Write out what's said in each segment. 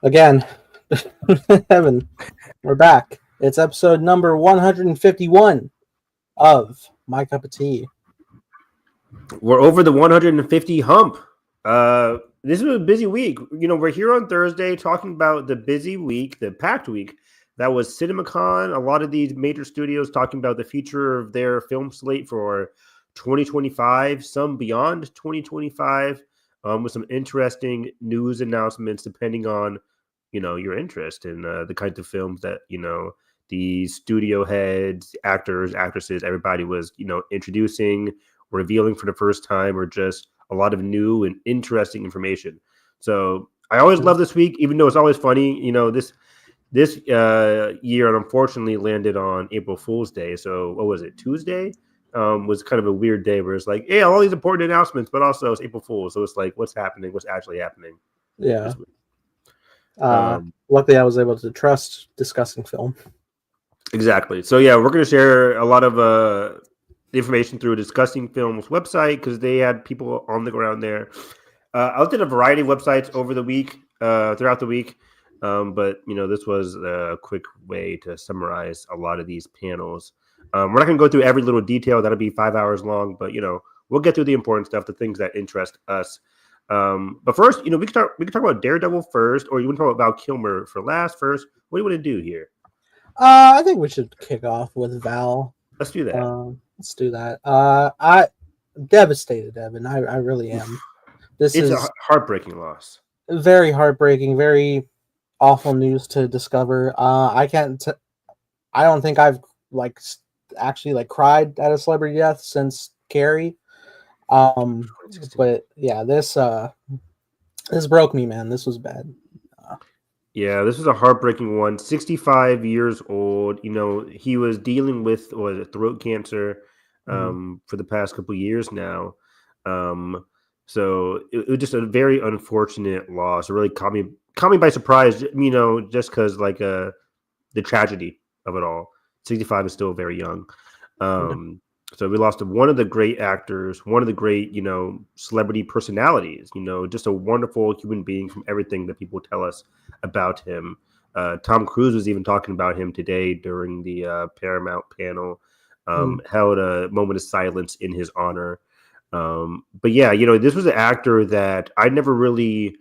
Again, Evan, we're back. It's episode number 151 of My Cup of Tea. We're over the 150 hump. This was a busy week. We're here on Thursday talking about the busy week, the packed week. That was CinemaCon. A lot of these major studios talking about the future of their film slate for 2025, some beyond 2025, with some interesting news announcements depending on, your interest in the kinds of films that, the studio heads, actors, actresses, everybody was, introducing, revealing for the first time, or just a lot of new and interesting information. So I always love this week, even though it's always funny. This year, unfortunately, landed on April Fool's Day. So what was it, Tuesday? Was kind of a weird day where it's like, yeah, all these important announcements, but also it's April Fool's. So it's like, what's happening? What's actually happening? Yeah. Luckily, I was able to trust discussing film. Exactly. So yeah, we're going to share a lot of information through Discussing Film's website because they had people on the ground there. I looked at a variety of websites over the week, throughout the week, but this was a quick way to summarize a lot of these panels. We're not going to go through every little detail; that'll be 5 hours long. But we'll get through the important stuff, the things that interest us. But first, we can talk about Daredevil first, or you want to talk about Val Kilmer for last first. What do you want to do here? I think we should kick off with Val. Let's do that. Let's do that. I'm devastated, Evan. I really am. It's a heartbreaking loss. Very heartbreaking, very awful news to discover. I don't think I've actually cried at a celebrity death since Carrie. But yeah, this broke me, man. This was bad. Yeah, this was a heartbreaking one. 65 years old. He was dealing with throat cancer for the past couple of years now. So it was just a very unfortunate loss. It really caught me by surprise, just because the tragedy of it all. 65 is still very young. So we lost one of the great actors, one of the great, celebrity personalities, just a wonderful human being from everything that people tell us about him. Tom Cruise was even talking about him today during the Paramount panel, held a moment of silence in his honor. But yeah, this was an actor that I never really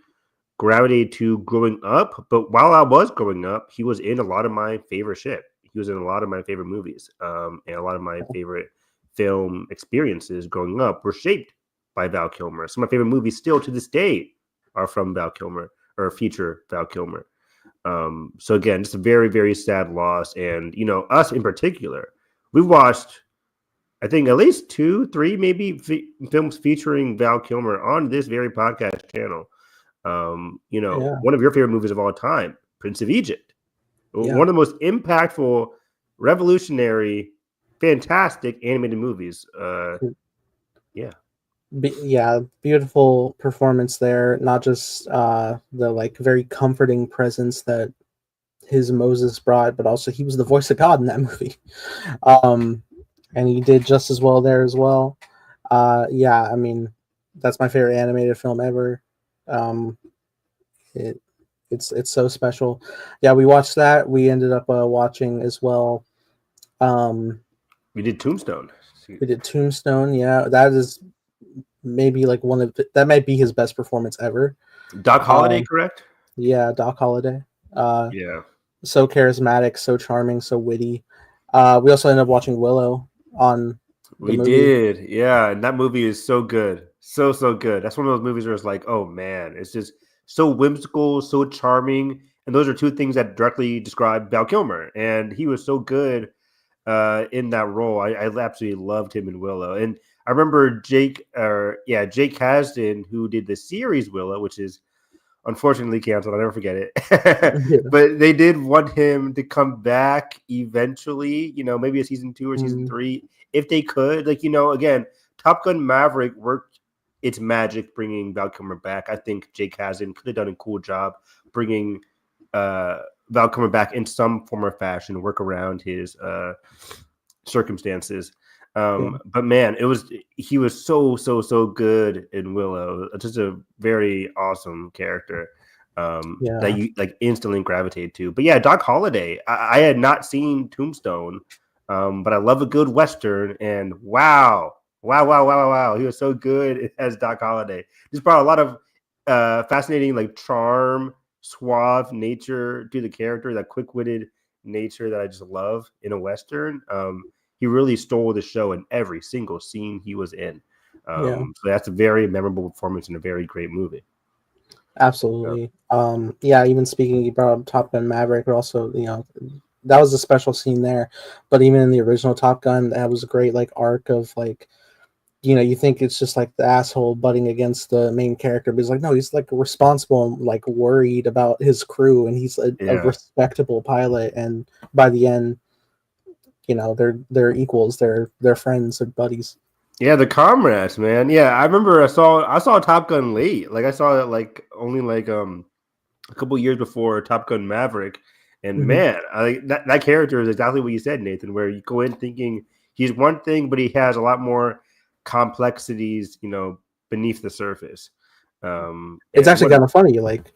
gravitated to growing up. But while I was growing up, he was in a lot of my favorite shit. He was in a lot of my favorite movies, and a lot of my favorite film experiences growing up were shaped by Val Kilmer. Some of my favorite movies still to this day are from Val Kilmer or feature Val Kilmer. So again, just a very, very sad loss. And, us in particular, we watched, I think, at least 2, 3, maybe films featuring Val Kilmer on this very podcast channel. One of your favorite movies of all time, Prince of Egypt. Yeah. One of the most impactful, revolutionary, fantastic animated movies. Beautiful performance there. Not just the very comforting presence that his Moses brought, but also he was the voice of God in that movie. And he did just as well there as well. I mean, that's my favorite animated film ever. It's so special. Yeah, we watched that. We ended up watching as well. We did Tombstone. Yeah, that is maybe that might be his best performance ever. Doc Holliday, correct? Yeah, Doc Holliday. Yeah. So charismatic, so charming, so witty. We also ended up watching Willow on the movie. Did. Yeah, and that movie is so good. So good. That's one of those movies where it's like, oh man, it's just so whimsical, so charming. And those are two things that directly describe Val Kilmer. And he was so good in that role. I absolutely loved him in Willow. And I remember Jake Kasdan, who did the series Willow, which is unfortunately canceled. I'll never forget it. Yeah. But they did want him to come back eventually, maybe a season 2 or season 3, if they could. Again, Top Gun Maverick worked its magic bringing Val Kilmer back. I think Jake Kasdan could have done a cool job bringing Val Kilmer back in some form or fashion, work around his circumstances. But man, he was so good in Willow. Just a very awesome character. that you like instantly gravitate to. But yeah, Doc Holliday. I had not seen Tombstone, but I love a good Western. And wow, he was so good as Doc Holliday. Just brought a lot of fascinating like charm, suave nature to the character, that quick-witted nature that I just love in a Western. He really stole the show in every single scene he was in. So that's a very memorable performance and a very great movie. Absolutely. Even speaking, you brought up Top Gun Maverick, but also, that was a special scene there. But even in the original Top Gun, that was a great like arc of like, you think it's just like the asshole butting against the main character, but he's like, no, he's like responsible and like worried about his crew, and he's a respectable pilot. And by the end, they're equals, they're friends and buddies. Yeah, the comrades, man. Yeah, I remember I saw Top Gun late. Like I saw it like only like a couple years before Top Gun Maverick. And man, that character is exactly what you said, Nathan, where you go in thinking he's one thing, but he has a lot more complexities, beneath the surface. It's actually kind of funny, like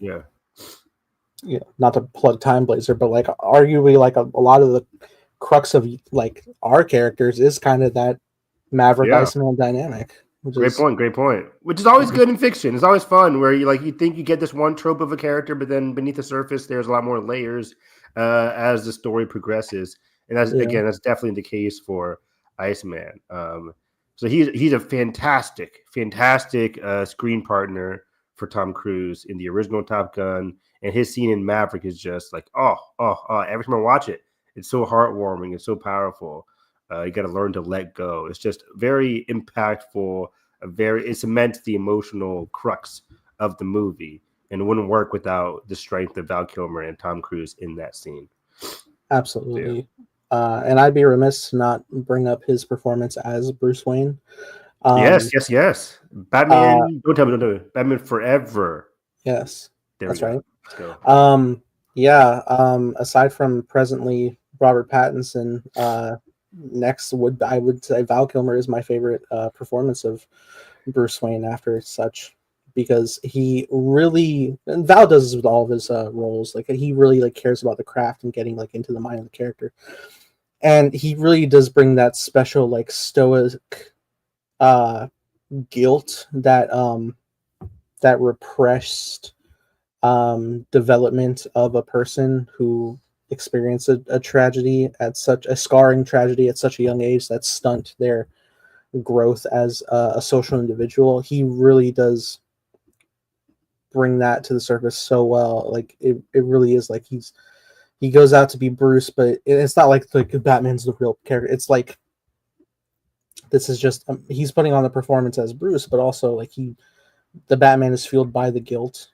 not to plug Time Blazer, but like arguably like a lot of the crux of like our characters is kind of that Maverick Iceman dynamic. Great point. Which is always good in fiction. It's always fun where you think you get this one trope of a character, but then beneath the surface, there's a lot more layers as the story progresses. And that's definitely the case for Iceman. So he's a fantastic screen partner for Tom Cruise in the original Top Gun, and his scene in Maverick is just like every time I watch it, it's so heartwarming, it's so powerful. You got to learn to let go. It's just very impactful. It cements the emotional crux of the movie, and it wouldn't work without the strength of Val Kilmer and Tom Cruise in that scene. Absolutely. And I'd be remiss to not bring up his performance as Bruce Wayne. Yes. Batman. Don't tell me. Batman Forever. Yes, that's right. Let's go. Aside from presently Robert Pattinson, next I would say Val Kilmer is my favorite performance of Bruce Wayne after such, because he really, and Val does this with all of his roles, like he really like cares about the craft and getting like into the mind of the character, and he really does bring that special like stoic guilt, that repressed development of a person who experience a tragedy at such a scarring tragedy at such a young age that stunt their growth as a social individual. He really does bring that to the surface so well. Like it really is like he goes out to be Bruce, but it's not like Batman's the real character. It's like this is just he's putting on the performance as Bruce, but also like the Batman is fueled by the guilt,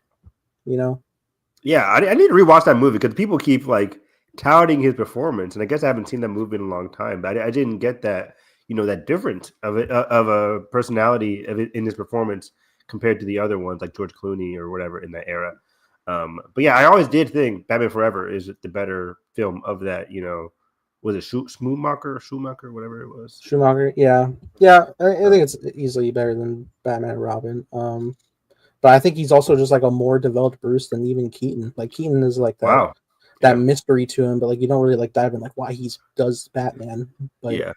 Yeah, I need to rewatch that movie because people keep like touting his performance, and I guess I haven't seen that movie in a long time. But I didn't get that, that difference of it of a personality of it in his performance compared to the other ones like George Clooney or whatever in that era. But yeah, I always did think Batman Forever is the better film of that. Was it Schumacher, whatever it was? Schumacher, yeah. I think it's easily better than Batman and Robin. But I think he's also just like a more developed Bruce than even Keaton. Like Keaton is like that mystery to him, but like you don't really like dive in like why he does Batman. But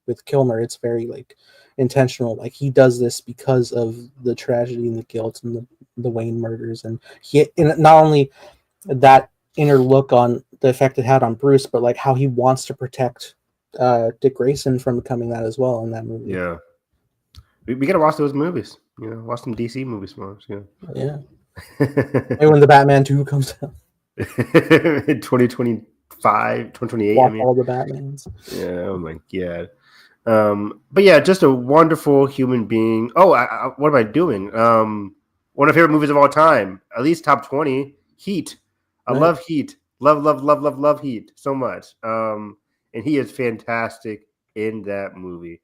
with Kilmer, it's very like intentional. Like he does this because of the tragedy and the guilt and the Wayne murders, and not only that inner look on the effect it had on Bruce, but like how he wants to protect Dick Grayson from becoming that as well in that movie. Yeah, we gotta watch those movies. Watch some DC movies for us. Yeah. Maybe when the Batman 2 comes out. 2025, 2028. Walk all the Batmans. Yeah, oh my God. But yeah, just a wonderful human being. Oh, what am I doing? One of my favorite movies of all time, at least top 20, Heat. I love Heat. Love Heat so much. And he is fantastic in that movie.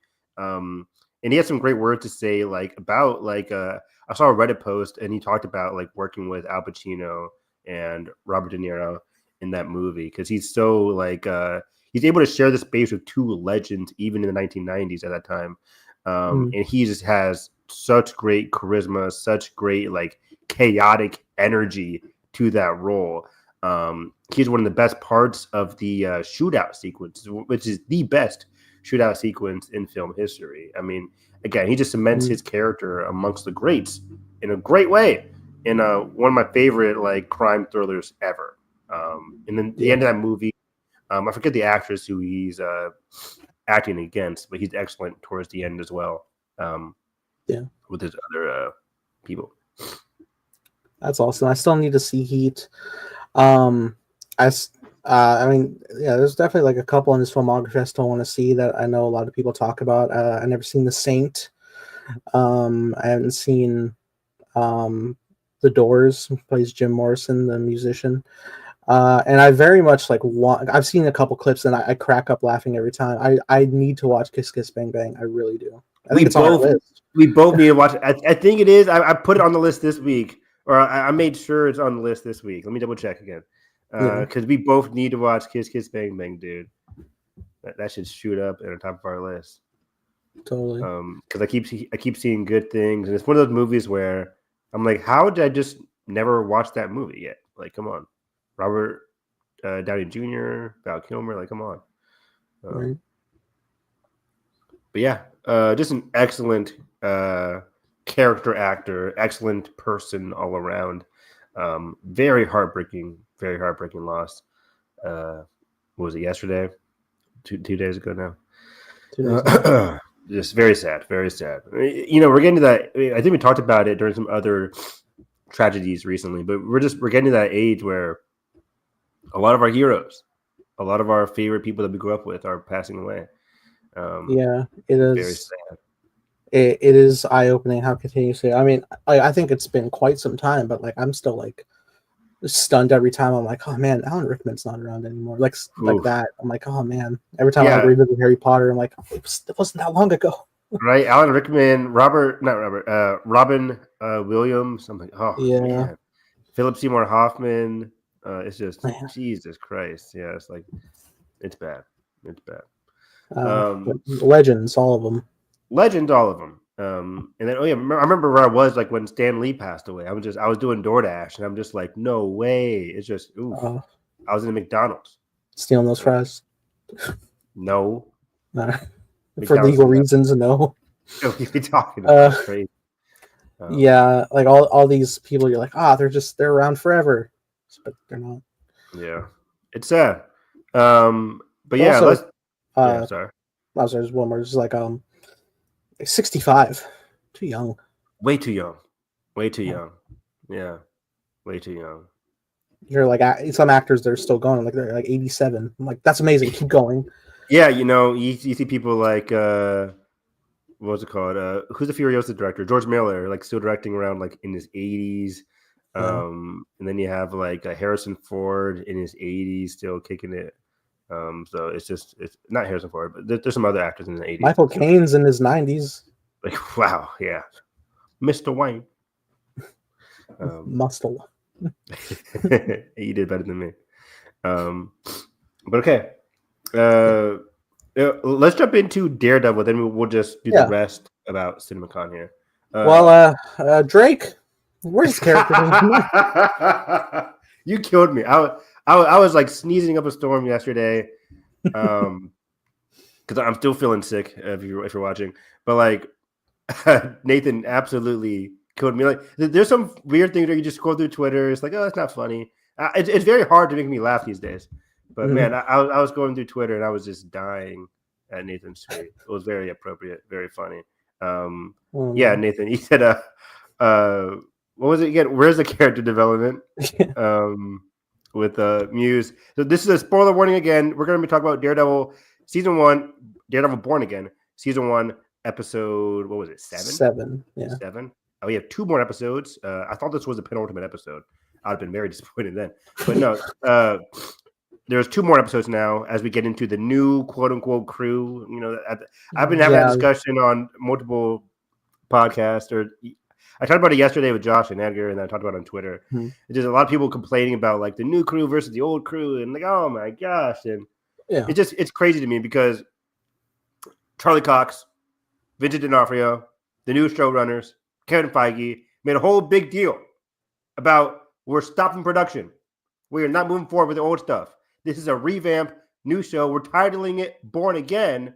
And he had some great words to say, like about like I saw a Reddit post, and he talked about like working with Al Pacino and Robert De Niro in that movie because he's so like he's able to share the space with two legends even in the 1990s at that time, and he just has such great charisma, such great like chaotic energy to that role. He's one of the best parts of the shootout sequence, which is the best shootout sequence in film history. I mean, again, he just cements his character amongst the greats in a great way, in one of my favorite like crime thrillers ever. And then the end of that movie, I forget the actress who he's acting against, but he's excellent towards the end as well. With his other people. That's awesome. I still need to see Heat. I mean, yeah, there's definitely like a couple in his filmography I still want to see that I know a lot of people talk about. I never seen The Saint. I haven't seen The Doors, who plays Jim Morrison, the musician. And I very much like want. I've seen a couple clips and I crack up laughing every time. I need to watch Kiss Kiss Bang Bang. I really do. I think it's on our list. We both need to watch it. I think it is. I put it on the list this week, or I made sure it's on the list this week. Let me double check again, because we both need to watch Kiss Kiss Bang Bang, dude. That should shoot up at the top of our list. Totally. Because I keep seeing good things, and it's one of those movies where I'm like, how did I just never watch that movie yet? Like, come on, Robert Downey Jr., Val Kilmer, like, come on. Right. But yeah, just an excellent character actor, excellent person all around. Very heartbreaking loss. What was it, yesterday? Two days ago now. 2 days ago. Just very sad, very sad. You know, we're getting to that. I think we talked about it during some other tragedies recently, but we're getting to that age where a lot of our heroes, a lot of our favorite people that we grew up with are passing away. Yeah, it is very sad. It is eye-opening how continuously. I mean, I think it's been quite some time, but like I'm still like stunned every time. I'm like, oh man, Alan Rickman's not around anymore. Like that. I'm like, oh man. Every time I revisit Harry Potter, I'm like, it wasn't that long ago. Right, Alan Rickman, Robin Williams. I'm like, oh man, Philip Seymour Hoffman. It's just Jesus Christ. Yeah, it's like it's bad. It's bad. Legends, all of them. And then I remember where I was like when Stan Lee passed away. I was doing DoorDash, and I'm just like, no way. It's just I was in McDonald's stealing those fries. No, for legal reasons, no. What are you talking about? Crazy. Yeah, like all these people, you're like, they're around forever, but they're not. Yeah, it's sad. But yeah, also, sorry. There's one more. Just like 65, too young. Way too young. Yeah, way too young. You're like some actors that are still going, like they're like 87. I'm like, that's amazing. Keep going. Yeah, you know, you see people like what was it called? Who's the Furiosa director? George Miller, like still directing around like in his 80s. And then you have like Harrison Ford in his 80s still kicking it. So it's not Harrison Ford, but there's some other actors in the 80s. Michael Caine's in his 90s. Like, wow, yeah. Mr. Wayne. Muscle. You did better than me. But okay. Let's jump into Daredevil, then we'll just do the rest about CinemaCon here. Drake, where's his character? You killed me. I was like sneezing up a storm yesterday, because I'm still feeling sick. If you're watching, but like Nathan absolutely killed me. Like there's some weird things where you just scroll through Twitter. It's like, oh, it's not funny. It's very hard to make me laugh these days. But man, I was going through Twitter and I was just dying at Nathan's tweet. It was very appropriate, very funny. Yeah, Nathan, you said what was it again? Where's the character development? With Muse. So this is a spoiler warning again. We're going to be talking about Daredevil season 1, Daredevil Born Again, season 1, episode, what was it, 7? 7. We have 2 more episodes. I thought this was the penultimate episode. I'd have been very disappointed then. But no, there's 2 more episodes now as we get into the new quote unquote crew. You know, I've been having a discussion on multiple podcasts, or I talked about it yesterday with Josh and Edgar, and I talked about it on Twitter. There's a lot of people complaining about like the new crew versus the old crew, and like, oh my gosh, and it's crazy to me because Charlie Cox, Vincent D'Onofrio, the new showrunners, Kevin Feige made a whole big deal about We're stopping production. We are not moving forward with the old stuff. This is a revamp, new show. We're titling it Born Again.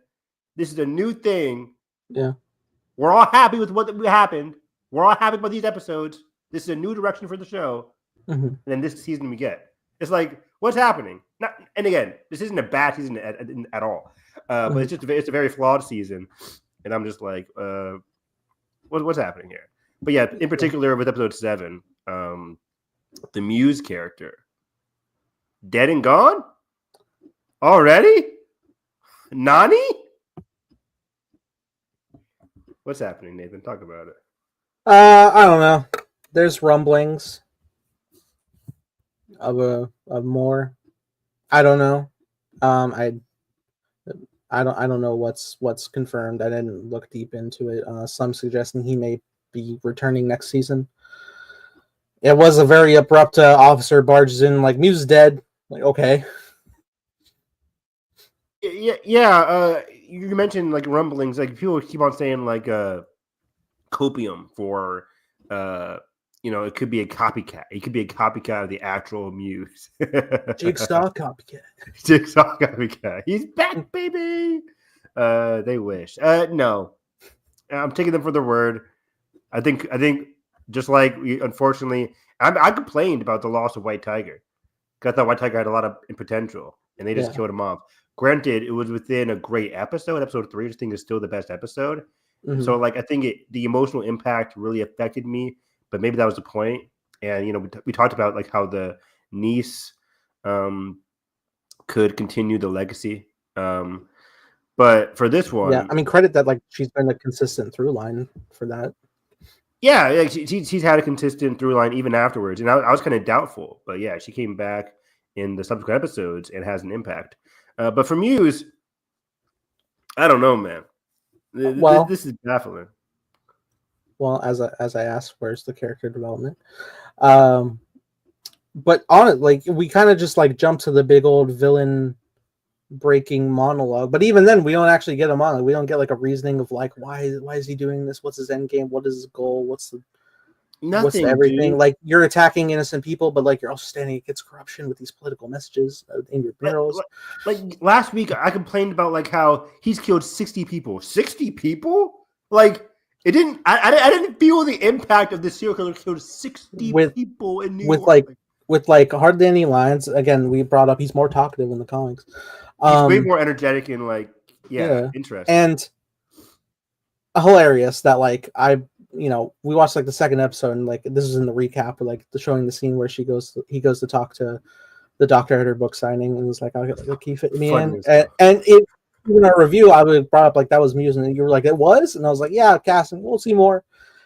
This is a new thing. Yeah. We're all happy with what happened. We're all happy about these episodes. This is a new direction for the show. Mm-hmm. And then this season we get. It's like, what's happening? And again, this isn't a bad season at all. But it's just it's a very flawed season. And I'm just like, what's happening here? But yeah, in particular with episode 7, the Muse character. Dead and gone? Already? Nani? What's happening, Nathan? Talk about it. I don't know. There's rumblings of more. I don't know. I don't know what's confirmed. I didn't look deep into it. Some suggesting he may be returning next season. It was a very abrupt officer barges in like Muse is dead. Like, okay. Yeah. You mentioned like rumblings. Like people keep on saying like copium for it could be a copycat. It could be a copycat of the actual Muse. Jigsaw copycat. Jigsaw copycat. He's back, baby. They wish. No, I'm taking them for their word. I think just like unfortunately, I complained about the loss of White Tiger because I thought White Tiger had a lot of potential, and they just killed him off. Granted, it was within a great episode. Episode 3, I think, is still the best episode. Mm-hmm. So, like, I think the emotional impact really affected me, but maybe that was the point. And we talked about like how the niece could continue the legacy. But for this one, I mean, credit that like she's been a consistent through line for that. Yeah, she's had a consistent through line even afterwards, and I was kind of doubtful, but yeah, she came back in the subsequent episodes and has an impact. But for Muse, I don't know, man. This is baffling. Well, as I asked, where's the character development? But on it, like we kind of just like jump to the big old villain breaking monologue. But even then, we don't actually get a monologue. We don't get like a reasoning of like why is he doing this? What's his end game? What is his goal? What's everything? Dude. Like you're attacking innocent people, but like you're also standing against corruption with these political messages in your murals. Like last week, I complained about like how he's killed 60 people. 60 people? Like it didn't. I didn't feel the impact of the serial killer killed 60 people in New York. With hardly any lines. Again, we brought up he's more talkative in the comics. He's way more energetic and like interesting and hilarious. That like we watched like the second episode and like this is in the recap, or like showing the scene where he goes to talk to the doctor at her book signing, and was like, "I'll can you fit me in?" And in our review, I would brought up like that was Muse, and you were like, "It was," and I was like, "Yeah, casting. We'll see more."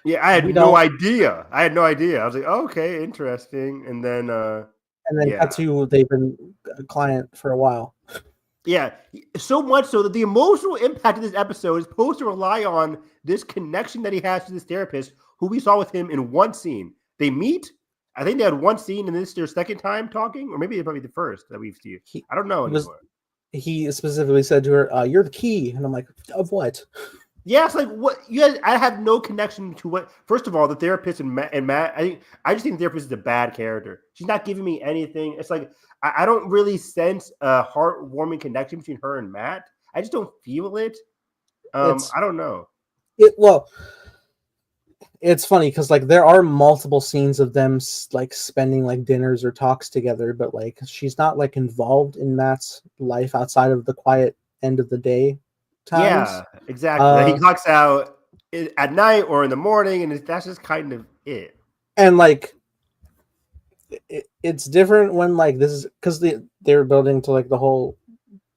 Yeah, I had no idea. I was like, oh, "Okay, interesting," and then cut to they've been a client for a while. Yeah, so much so that the emotional impact of this episode is supposed to rely on this connection that he has to this therapist, who we saw with him in one scene. They meet. I think they had one scene, and this is their second time talking, or maybe it's probably the first that we've seen. I don't know anymore. He specifically said to her, "You're the key," and I'm like, "Of what?" Yeah, it's like what you guys. I have no connection to what. First of all, the therapist and Matt. I just think the therapist is a bad character. She's not giving me anything. It's like I don't really sense a heartwarming connection between her and Matt. I just don't feel it. I don't know. It's funny because like there are multiple scenes of them like spending like dinners or talks together, but like she's not like involved in Matt's life outside of the quiet end of the day times. Yeah, exactly. He clocks out at night or in the morning, and that's just kind of it. And like it's different when like this is because they're building to like the whole,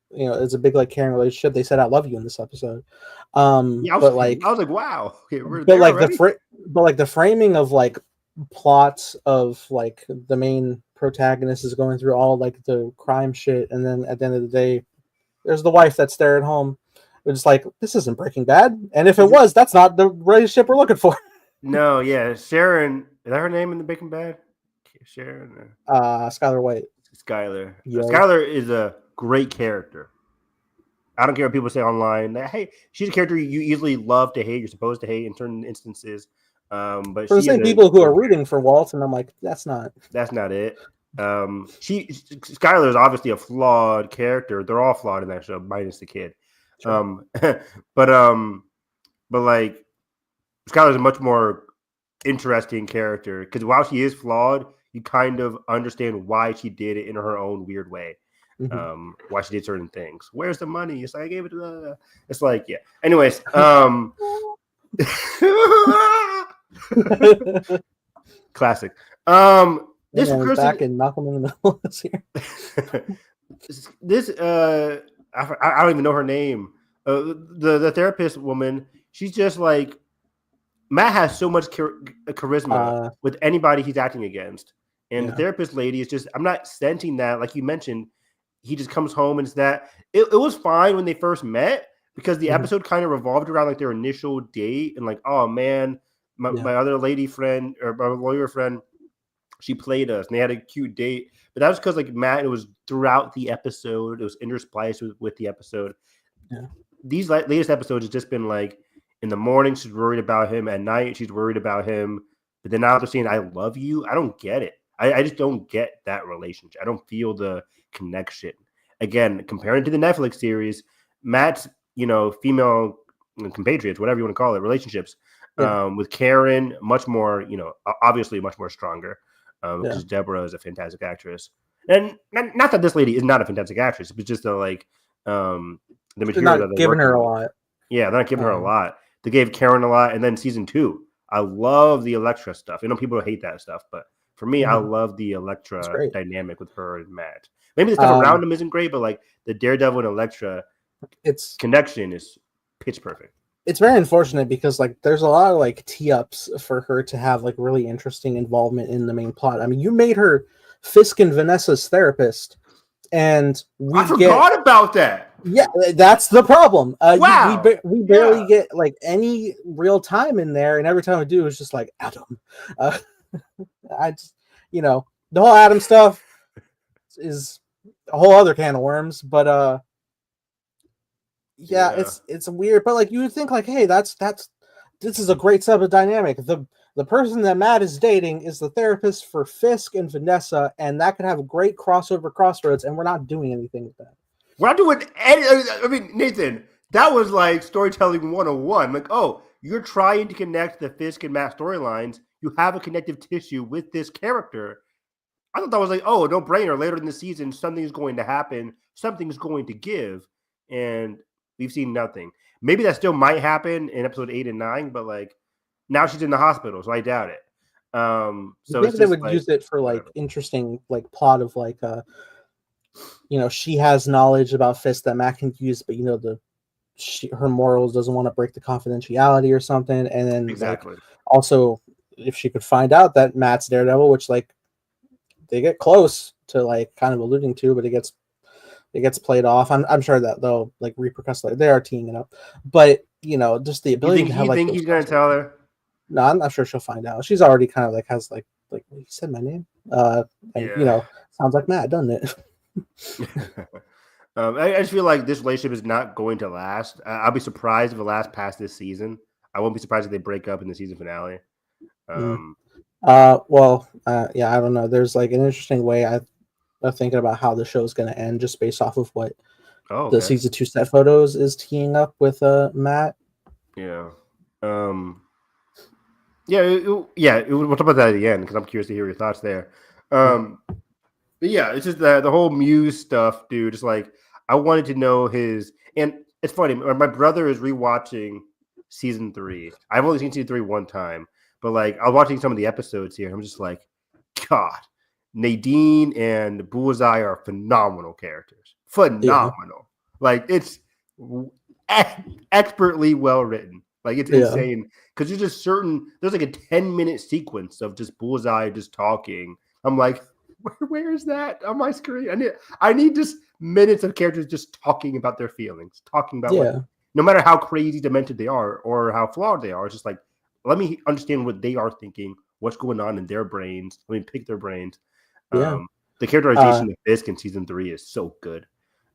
it's a big like caring relationship. They said I love you in this episode. I was like, wow. Okay, the framing of like plots of like the main protagonist is going through all like the crime shit, and then at the end of the day, there's the wife that's there at home. It's like, this isn't Breaking Bad, and if it was, that's not the relationship we're looking for. No, yeah, Sharon, is that her name in the Breaking Bad? Sharon, Skylar White. Skylar. Skylar is a great character. I don't care what people say online. Hey, she's a character you easily love to hate. You're supposed to hate in certain instances. But For the she had same people who are rooting for Walt, and I'm like, that's not it. Skylar is obviously a flawed character. They're all flawed in that show, minus the kid. Sure. But like Skylar's a much more interesting character because while she is flawed, you kind of understand why she did it in her own weird way. Why she did certain things. Where's the money? It's like I gave it to the. It's like yeah. Anyways, classic. This person back in Malcolm in the Middle is here. This I don't even know her name. The therapist woman. She's just like Matt has so much charisma with anybody he's acting against, and the therapist lady is just. I'm not sensing that, like you mentioned. He just comes home and it's that. It was fine when they first met because the episode kind of revolved around like their initial date and like, oh man, my other lady friend or my lawyer friend, she played us and they had a cute date. But that was because like Matt, it was throughout the episode. It was interspliced with the episode. Yeah. These latest episodes have just been like in the morning she's worried about him, at night she's worried about him. But then now they're saying I love you. I don't get it. I just don't get that relationship. I don't feel the connection. Again, comparing to the Netflix series, Matt's, female compatriots, whatever you want to call it, relationships with Karen, much more, obviously much more stronger because Deborah is a fantastic actress. And not that this lady is not a fantastic actress, but just the material that they're giving her a lot. Yeah, they're not giving her a lot. They gave Karen a lot. And then season 2, I love the Elektra stuff. I know people hate that stuff, but for me, I love the Elektra dynamic with her and Matt. Maybe the stuff around him isn't great, but like the Daredevil and Elektra connection is pitch perfect. It's very unfortunate because like there's a lot of like tee-ups for her to have like really interesting involvement in the main plot. I mean, you made her Fisk and Vanessa's therapist, and I forgot about that. Yeah, that's the problem. Wow, we barely get like any real time in there, and every time we do, it's just like Adam. I just, the whole Adam stuff is a whole other can of worms, but it's weird. But like you would think like, hey, this is a great sub of dynamic. The person that Matt is dating is the therapist for Fisk and Vanessa, and that could have a great crossroads, and we're not doing anything with that. We're not doing any. I mean, Nathan, that was like storytelling 101. Like, oh, you're trying to connect the Fisk and Matt storylines. You have a connective tissue with this character. I thought that was like, oh, no brainer. Later in the season, something's going to happen. Something's going to give. And we've seen nothing. Maybe that still might happen in episode 8 and 9, but like now she's in the hospital, so I doubt it. So maybe they would use it for like interesting like plot of like she has knowledge about Fisk that Matt can use, but her morals doesn't want to break the confidentiality or something. And then like, also if she could find out that Matt's Daredevil, which like they get close to like kind of alluding to, but it gets played off. I'm sure that they'll like repercuss later. They are teeing it up, but just the ability to have. You think he's gonna tell her? No, I'm not sure she'll find out. She's already kind of like has like you said my name. Sounds like Matt, doesn't it? I just feel like this relationship is not going to last. I'll be surprised if it lasts past this season. I won't be surprised if they break up in the season finale. I don't know. There's like an interesting way I'm thinking about how the show's going to end just based off of what the season 2 set photos is teeing up with Matt. Yeah. We'll talk about that at the end because I'm curious to hear your thoughts there. But yeah, it's just the whole Muse stuff, dude. It's like I wanted to know his, and it's funny. My brother is rewatching season 3. I've only seen season 3 one time, but like I was watching some of the episodes here. And I'm just like, God, Nadine and Bullseye are phenomenal characters. Phenomenal. Yeah. Like it's expertly well written. Like it's insane because there's just there's like a 10-minute sequence of just Bullseye just talking. I'm like, where is that on my screen? I need just minutes of characters just talking about their feelings, talking about what, no matter how crazy demented they are or how flawed they are. It's just like, let me understand what they are thinking, what's going on in their brains. Let me pick their brains. The characterization of Fisk in season 3 is so good.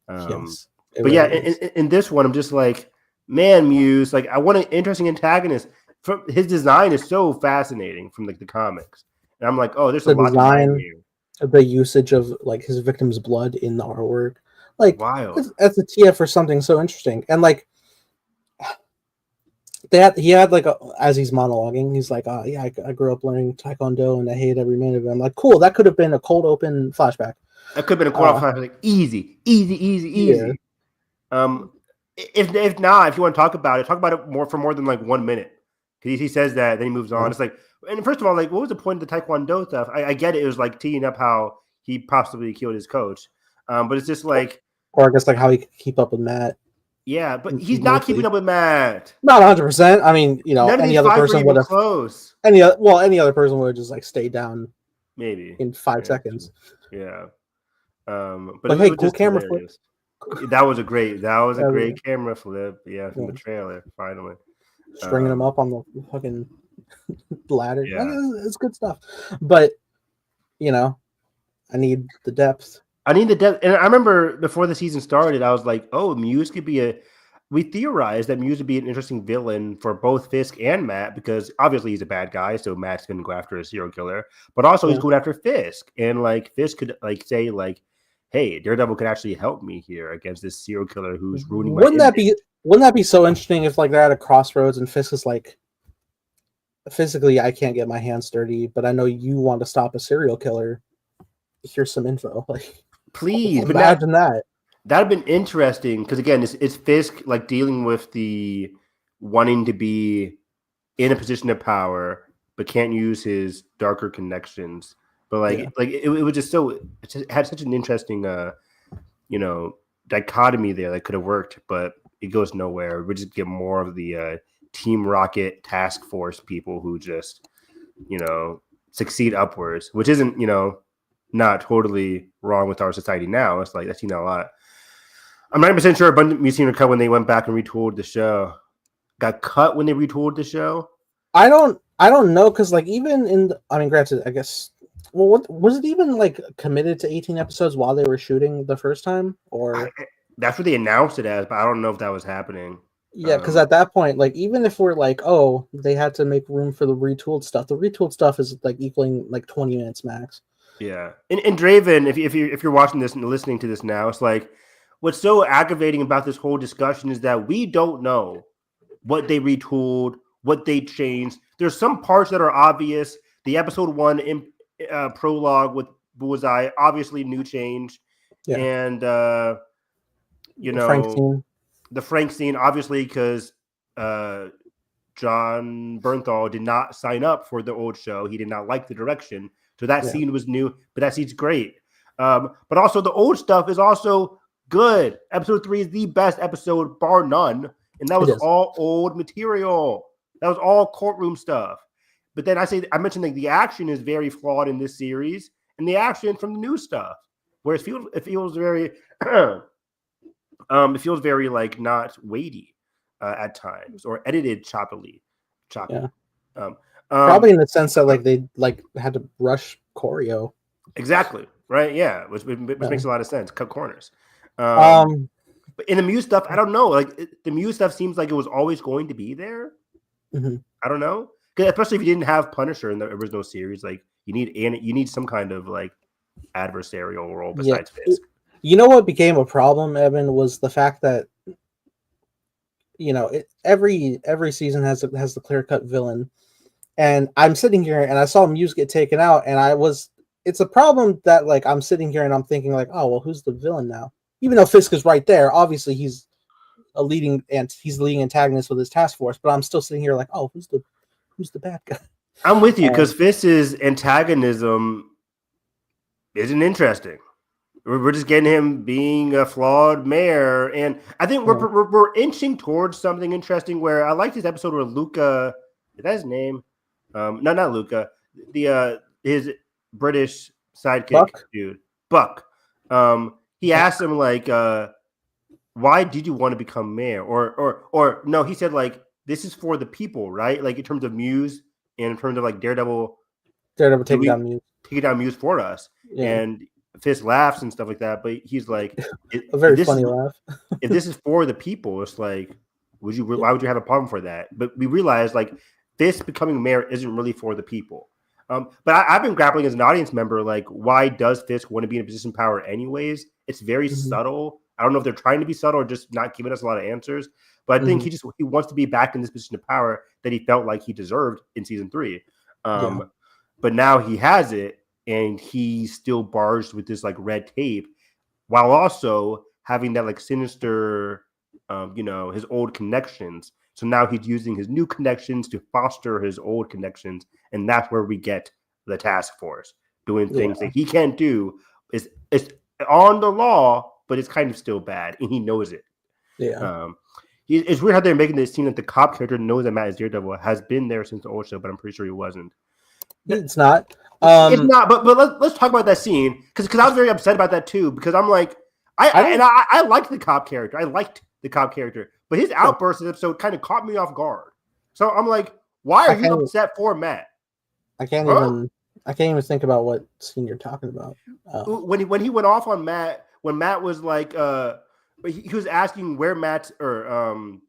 In this one, I'm just like, man, Muse, like I want an interesting antagonist. from his design is so fascinating from like the comics, and I'm like, oh, there's a The lot to mine design, here. the usage of like his victim's blood in the artwork, like Wild. that's a TF for something so interesting. And like he had like as he's monologuing, he's like, yeah, I grew up learning Taekwondo and I hate every minute of it. I'm like, cool, that could have been a cold open flashback. That could have been a quarter off like easy. Yeah. If not, if you want to talk about it more for more than like 1 minute. Because he says that, then he moves on. Yeah. It's like, and first of all, like, what was the point of the Taekwondo stuff? I get it. It was like teeing up how he possibly killed his coach. But it's just like, or I guess like how he could keep up with Matt. yeah, but he's not keeping up with Matt. Not 100%. I mean, you know, None of any these other fights were person even would have close. any other person would have just like stayed down Maybe in 5 seconds. Yeah. But it hey, was cool just camera hilarious. That was a great camera flip. Yeah, from the trailer. Finally, stringing him up on the fucking ladder. Yeah, like, it's good stuff. But you know, I need the depth. And I remember before the season started, I was like, "Oh, Muse could be We theorized that Muse would be an interesting villain for both Fisk and Matt because obviously he's a bad guy, so Matt's going to go after a serial killer, but also he's going after Fisk, and like Fisk could like say like, "Hey, Daredevil could actually help me here against this serial killer who's ruining my image." Wouldn't that be so interesting if like they're at a crossroads and Fisk is like, physically, I can't get my hands dirty, but I know you want to stop a serial killer. Here's some info. Like, please, imagine that. That'd been interesting because again, it's Fisk like dealing with the wanting to be in a position of power, but can't use his darker connections. But it was just so it had such an interesting dichotomy there that could have worked, but it goes nowhere. We just get more of the Team Rocket task force people who just succeed upwards, which isn't not totally wrong with our society now. It's like I've seen that a lot. I'm 90% sure a bunch of museum were cut when they went back and retooled the show. Got cut when they retooled the show? I don't know because like even in granted, I guess what was it even like committed to 18 episodes while they were shooting the first time, or that's what they announced it as, but I don't know if that was happening. Yeah, because at that point, like even if we're like, oh, they had to make room for the retooled stuff is like equaling like 20 minutes max. Yeah, and Draven, if you're watching this and listening to this now, it's like what's so aggravating about this whole discussion is that we don't know what they retooled, what they changed. There's some parts that are obvious. The episode 1 prologue with Bullseye, obviously new change, and the Frank scene, obviously, because John Bernthal did not sign up for the old show. He did not like the direction. So that scene was new, but that scene's great. But also the old stuff is also good. Episode 3 is the best episode, bar none. And that was all old material. That was all courtroom stuff. But then I mentioned like the action is very flawed in this series, and the action from the new stuff, where it feels very it feels very like not weighty at times or edited choppily. Yeah. Probably in the sense that like they like had to rush choreo. Exactly. Right. Yeah. Which makes a lot of sense. Cut corners. But in the Muse stuff, I don't know. Like the Muse stuff seems like it was always going to be there. Mm-hmm. I don't know. Especially if you didn't have Punisher in the original series, like you need some kind of like adversarial role besides Fisk. You know what became a problem, Evan, was the fact that every season has the clear-cut villain, and I'm sitting here and I saw Muse get taken out, and it's a problem that like I'm sitting here and I'm thinking like, oh well, who's the villain now? Even though Fisk is right there, obviously he's the leading antagonist with his task force, but I'm still sitting here like, oh, who's the bad guy? I'm with you because Fisk's antagonism isn't interesting. We're just getting him being a flawed mayor, and I think we're inching towards something interesting. Where I like this episode where Luca, is that his name? No, not Luca. His British sidekick dude, Buck. He asked him like, "Why did you want to become mayor?" Or no, he said like, "This is for the people, right?" Like in terms of Muse and in terms of like Daredevil taking down Muse for us, and Fisk laughs and stuff like that, but he's like a very funny laugh. If this is for the people, it's like, why would you have a problem for that? But we realized like Fisk becoming mayor isn't really for the people. But I've been grappling as an audience member, like, why does Fisk want to be in a position of power anyways? It's very subtle. I don't know if they're trying to be subtle or just not giving us a lot of answers. But I think he wants to be back in this position of power that he felt like he deserved in season 3. But now he has it, and he's still barged with this like red tape, while also having that like sinister, his old connections. So now he's using his new connections to foster his old connections. And that's where we get the task force doing things that he can't do. It's on the law, but it's kind of still bad. And he knows it. Yeah. It's weird how they're making this scene that the cop character knows that Matt is Daredevil, has been there since the old show, but I'm pretty sure he wasn't. It's not. It's not, but let's talk about that scene. Because I was very upset about that too. Because I'm like, I liked the cop character. I liked the cop character. But his outburst in this episode kind of caught me off guard. So I'm like, why are you upset for Matt? I can't even think about what scene you're talking about. When he went off on Matt, when Matt was like, he was asking where Matt went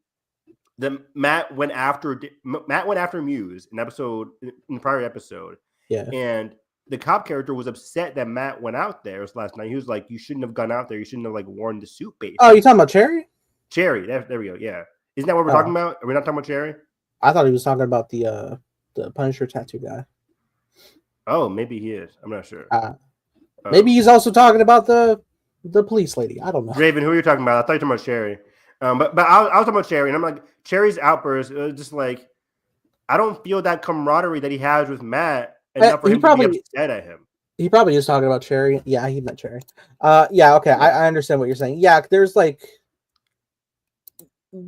after Muse in the prior episode. Yeah. And the cop character was upset that Matt went out there last night. He was like, you shouldn't have gone out there. You shouldn't have like worn the suit base. Oh, you talking about Cherry? Cherry. There we go. Yeah. Isn't that what we're talking about? Are we not talking about Cherry? I thought he was talking about the Punisher tattoo guy. Oh, maybe he is. I'm not sure. Maybe he's also talking about the police lady. I don't know. Raven, who are you talking about? I thought you were talking about Cherry. But I was talking about Cherry, and I'm like, Cherry's outburst was just like, I don't feel that camaraderie that he has with Matt enough for him to be upset at him. He probably is talking about Cherry. Yeah, he meant Cherry. Yeah, okay. I understand what you're saying. Yeah, there's like,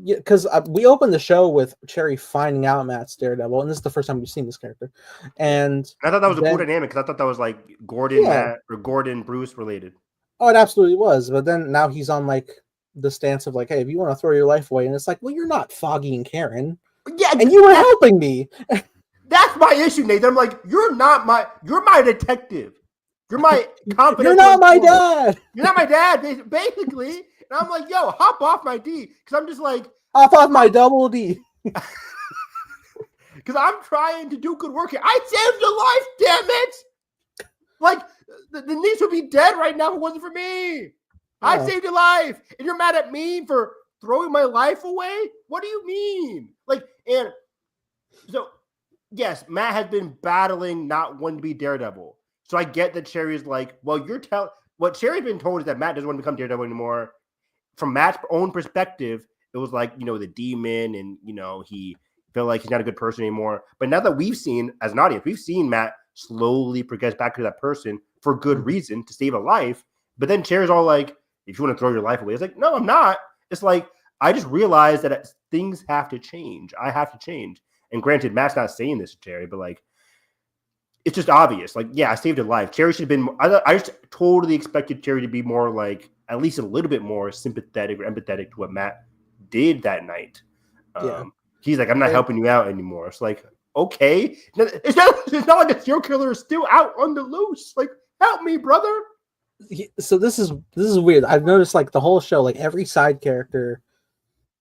because we opened the show with Cherry finding out Matt's Daredevil, and this is the first time we've seen this character. And I thought that was a cool dynamic, because I thought that was like Gordon Matt or Gordon Bruce related. Oh, it absolutely was. But then now he's on like the stance of like, hey, if you want to throw your life away, and it's like, well, you're not Foggy and Karen. Yeah, and you were helping me. That's my issue, Nathan. I'm like, you're my detective. You're my confidential. You're not my dad. You're not my dad, basically. And I'm like, yo, hop off my D. Because I'm just like, hop off my double D. Because I'm trying to do good work here. I saved your life, damn it. Like, the niece would be dead right now if it wasn't for me. Yeah. I saved your life. And you're mad at me for throwing my life away? What do you mean? Like, and so, yes, Matt has been battling not wanting to be Daredevil. So I get that Cherry's like, well, what Cherry's been told is that Matt doesn't want to become Daredevil anymore. From Matt's own perspective, it was like, the demon, and, he felt like he's not a good person anymore. But now that we've seen, as an audience, we've seen Matt slowly progress back to that person for good reason, to save a life. But then Cherry's all like, if you want to throw your life away, it's like, no, I'm not. It's like, I just realized that things have to change. I have to change. And granted, Matt's not saying this to Cherry, but like, it's just obvious. Like, yeah, I saved her life. Cherry should have been. I just totally expected Cherry to be more like, at least a little bit more sympathetic or empathetic to what Matt did that night. He's like, I'm not helping you out anymore. It's like, okay, it's not like a serial killer is still out on the loose. Like, help me, brother. So this is weird. I've noticed like the whole show, like every side character,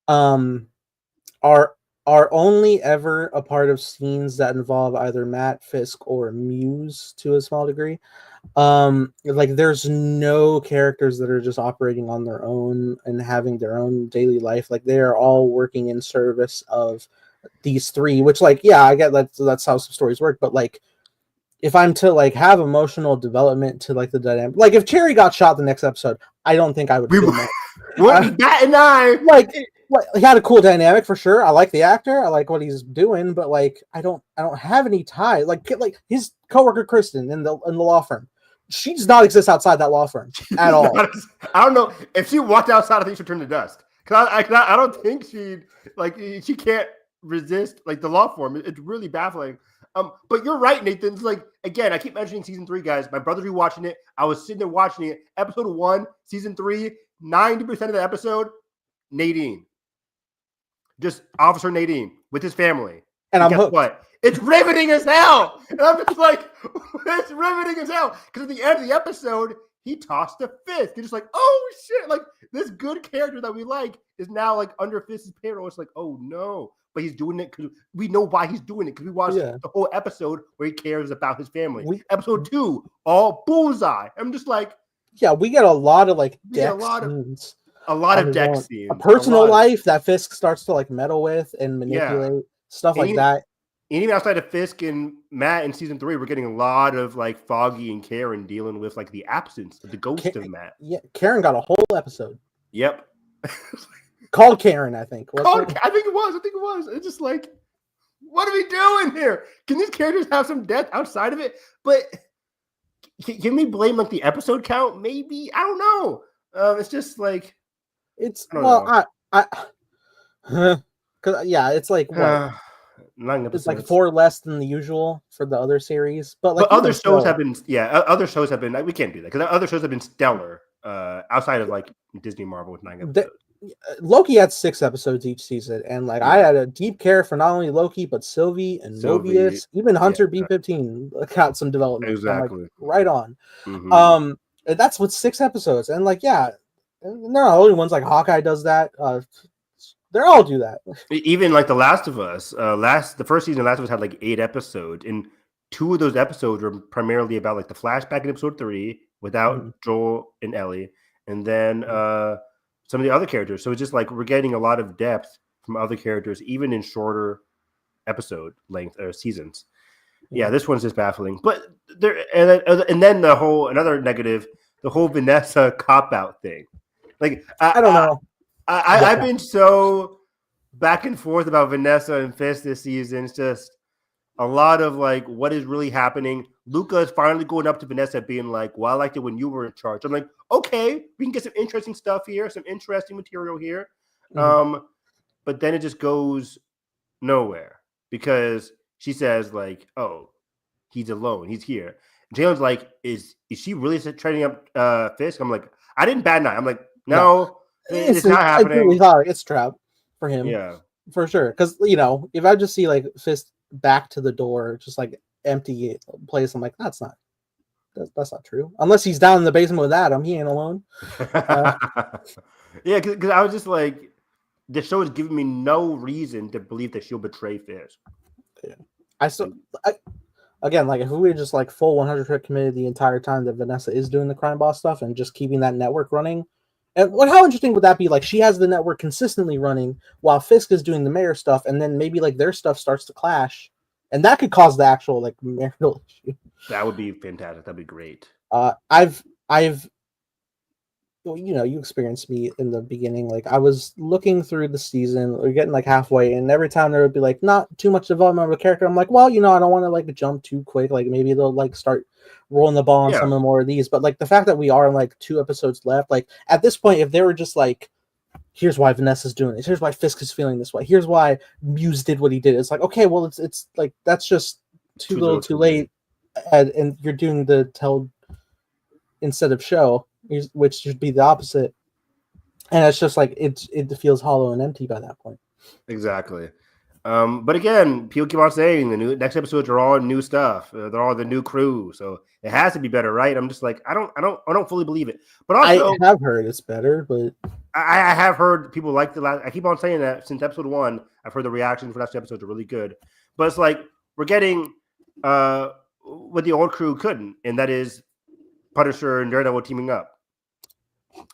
are only ever a part of scenes that involve either Matt, Fisk, or Muse to a small degree. Like there's no characters that are just operating on their own and having their own daily life. Like they are all working in service of these three, which like, yeah, I get that's how some stories work. But like, if I'm to like have emotional development to like the dynamic, like if Cherry got shot the next episode, I don't think I would feel that. That and I like he had a cool dynamic for sure. I like the actor. I like what he's doing, but like I don't have any tie. Like his coworker Kristen in the law firm. She does not exist outside that law firm at all. I don't know if she walked outside. I think she'd turn to dust. Cause I don't think she can't resist like the law firm. It's really baffling. But you're right, Nathan. It's like, again, I keep mentioning season 3, guys. My brother's rewatching it. I was sitting there watching it. Episode 1, season 3, 90% of the episode, Nadine. Just Officer Nadine with his family. And I'm guess what? It's riveting as hell. And I'm just like, it's riveting as hell. Because at the end of the episode, he tossed a Fisk. You're just like, oh shit. Like this good character that we like is now like under Fisk's payroll. It's like, oh no. but he's doing it because we know why he's doing it, because we watched Yeah. the whole episode where he cares about his family. We- Episode 2, all bullseye. I'm just like, Yeah, we get a lot of like we get Dex scenes. a lot on of his Dex own. scenes. A personal lot of- life that Fisk starts to like meddle with and manipulate, stuff like that. And even outside of Fisk and Matt in season 3, we're getting a lot of like Foggy and Karen dealing with like the absence of the ghost of Matt. Yeah, Karen got a whole episode. Yep. Called Karen, I think. I think it was. It's just like, what are we doing here? Can these characters have some depth outside of it? But can we blame like the episode count? Maybe, I don't know. It's just like it's because yeah, it's like what? 9 episodes. It's like 4 less than the usual for the other series, but like other shows have been we can't do that because other shows have been stellar outside of like Disney Marvel with 9 episodes. Loki had 6 episodes each season, and like I had a deep care for not only Loki but Sylvie and Mobius, even Hunter B-15 got some development. Exactly, like, right on. And that's with 6 episodes, and like they're not the only ones. Like Hawkeye does that. They all do that. Even like The Last of Us, the first season of Last of Us had like 8 episodes, and 2 of those episodes were primarily about like the flashback in episode 3 without Joel and Ellie, and then some of the other characters. So it's just like we're getting a lot of depth from other characters, even in shorter episode length or seasons. Yeah, this one's just baffling. But there, and then another negative, the whole Vanessa cop out thing. Like I don't know. I've been so back and forth about Vanessa and Fisk this season. It's just a lot of like, what is really happening? Luca is finally going up to Vanessa being like, well, I liked it when you were in charge. I'm like, okay, we can get some interesting stuff here, some interesting material here. But then it just goes nowhere because she says like, oh, he's alone. He's here. Jalen's like, is she really training up Fisk? I'm like, I didn't bat an eye. I'm like, no. It's not happening. I really thought it's trap for him. Yeah, for sure. Because if I just see like Fisk back to the door, just like empty place, I'm like, that's not true. Unless he's down in the basement with Adam, he ain't alone. Yeah, because I was just like, the show is giving me no reason to believe that she'll betray Fisk. Yeah, again, like if we were just like full 100% committed the entire time that Vanessa is doing the crime boss stuff and just keeping that network running. And how interesting would that be? Like she has the network consistently running while Fisk is doing the mayor stuff, and then maybe like their stuff starts to clash, and that could cause the actual like marital issue. That would be fantastic. That'd be great. You experienced me in the beginning. Like I was looking through the season, we're getting like halfway, and every time there would be like not too much development of a character. I'm like, well, I don't want to like jump too quick. Like maybe they'll like start rolling the ball on some of more of these. But like the fact that we are like 2 episodes left, like at this point, if they were just like, here's why Vanessa's doing this, here's why Fisk is feeling this way, here's why Muse did what he did. It's like, okay, well, it's like that's just too little, too late, and you're doing the tell instead of show, which should be the opposite. And it's just like it feels hollow and empty by that point. Exactly. But again, people keep on saying the next episodes are all new stuff. They're all the new crew, so it has to be better, right? I'm just like, I don't fully believe it. But also, I have heard it's better, but I have heard people like the last. I keep on saying that since episode 1. I've heard the reactions for last episodes are really good. But it's like we're getting what the old crew couldn't, and that is Punisher and Daredevil teaming up.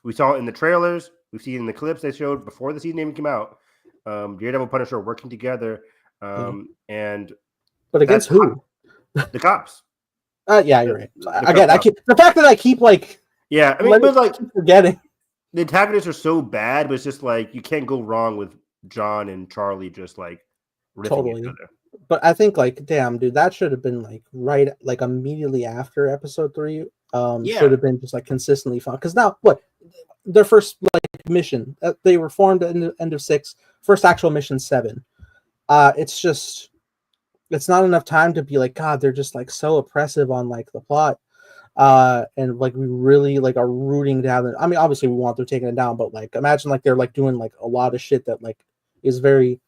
We saw it in the trailers. We've seen it in the clips they showed before the season even came out. Daredevil, Punisher working together, and but against who? The cops. Yeah, you're right. Again, the fact that I keep like, yeah, I mean, but like forgetting the antagonists are so bad, but it's just like you can't go wrong with John and Charlie just like riffing each other. But I think like, damn, dude, that should have been like right, like immediately after episode 3. Should have been just like consistently fun. Because now, what their first like mission, they were formed at the end of 6. First actual mission 7. It's not enough time to be like, God, they're just like so oppressive on like the plot. And like we really like are rooting to have it. I mean, obviously we want them taking it down, but like imagine like they're like doing like a lot of shit that like is very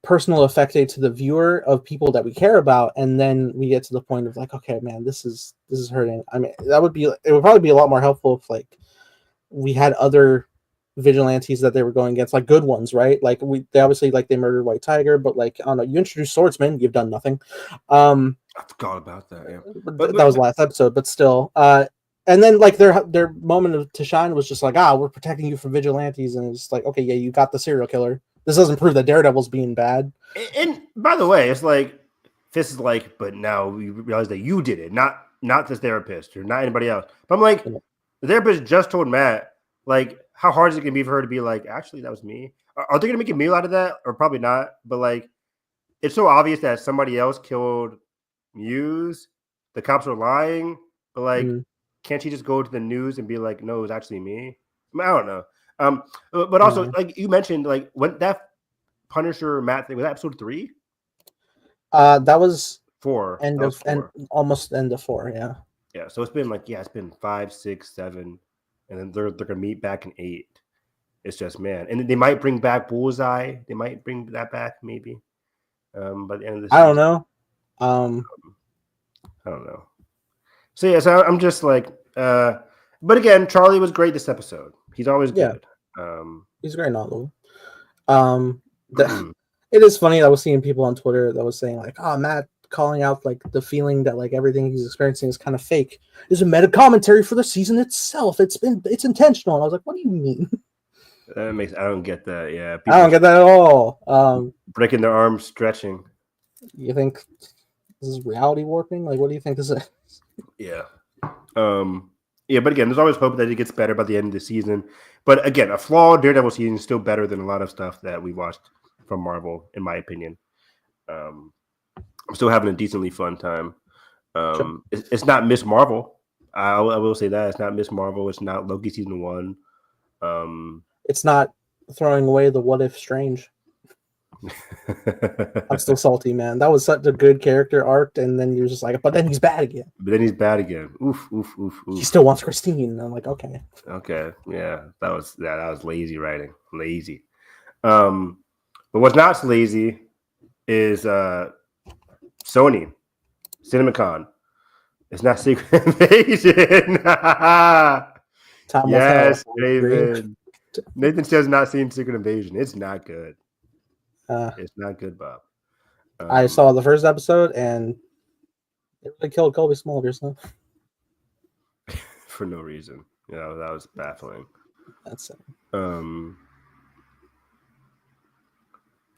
personal affected to the viewer of people that we care about, and then we get to the point of like, okay, man, this is hurting. I mean, it would probably be a lot more helpful if like we had other vigilantes that they were going against, like good ones, right? Like they obviously like they murdered White Tiger, but like I don't know, you introduce swordsman, you've done nothing. I forgot about that. Yeah, but that was last episode, but still. And then like their moment to shine was just like, we're protecting you from vigilantes, and it's like, okay, yeah, you got the serial killer. This doesn't prove that Daredevil's being bad. And by the way, it's like Fist is like, but now we realize that you did it, not this therapist or not anybody else. But I'm like, the therapist just told Matt, like, how hard is it gonna be for her to be like, actually, that was me? Are they gonna make a meal out of that, or probably not? But like, it's so obvious that somebody else killed Muse. The cops are lying, but like, can't she just go to the news and be like, no, it was actually me? I mean, I don't know. But also, like you mentioned, like when that Punisher Matt thing was that episode 3. That was 4. Almost end of 4. Yeah. Yeah. So it's been like, it's been 5, 6, 7, and then they're gonna meet back in 8. It's just, man, and they might bring back Bullseye. They might bring that back maybe. By the end of the season. I don't know. I don't know. So yeah, so I'm just like, but again, Charlie was great this episode. He's always good. He's great in all of them. It is funny. I was seeing people on Twitter that was saying like, Matt calling out like the feeling that like everything he's experiencing is kind of fake. Is a meta commentary for the season itself. It's intentional. And I was like, what do you mean? I don't get that. Yeah, I don't get that at all. Breaking their arms, stretching. You think this is reality warping? Like, what do you think this is? Yeah. Yeah, but again, there's always hope that it gets better by the end of the season. But again, a flawed Daredevil season is still better than a lot of stuff that we watched from Marvel, in my opinion. I'm still having a decently fun time. Sure. It's not Miss Marvel. I will say that. It's not Miss Marvel. It's not Loki season 1. It's not throwing away the What If Strange. I'm still salty, man. That was such a good character arc, and then you're just like, but then he's bad again. Oof, oof, oof, oof. He still wants Christine. And I'm like, okay. Yeah, that was lazy writing. Lazy. But what's not lazy is Sony CinemaCon. It's not Secret Invasion. Yes, David. Nathan says not seen Secret Invasion. It's not good. It's not good, Bob. I saw the first episode and it really killed Colby Smulders, huh? For no reason. Yeah, that was baffling. That's it.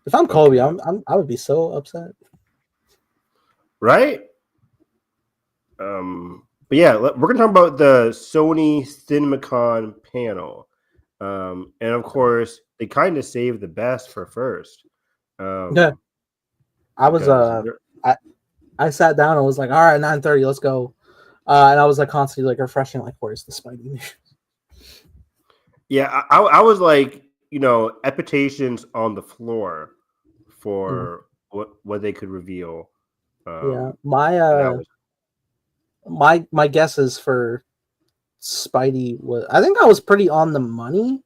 If I'm Colby, I would be so upset. Right? But yeah, we're gonna talk about the Sony CinemaCon panel. And of course, they kind of saved the best for first. Yeah. I was I sat down and was like, all right, 9:30, let's go. And I was like constantly like refreshing, like, where's the Spidey news? Yeah, I was like, epitations on the floor for what they could reveal. Yeah, my guesses for Spidey was, I think I was pretty on the money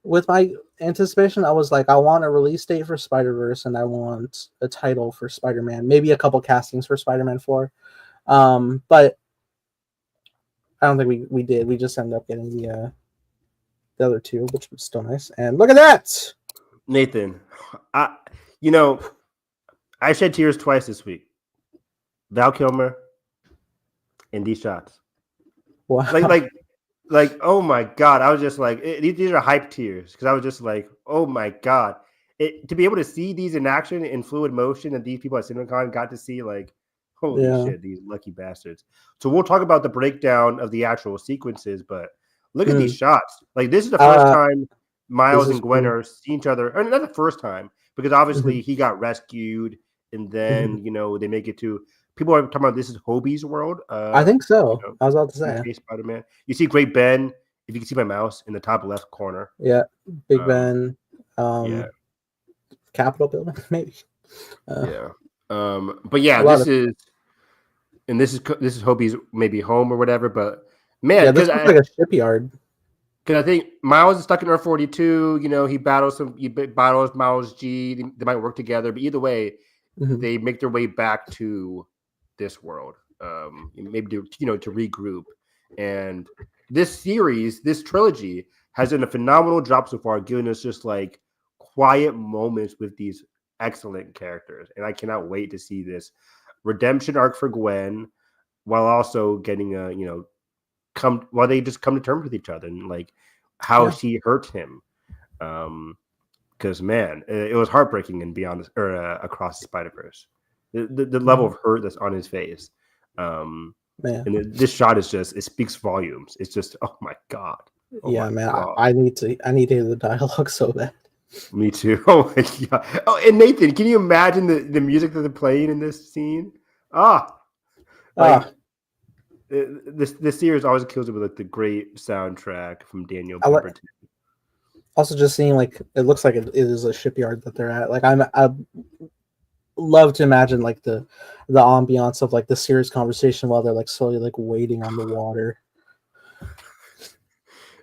with my anticipation. I was like, I want a release date for Spider-Verse and I want a title for Spider-Man, maybe a couple castings for Spider-Man 4. But I don't think we did. We just ended up getting the other two, which was still nice. And look at that, Nathan. I shed tears twice this week. Val Kilmer and these shots. Wow. Like, oh my God. I was just like, these are hype tears because I was just like, oh my God. To be able to see these in action in fluid motion and these people at CinemaCon got to see, like, holy shit, these lucky bastards. So we'll talk about the breakdown of the actual sequences, but look at these shots. Like, this is the first time Miles and Gwen are seeing each other. Or not the first time, because obviously he got rescued and then, they make it to... People are talking about this is Hobie's world. I think so. I was about to say. Spider-Man. You see Great Ben, if you can see my mouse, in the top left corner. Yeah. Big Ben. Capitol building, maybe. Yeah. But yeah, this is Hobie's maybe home or whatever. But man, this looks like a shipyard. Because I think Miles is stuck in Earth 42. He battles Miles G. They might work together, but either way, they make their way back to this world, maybe to regroup. And this series, this trilogy, has done a phenomenal job so far, giving us just like quiet moments with these excellent characters. And I cannot wait to see this redemption arc for Gwen, while also getting a, while they just come to terms with each other and like how she hurt him. Because man, it was heartbreaking and beyond or across the Spider-Verse. The level of hurt that's on his face. And this shot is just, it speaks volumes. It's just, oh my God. Oh yeah, man. God. I need to hear the dialogue so bad. Me too. Oh my God. Oh, and Nathan, can you imagine the music that they're playing in this scene? This series always kills it with like the great soundtrack from Daniel Pemberton. Also, just seeing like it looks like it is a shipyard that they're at. Like I love to imagine like the ambiance of like the serious conversation while they're like slowly like waiting on the water.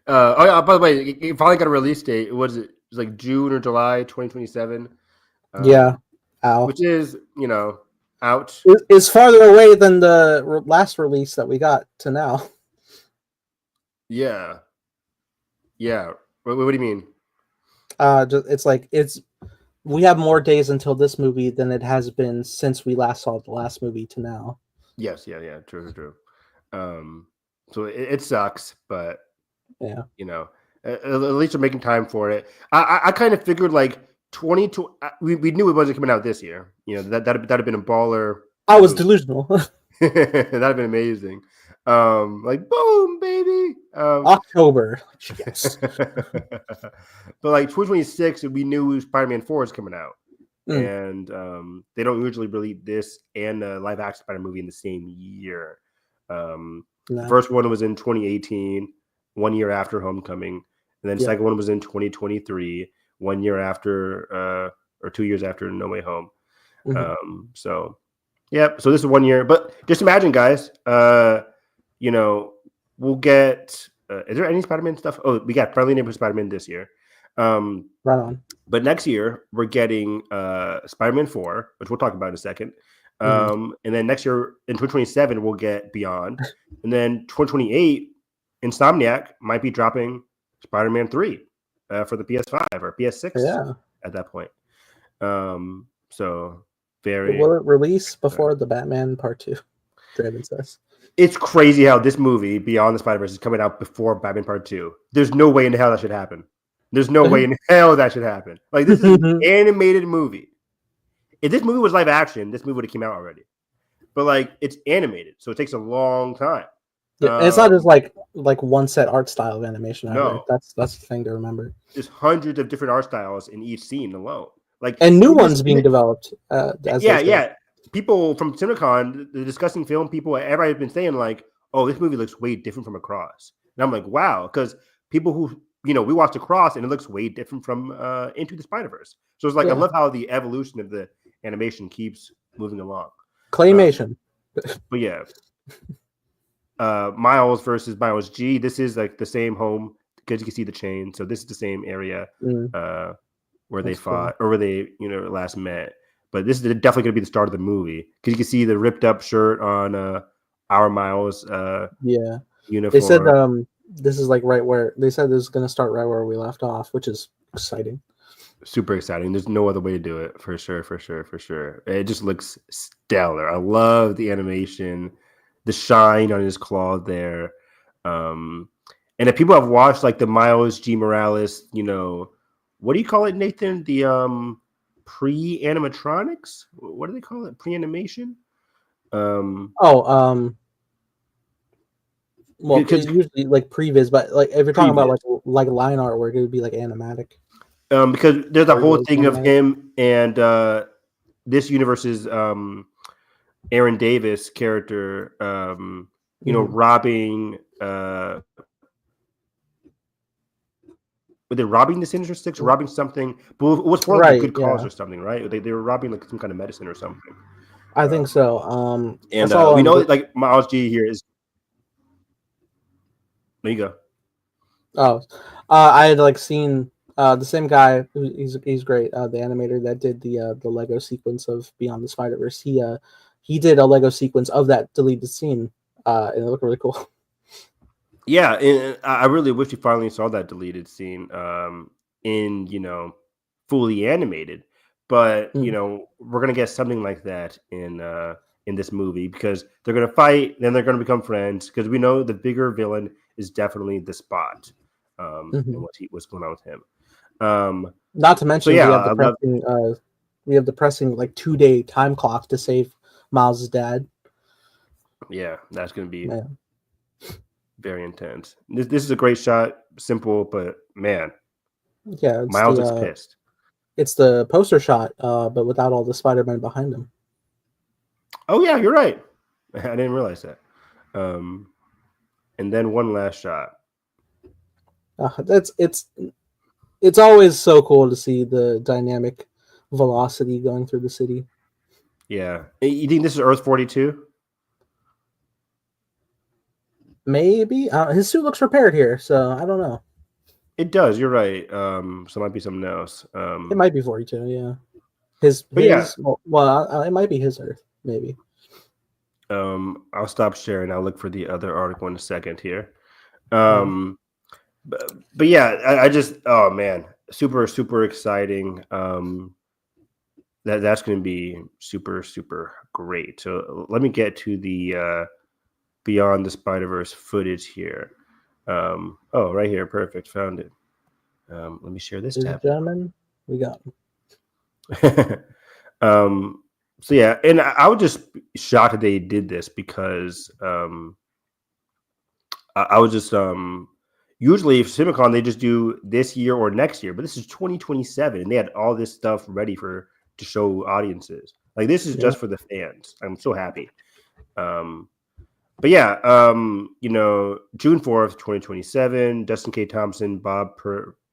By the way, it finally got a release date. It was like June or July 2027. Yeah, which is out. It's farther away than the last release that we got to now. Yeah. What do you mean? We have more days until this movie than it has been since we last saw the last movie to now. Yes, yeah, true. So it sucks, but yeah, at least we're making time for it. I kind of figured like 22. We knew it wasn't coming out this year. That'd have been a baller. I was delusional. That'd have been amazing. Like boom, baby. October. Yes. But like 2026, we knew Spider-Man 4 is coming out. And they don't usually release this and a live action Spider movie in the same year. The first one was in 2018, 1 year after Homecoming, and then second one was in 2023, 1 year after or 2 years after No Way Home. So this is 1 year, but just imagine, guys, we'll get is there any Spider-Man stuff? Oh, we got Friendly Neighborhood Spider-Man this year. Right on. But next year we're getting Spider-Man 4, which we'll talk about in a second. And then next year in 2027 we'll get Beyond, and then 2028 Insomniac might be dropping Spider-Man 3 for the PS5 or PS6 at that point. So very. Will it release before the Batman Part 2? Draven says. It's crazy how this movie Beyond the Spider-Verse is coming out before Batman Part 2. There's no way in hell that should happen. There's no way in hell that should happen. Like, this is an animated movie. If this movie was live action, this movie would have came out already. But like, it's animated, so it takes a long time. Yeah, it's not just like one set art style of animation. No, that's the thing to remember. There's hundreds of different art styles in each scene alone. Like, and new ones being developed. People from CinemaCon, the discussing film people, everybody has been saying like, "Oh, this movie looks way different from Across," and I'm like, "Wow," because people who we watched Across and it looks way different from Into the Spider-Verse. So it's like I love how the evolution of the animation keeps moving along. Claymation, but yeah. Miles versus Miles G. This is like the same home because you can see the chain. So this is the same area where they fought or where they last met. But this is definitely going to be the start of the movie because you can see the ripped up shirt on our Miles. Uniform. They said this is like right where they said this is going to start right where we left off, which is exciting. Super exciting. There's no other way to do it for sure. It just looks stellar. I love the animation. The shine on his claw there. And if people have watched like the Miles G. Morales, what do you call it, Nathan? The pre-animatronics? What do they call it? Pre-animation? Well, because usually like previs, but like if you're talking about like line artwork, it would be like animatic. Because there's a whole thing of him and this universe's Aaron Davis character, robbing. Were they robbing the Sinister Six or robbing something? But it was for like a good cause or something, right? They were robbing like some kind of medicine or something. I think so. And we know that like Miles G here is. There you go. Oh, I had like seen the same guy. He's great. The animator that did the Lego sequence of Beyond the Spider-Verse. He did a Lego sequence of that deleted scene, and it looked really cool. Yeah, and I really wish we finally saw that deleted scene in, fully animated. But, Mm, we're gonna get something like that in this movie because they're gonna fight, then they're gonna become friends because we know the bigger villain is definitely the Spot, and mhm. what's going on with him. Um, Not to so mention yeah, I love. we have the pressing like 2-day time clock to save Miles' dad. Yeah, that's gonna be Man, very intense. This is a great shot, simple, but man, yeah, Miles is pissed. it's the poster shot, but without all the Spider-Man behind him. Oh yeah, you're right. I didn't realize that. Um, and then one last shot. That's it's always so cool to see the dynamic velocity going through the city. Yeah, you think this is Earth 42? Maybe his suit looks repaired here, so I don't know. It does. You're right. So it might be something else. It might be 42. Yeah, But yeah, it might be his Earth. Maybe. I'll stop sharing. I'll look for the other article in a second here. Yeah. But yeah, I just oh man, super super exciting. That's going to be super super great. So let me get to the Beyond the Spider-Verse footage here. Oh, right here, perfect, found it. Let me share this Ladies and tab. gentlemen, we got him. um, so yeah, and I was just shocked that they did this because I was just usually if CinemaCon they just do this year or next year, but this is 2027 and they had all this stuff ready to show audiences. Like this is Yeah. just for the fans. I'm so happy. But yeah, June 4th, 2027, Dustin K. Thompson, Bob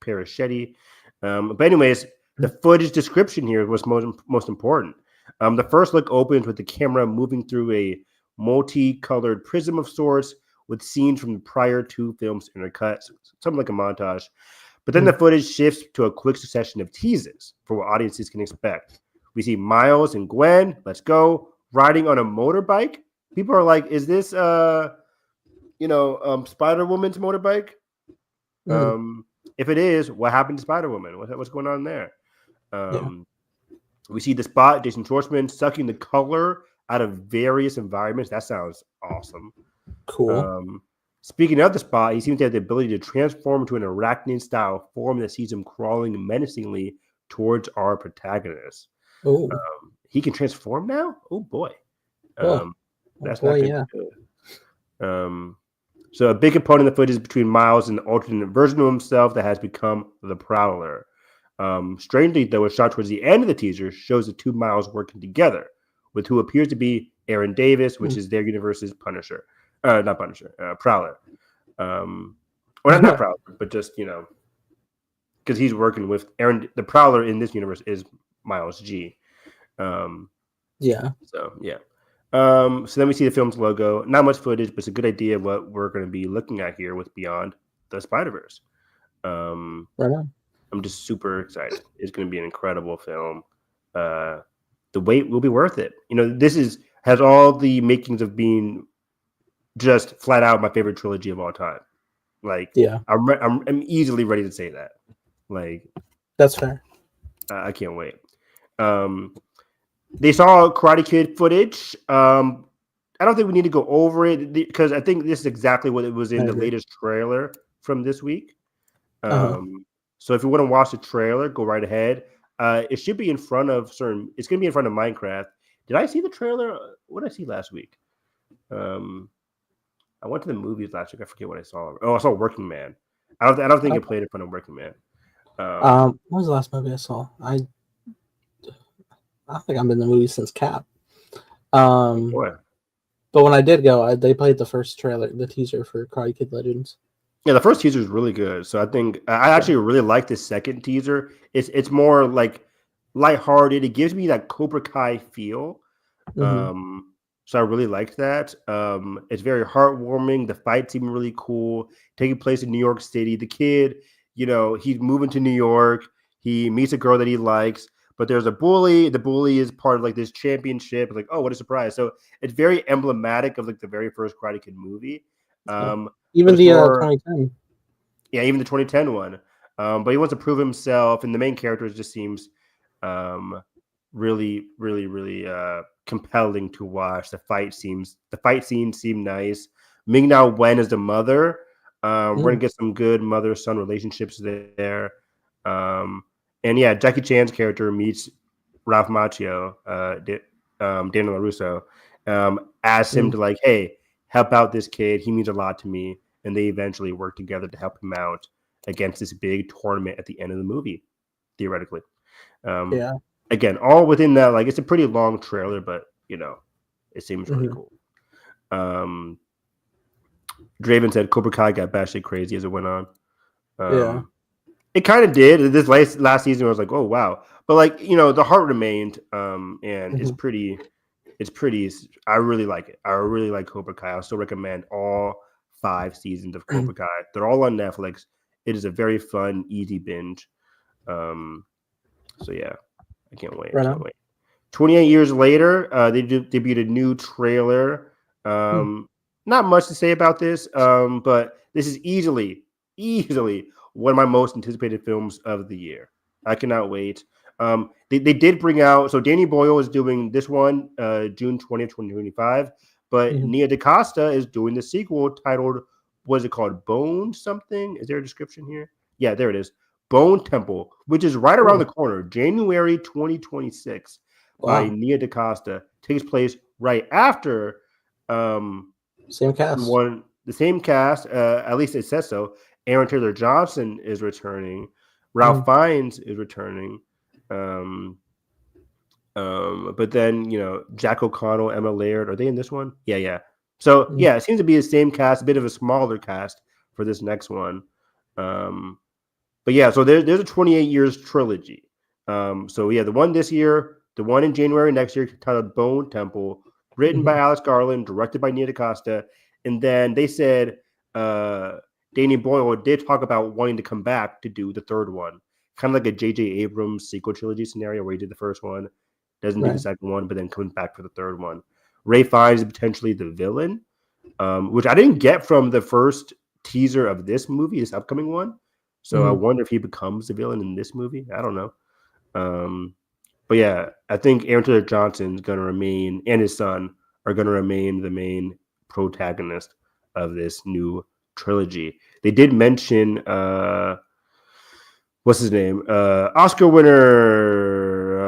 Paraschetti. But anyways, the footage description here was most important. The first look opens with the camera moving through a multicolored prism of sorts with scenes from the prior two films intercut, something like a montage. But then the footage shifts to a quick succession of teases for what audiences can expect. We see Miles and Gwen, let's go, riding on a motorbike. People are like, is this Spider Woman's motorbike? Mm, If it is, what happened to Spider Woman? What's going on there? yeah. We see the Spot, Jason Schwartzman, sucking the color out of various environments. That sounds awesome. Cool. Speaking of the Spot, he seems to have the ability to transform into an arachnid-style form that sees him crawling menacingly towards our protagonist. Oh. He can transform now? Oh boy. Oh. Oh That's boy. not going to Yeah. be good. So a big component of the footage is between Miles and an alternate version of himself that has become the Prowler. Strangely, though, a shot towards the end of the teaser shows the two Miles working together with who appears to be Aaron Davis, which is their universe's Punisher. Not Punisher, Prowler. Or not Prowler, but just, because he's working with Aaron. The Prowler in this universe is Miles G. Yeah. So, yeah. So then we see the film's logo. Not much footage, but it's a good idea of what we're going to be looking at here with Beyond the Spider-Verse. Right on. I'm just super excited. It's going to be an incredible film. The wait will be worth it. This has all the makings of being just flat out my favorite trilogy of all time. Like, Yeah. I'm easily ready to say that. Like, That's fair. I can't wait. They saw Karate Kid footage. I don't think we need to go over it because I think this is exactly what it was I in the agree. latest trailer from this week. Uh-huh. So if you want to watch the trailer, go right ahead. It should be in front of it's going to be in front of Minecraft. Did I see the trailer? What did I see last week? I went to the movies last week. I forget what I saw. Oh, I saw Working Man. I don't think it played in front of Working Man. What was the last movie I saw? I think I've been in the movie since Cap. Boy. But when I did go, they played the first trailer, the teaser for Karate Kid Legends. Yeah, the first teaser is really good. So I think I actually really like this second teaser. It's more like lighthearted. It gives me that Cobra Kai feel. So I really liked that. It's very heartwarming. The fight seemed really cool. Taking place in New York City. The kid, he's moving to New York. He meets a girl that he likes, but there's a bully. The bully is part of like this championship. Like, oh, what a surprise! So it's very emblematic of like the very first Karate Kid movie. Even the before 2010. Yeah, even the 2010 one. But he wants to prove himself, and the main character just seems really, really, really compelling to watch. The fight scenes seem nice. Ming Na Wen is the mother. We're gonna get some good mother-son relationships there. And yeah, Jackie Chan's character meets Ralph Macchio, Daniel LaRusso, asks him to like, hey, help out this kid. He means a lot to me. And they eventually work together to help him out against this big tournament at the end of the movie, theoretically. Yeah. Again, all within that, like, it's a pretty long trailer, but, you know, it seems really cool. Draven said Cobra Kai got batshit crazy as it went on. Yeah. It kind of did. This last season, I was like, oh, wow. But, like, you know, the heart remained, and it's pretty, I really like it. I really like Cobra Kai. I still recommend all 5 seasons of Cobra Kai. They're all on Netflix. It is a very fun, easy binge. So yeah, I can't wait. 28 years later, they debuted a new trailer. Not much to say about this, but this is easily one of my most anticipated films of the year. I cannot wait. They did bring out, so Danny Boyle is doing this one June 20th, 2025, but Nia DaCosta is doing the sequel titled, what is it called? Bone something? Is there a description here? Yeah, there it is. Bone Temple, which is right around the corner, January 2026, by Nia DaCosta, takes place right after same cast. The same cast, at least it says so. Aaron Taylor Johnson is returning. Ralph Fiennes is returning. But then, you know, Jack O'Connell, Emma Laird, are they in this one? Yeah. So yeah, it seems to be the same cast, a bit of a smaller cast for this next one. But yeah, so there's a 28 years trilogy. So yeah, the one this year, the one in January next year, titled Bone Temple, written by Alex Garland, directed by Nia DaCosta, and then they said Danny Boyle did talk about wanting to come back to do the third one, kind of like a J.J. Abrams sequel trilogy scenario where he did the first one, doesn't do the second one, but then comes back for the third one. Ray Fiennes is potentially the villain, which I didn't get from the first teaser of this movie, this upcoming one. So I wonder if he becomes the villain in this movie. I don't know. But yeah, I think Aaron Taylor Johnson is going to remain, and his son are going to remain the main protagonist of this new trilogy. They did mention, what's his name? Oscar winner,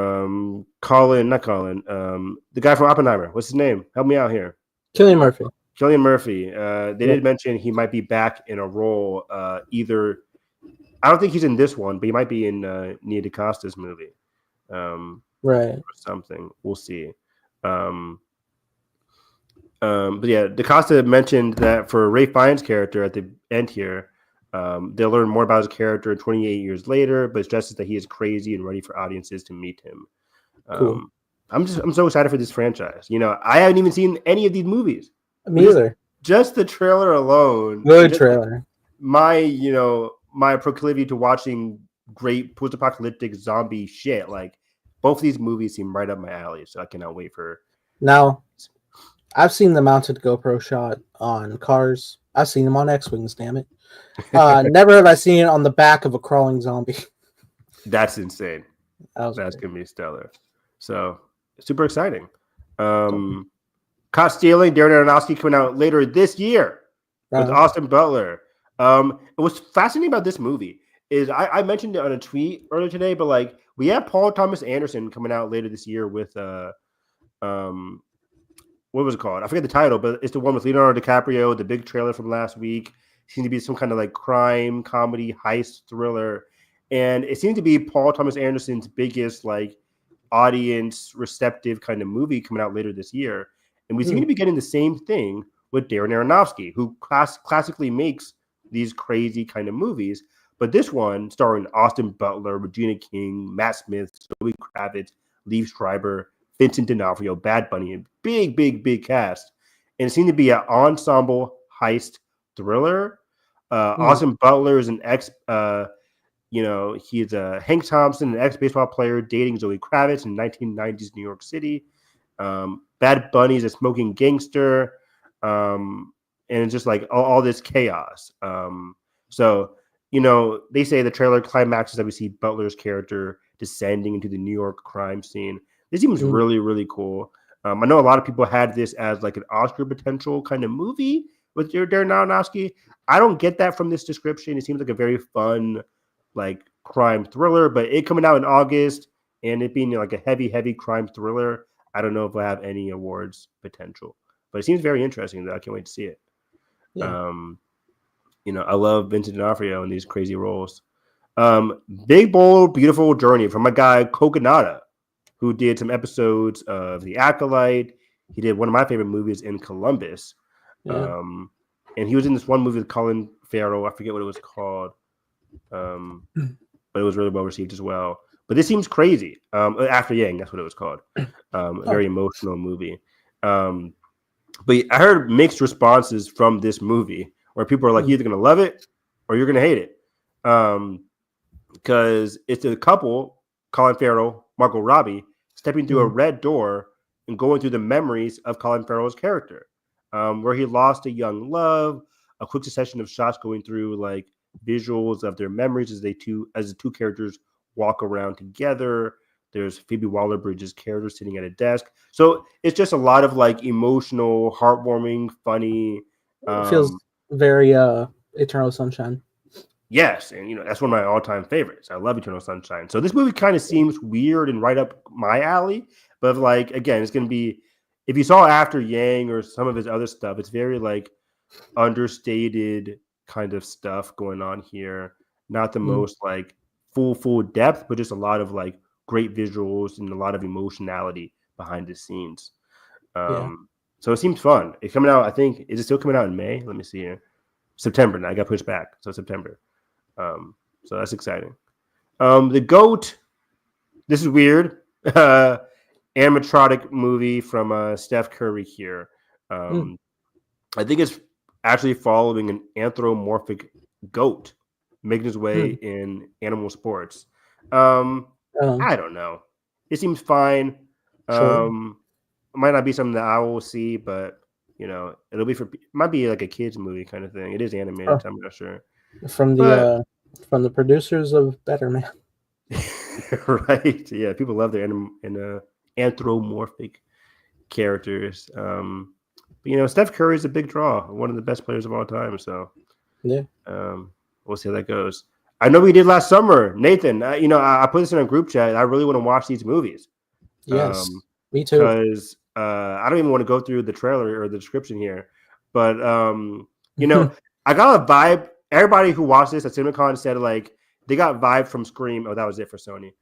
the guy from Oppenheimer. What's his name? Help me out here. Cillian Murphy. Cillian Murphy. They did mention he might be back in a role, either. I don't think he's in this one, but he might be in Nia DaCosta's movie. Or something. We'll see. But yeah, DaCosta mentioned that for Ray Fiennes' character at the end here, they'll learn more about his character 28 years later, but stresses that he is crazy and ready for audiences to meet him. Cool. I'm so excited for this franchise. You know, I haven't even seen any of these movies. Me either. Just the trailer alone. Good trailer. My proclivity to watching great post-apocalyptic zombie shit, like both of these movies seem right up my alley, so I cannot wait for. Now, I've seen the mounted GoPro shot on cars. I've seen them on X-Wings, damn it. Never have I seen it on the back of a crawling zombie. That's insane. That's going to be stellar. So, super exciting. Caught Stealing, Darren Aronofsky coming out later this year with Austin Butler. What's fascinating about this movie is I mentioned it on a tweet earlier today, but like we have Paul Thomas Anderson coming out later this year with what was it called? I forget the title, but it's the one with Leonardo DiCaprio, the big trailer from last week. Seems to be some kind of like crime, comedy, heist thriller. And it seems to be Paul Thomas Anderson's biggest like audience receptive kind of movie coming out later this year. And we seem to be getting the same thing with Darren Aronofsky, who classically makes these crazy kind of movies. But this one, starring Austin Butler, Regina King, Matt Smith, Zoe Kravitz, Liev Schreiber, Vincent D'Onofrio, Bad Bunny, a big cast. And it seemed to be an ensemble heist thriller. Austin Butler is an he's a Hank Thompson, an ex-baseball player dating Zoe Kravitz in 1990s New York City. Bad Bunny is a smoking gangster. and it's just like all this chaos. So they say the trailer climaxes that we see Butler's character descending into the New York crime scene. This seems really, really cool. I know a lot of people had this as like an Oscar potential kind of movie with Darren Aronofsky. I don't get that from this description. It seems like a very fun, like crime thriller, but it coming out in August and it being like a heavy, heavy crime thriller, I don't know if I have any awards potential, but it seems very interesting though. I can't wait to see it. Yeah. I love Vincent D'Onofrio in these crazy roles. Big, Bold, Beautiful Journey from my guy Coconata, who did some episodes of The Acolyte. He did one of my favorite movies in Columbus. Yeah. And he was in this one movie with Colin Farrell. I forget what it was called. But it was really well received as well. But this seems crazy. After Yang, that's what it was called. A very emotional movie. But I heard mixed responses from this movie where people are like, you're either going to love it or you're going to hate it. Because it's a couple, Colin Farrell, Margot Robbie, stepping through a red door and going through the memories of Colin Farrell's character, where he lost a young love, a quick succession of shots going through like visuals of their memories as the two characters walk around together. There's Phoebe Waller-Bridge's character sitting at a desk. So it's just a lot of like emotional, heartwarming, funny. It feels very Eternal Sunshine. Yes, and that's one of my all-time favorites. I love Eternal Sunshine. So this movie kind of seems weird and right up my alley, but like again, it's going to be, if you saw After Yang or some of his other stuff, it's very like understated kind of stuff going on here. Not the most like full depth, but just a lot of like great visuals and a lot of emotionality behind the scenes. So it seems fun. It's coming out, I think, is it still coming out in May? Let me see here. September now. I got pushed back. So September. So that's exciting. The GOAT, this is weird. Animatronic movie from Steph Curry here. I think it's actually following an anthropomorphic goat making his way in animal sports. I don't know. It seems fine. Sure. It might not be something that I will see, but it'll be might be like a kids movie kind of thing. It is animated, so I'm not sure. From the producers of Better Man. Right? Yeah, people love their anthropomorphic characters. But Steph Curry is a big draw, one of the best players of all time. So yeah, we'll see how that goes. I know we did last summer, Nathan. I put this in a group chat. I really want to watch these movies. Yes, me too. Because I don't even want to go through the trailer or the description here, but I got a vibe. Everybody who watched this at CinemaCon said like they got vibe from Scream. Oh, that was it for Sony.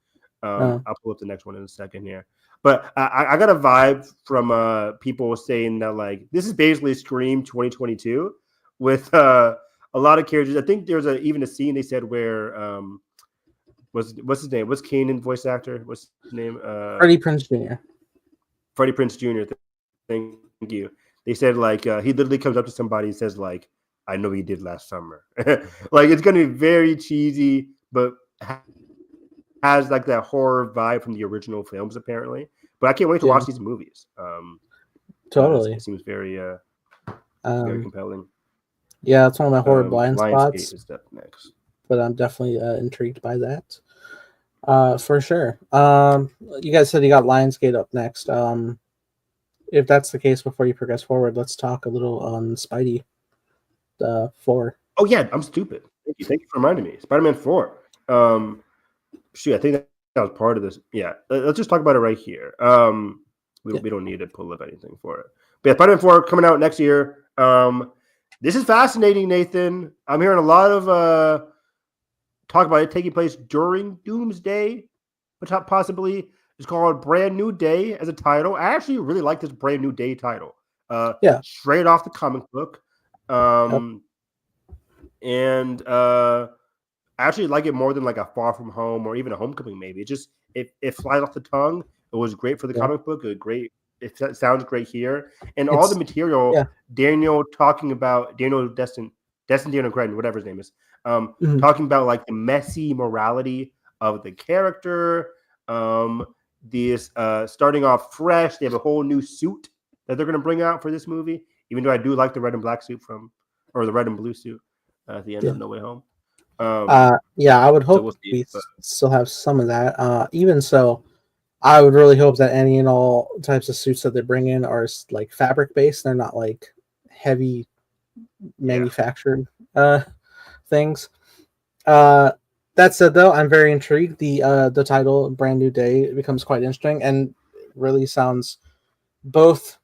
I'll pull up the next one in a second here. But I got a vibe from people saying that like this is basically Scream 2022 with a lot of characters. I think there's even a scene they said where what's his name? What's Caine voice actor? What's his name? Freddie Prinze Jr. Freddie Prinze Jr. Thank you. They said like he literally comes up to somebody and says like, "I know what you did last summer." Like it's gonna be very cheesy, but has like that horror vibe from the original films apparently. But I can't wait to watch these movies. Totally, it seems very very compelling. Yeah, it's one of my horror blind Lionsgate spots. is up next, but I'm definitely intrigued by that. For sure. You guys said you got Lionsgate up next. If that's the case, before you progress forward, let's talk a little on Spidey 4. Oh yeah, I'm stupid. Thank you for reminding me. Spider-Man 4. I think that was part of this. Yeah, let's just talk about it right here. We don't need to pull up anything for it. But yeah, Spider-Man 4 coming out next year. This is fascinating, Nathan. I'm hearing a lot of talk about it taking place during Doomsday, but possibly it's called Brand New Day as a title. I actually really like this Brand New Day title. Straight off the comic book. And I actually like it more than like a Far From Home or even a Homecoming. Maybe it flies off the tongue. It was great for the comic book. It sounds great here, and all the material. Daniel talking about Destin Daniel Cretton, whatever his name is, talking about like the messy morality of the character. This starting off fresh. They have a whole new suit that they're going to bring out for this movie. Even though I do like the red and black suit or the red and blue suit at the end of No Way Home. Yeah, I would So hope we'll see. we still have some of that. Even so, I would really hope that any and all types of suits that they bring in are like fabric based. They're not like heavy manufactured things. That said, though, I'm very intrigued. The title "Brand New Day" becomes quite interesting and really sounds both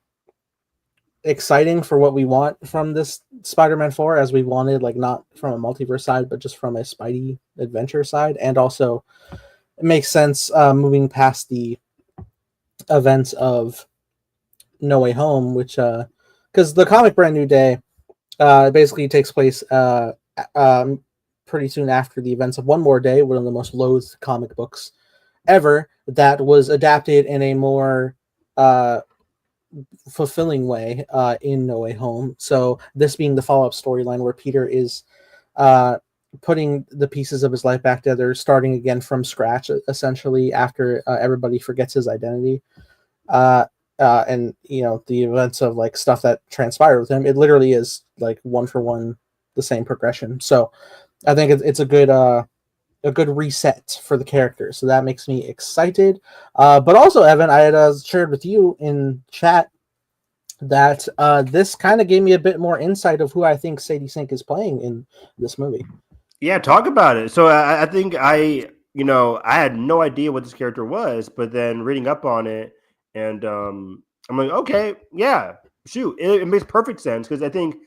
exciting for what we want from this Spider-Man 4, as we wanted, like not from a multiverse side, but just from a Spidey adventure side, and also it makes sense moving past the events of No Way Home, which because the comic Brand New Day basically takes place pretty soon after the events of One More Day, one of the most loathed comic books ever, that was adapted in a more fulfilling way in No Way Home. So this being the follow-up storyline where Peter is putting the pieces of his life back together, starting again from scratch, essentially, after everybody forgets his identity. And the events of like stuff that transpired with him, it literally is like one for one the same progression. So I think it's a good reset for the character. So that makes me excited. But also, Evan, I had shared with you in chat that this kind of gave me a bit more insight of who I think Sadie Sink is playing in this movie. Yeah, talk about it. So I think I had no idea what this character was, but then reading up on it, and I'm like, okay, yeah, shoot, it makes perfect sense, because I think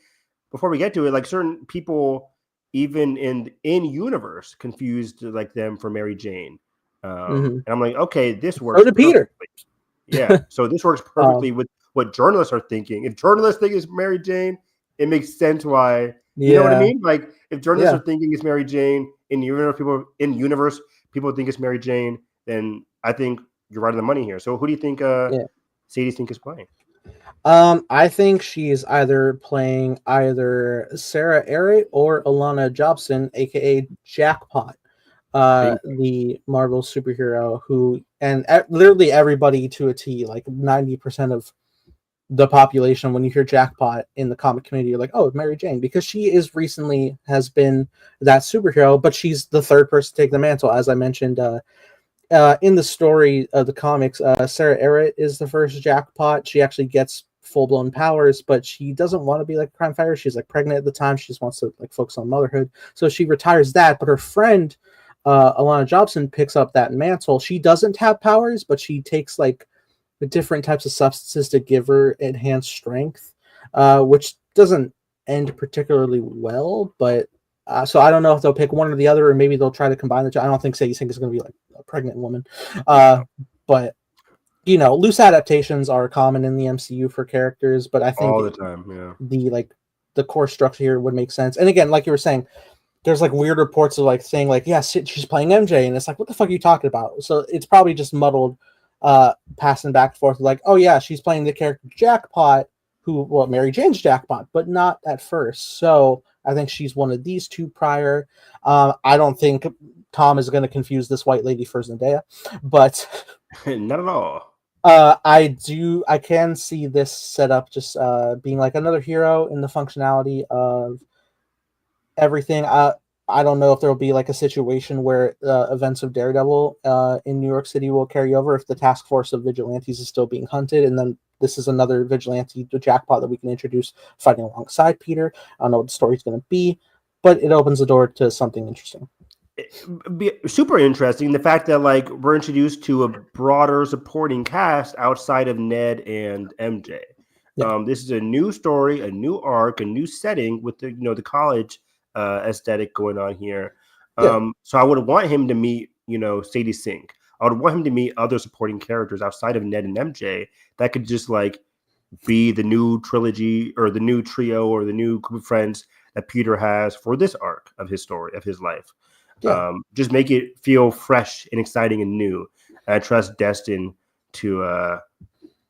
before we get to it, like certain people, even in universe, confused like them for Mary Jane, and I'm like, okay, this works. So did Peter. Perfectly. Yeah, so this works perfectly with what journalists are thinking. If journalists think it's Mary Jane, it makes sense why. You know what I mean? Like, if journalists are thinking it's Mary Jane, in universe people think it's Mary Jane, then I think you're right on the money here. So who do you think Sadie Sink is playing? I think she's either playing Sarah Arrett or Alana Jobson, aka Jackpot, the Marvel superhero who, and literally everybody to a T, like 90% of the population, when you hear Jackpot in the comic community, you're like, oh, Mary Jane, because she has been that superhero, but she's the third person to take the mantle. As I mentioned in the story of the comics, Sarah Arrett is the first Jackpot. She actually gets full-blown powers, but she doesn't want to be like a crime fighter. She's like pregnant at the time. She just wants to like focus on motherhood. So she retires that, but her friend Alana Jobson picks up that mantle. She doesn't have powers, but she takes like the different types of substances to give her enhanced strength, which doesn't end particularly well. But so I don't know if they'll pick one or the other, or maybe they'll try to combine the two. I don't think Sadie Sink is going to be like a pregnant woman, but loose adaptations are common in the MCU for characters. But I think all the time, the core structure here would make sense. And again, like you were saying, there's like weird reports of like saying like, yeah, she's playing MJ, and it's like, what the fuck are you talking about? So it's probably just muddled, passing back and forth, like, oh yeah, she's playing the character Jackpot, Mary Jane's Jackpot, but not at first. So I think she's one of these two prior. I don't think Tom is going to confuse this white lady for Zendaya, but not at all. I can see this setup just being like another hero in the functionality of everything. I don't know if there'll be like a situation where events of Daredevil in New York City will carry over, if the task force of vigilantes is still being hunted, and then this is another vigilante, the Jackpot, that we can introduce fighting alongside Peter. I don't know what the story's going to be, but it opens the door to something interesting. Be super interesting, the fact that like we're introduced to a broader supporting cast outside of Ned and MJ. This is a new story, a new arc, a new setting with the college aesthetic going on here. So I would want him to meet Sadie Sink. I would want him to meet other supporting characters outside of Ned and MJ that could just like be the new trilogy or the new trio or the new group of friends that Peter has for this arc of his story, of his life. Just make it feel fresh and exciting and new. And I trust Destin to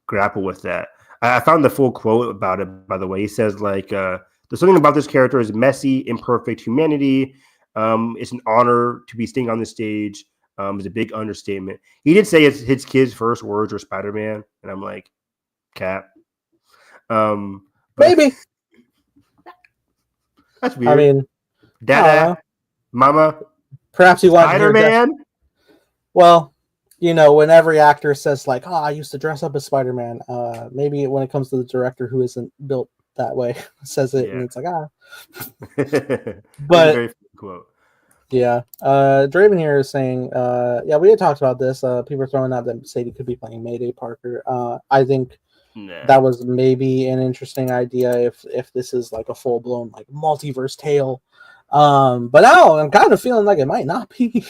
grapple with that. I found the full quote about it, by the way. He says like, there's something about this character is messy, imperfect humanity. It's an honor to be staying on the stage. It's a big understatement. He did say his kid's first words were Spider-Man, and I'm like, cap. Maybe. That's weird. I mean, Dada, Mama, perhaps you wanted to hear Spider-Man. Well, when every actor says like, "Oh, I used to dress up as Spider-Man," maybe when it comes to the director who isn't built that way, says it, and it's like, That's But a very funny quote. Yeah. Draven here is saying, yeah, we had talked about this. People are throwing out that Sadie could be playing Mayday Parker. I think that was maybe an interesting idea if this is like a full blown like multiverse tale. But now I'm kind of feeling like it might not be.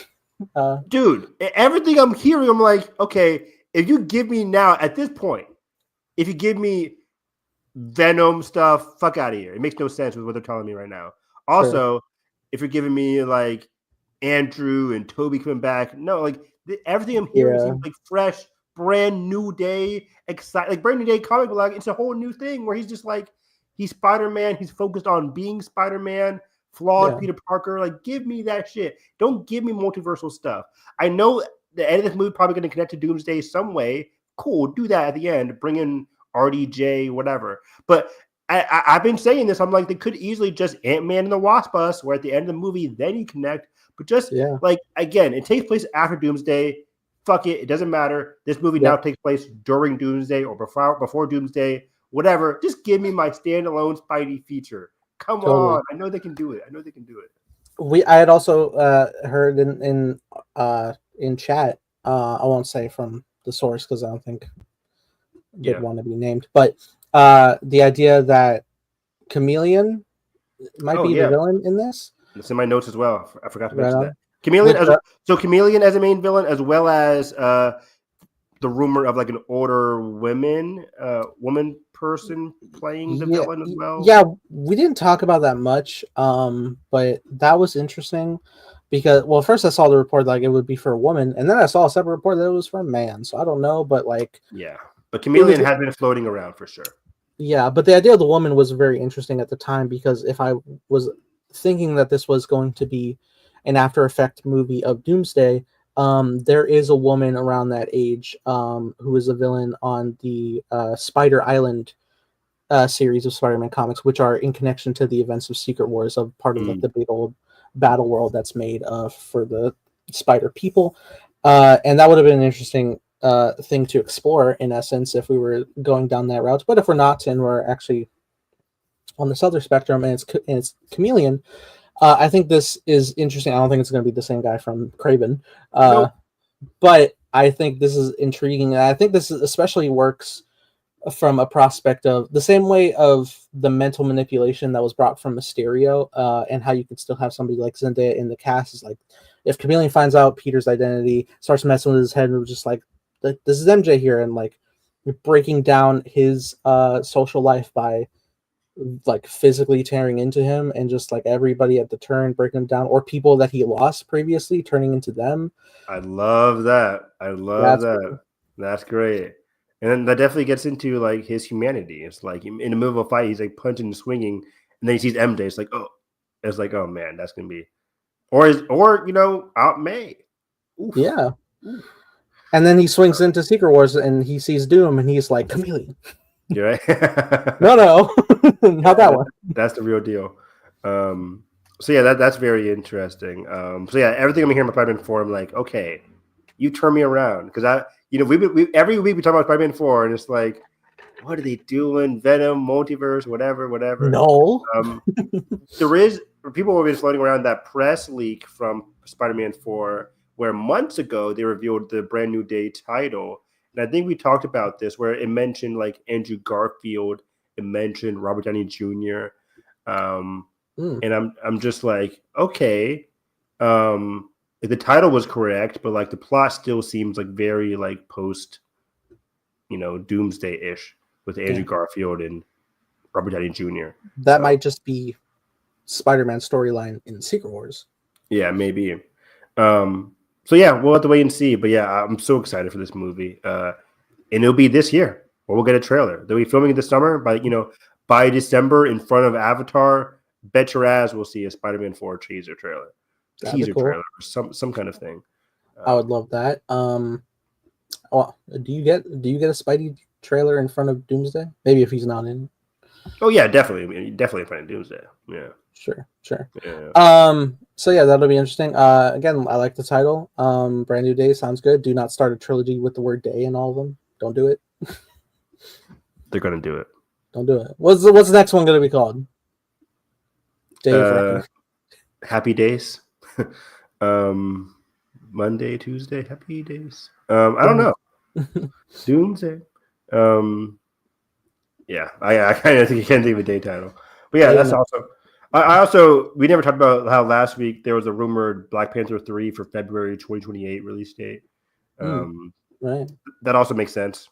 Dude, everything I'm hearing, I'm like, okay, if you give me now at this point, if you give me Venom stuff, fuck out of here. It makes no sense with what they're telling me right now. Also, if you're giving me like Andrew and Toby coming back, no, like everything I'm hearing seems like fresh, brand new day, exciting, like brand new day comic book. Like it's a whole new thing where he's just like he's Spider-Man. He's focused on being Spider-Man. Flawed Peter Parker. Like, give me that shit. Don't give me multiversal stuff. I know the end of this movie probably going to connect to Doomsday some way. Cool, do that at the end. Bring in RDJ, whatever. But I've been saying this. I'm like, they could easily just Ant-Man and the Wasp us, where at the end of the movie, then you connect. But just like, again, it takes place after Doomsday. Fuck it. It doesn't matter. This movie now takes place during Doomsday or before Doomsday, whatever. Just give me my standalone Spidey feature. Come on. I know they can do it. I had also heard in chat, I won't say from the source because I don't think they'd want to be named, but the idea that Chameleon might be the villain in this. It's in my notes as well. I forgot to mention that. Chameleon as a main villain, as well as the rumor of like an older woman person playing the villain as well. Yeah, we didn't talk about that much, but that was interesting because, well, first I saw the report like it would be for a woman, and then I saw a separate report that it was for a man. So I don't know, but like, but Chameleon has been floating around for sure. Yeah, but the idea of the woman was very interesting at the time because if I was thinking that this was going to be an After Effect movie of Doomsday, there is a woman around that age who is a villain on the Spider Island series of Spider-Man comics, which are in connection to the events of Secret Wars, of part of like the big old battle world that's made for the Spider people, and that would have been an interesting thing to explore in essence if we were going down that route. But if we're not, and we're actually on this other spectrum, and it's Chameleon. I think this is interesting. I don't think it's going to be the same guy from Kraven, but I think this is intriguing. And I think this especially works from a prospect of the same way of the mental manipulation that was brought from Mysterio, and how you could still have somebody like Zendaya in the cast is like, if Chameleon finds out Peter's identity, starts messing with his head, and was just like, this is MJ here, and like breaking down his social life by like physically tearing into him, and just like everybody at the turn breaking him down, or people that he lost previously turning into them. I love that. Cool. That's great. And then that definitely gets into like his humanity. It's like in the middle of a fight, he's like punching and swinging, and then he sees MJ. It's like, oh man, that's gonna be, or Aunt May. Oof. Yeah. Oof. And then he swings into Secret Wars and he sees Doom and he's like, Chameleon. You're right. No, not that one. That's the real deal. So yeah, that's very interesting. So yeah, everything I'm hearing about Spider-Man 4, I'm like, okay, you turn me around, because we every week we talk about Spider-Man 4, and it's like, what are they doing? Venom, multiverse, whatever. No. There is people have been floating around that press leak from Spider-Man 4, where months ago they revealed the brand new day title, and I think we talked about this, where it mentioned like Andrew Garfield, it mentioned Robert Downey Jr. And I'm just like, okay, the title was correct, but like the plot still seems like very like post, Doomsday-ish with Andrew Garfield and Robert Downey Jr. That might just be Spider-Man storyline in Secret Wars. Yeah, maybe. So yeah, we'll have to wait and see. But yeah, I'm so excited for this movie. And it'll be this year, or we'll get a trailer. They'll be filming it this summer, by December in front of Avatar. Bet your ass we'll see a Spider-Man 4 teaser trailer. Trailer, or some kind of thing. I would love that. Do you get a Spidey trailer in front of Doomsday? Maybe if he's not in. Oh yeah, definitely. I mean, definitely playing Doomsday. Yeah. Sure. Yeah. So yeah, that'll be interesting. Again, I like the title. Brand New Day sounds good. Do not start a trilogy with the word day in all of them. Don't do it. They're gonna do it. Don't do it. What's the next one gonna be called? Day of Reckoning. Happy Days. Monday, Tuesday, Happy Days. I don't know. Doomsday. Yeah, I kind of think you can't think of a day title, but yeah, that's also. I also we never talked about how last week there was a rumored Black Panther 3 for February 2028 release date. Right. That also makes sense.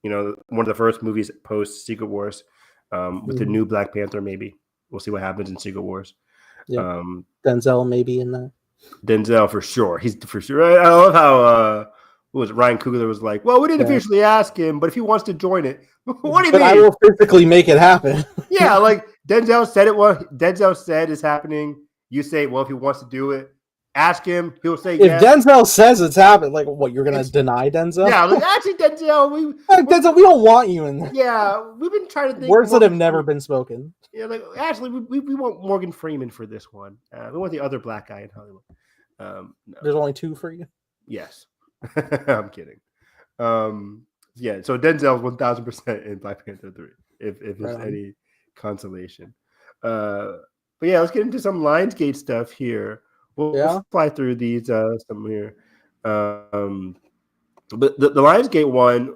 You know, one of the first movies post Secret Wars, with the new Black Panther. Maybe we'll see what happens in Secret Wars. Yeah. Denzel maybe in that. Denzel for sure. He's for sure. I love how what was it? Ryan Coogler was like, well, we didn't officially ask him, but if he wants to join it, what do you mean? I will physically make it happen. Yeah, like Denzel said it. What Denzel said is happening. You say, well, if he wants to do it, ask him. He'll say if Denzel says it's happening, like what, you're gonna deny Denzel? Yeah, like, actually, Denzel, Denzel, we don't want you in there. Yeah, we've been trying to think words that have never been spoken. Yeah, like actually, we want Morgan Freeman for this one. We want the other black guy in Hollywood. No. There's only 2 for you. Yes, I'm kidding. Yeah, so Denzel's 1,000% in Black Panther 3, if there's any consolation. But yeah, let's get into some Lionsgate stuff here. We'll fly through these some here. But the Lionsgate one,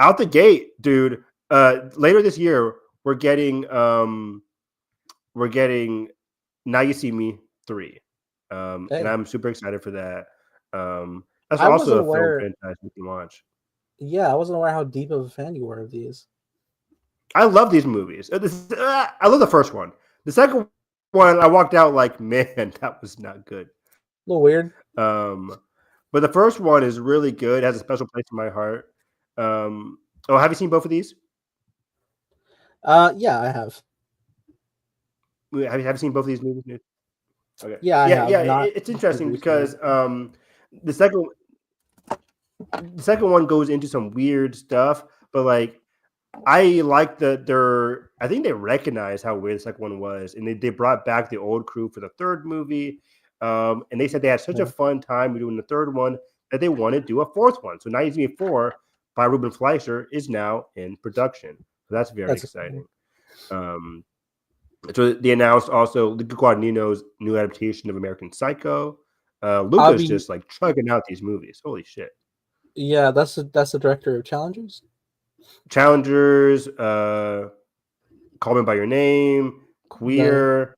out the gate, dude. Later this year, we're getting Now You See Me 3, and I'm super excited for that. That's also a film franchise we can watch. Yeah, I wasn't aware how deep of a fan you were of these. I love these movies. I love the first one. The second one, I walked out like, man, that was not good. A little weird. But the first one is really good. It has a special place in my heart. Have you seen both of these? Yeah, I have. Have you seen both of these movies? Okay. Yeah, yeah. It's interesting because the second one goes into some weird stuff, but like I like that I think they recognize how weird the second one was, and they brought back the old crew for the third movie. And they said they had such a fun time doing the third one that they want to do a fourth one. So Now You See Me 4 by Ruben Fleischer is now in production. So that's very exciting. So they announced also Luca Guadagnino's new adaptation of American Psycho. Luca's just like chugging out these movies. Holy shit. Yeah, that's the director of Challengers. Call Me by Your Name, Queer.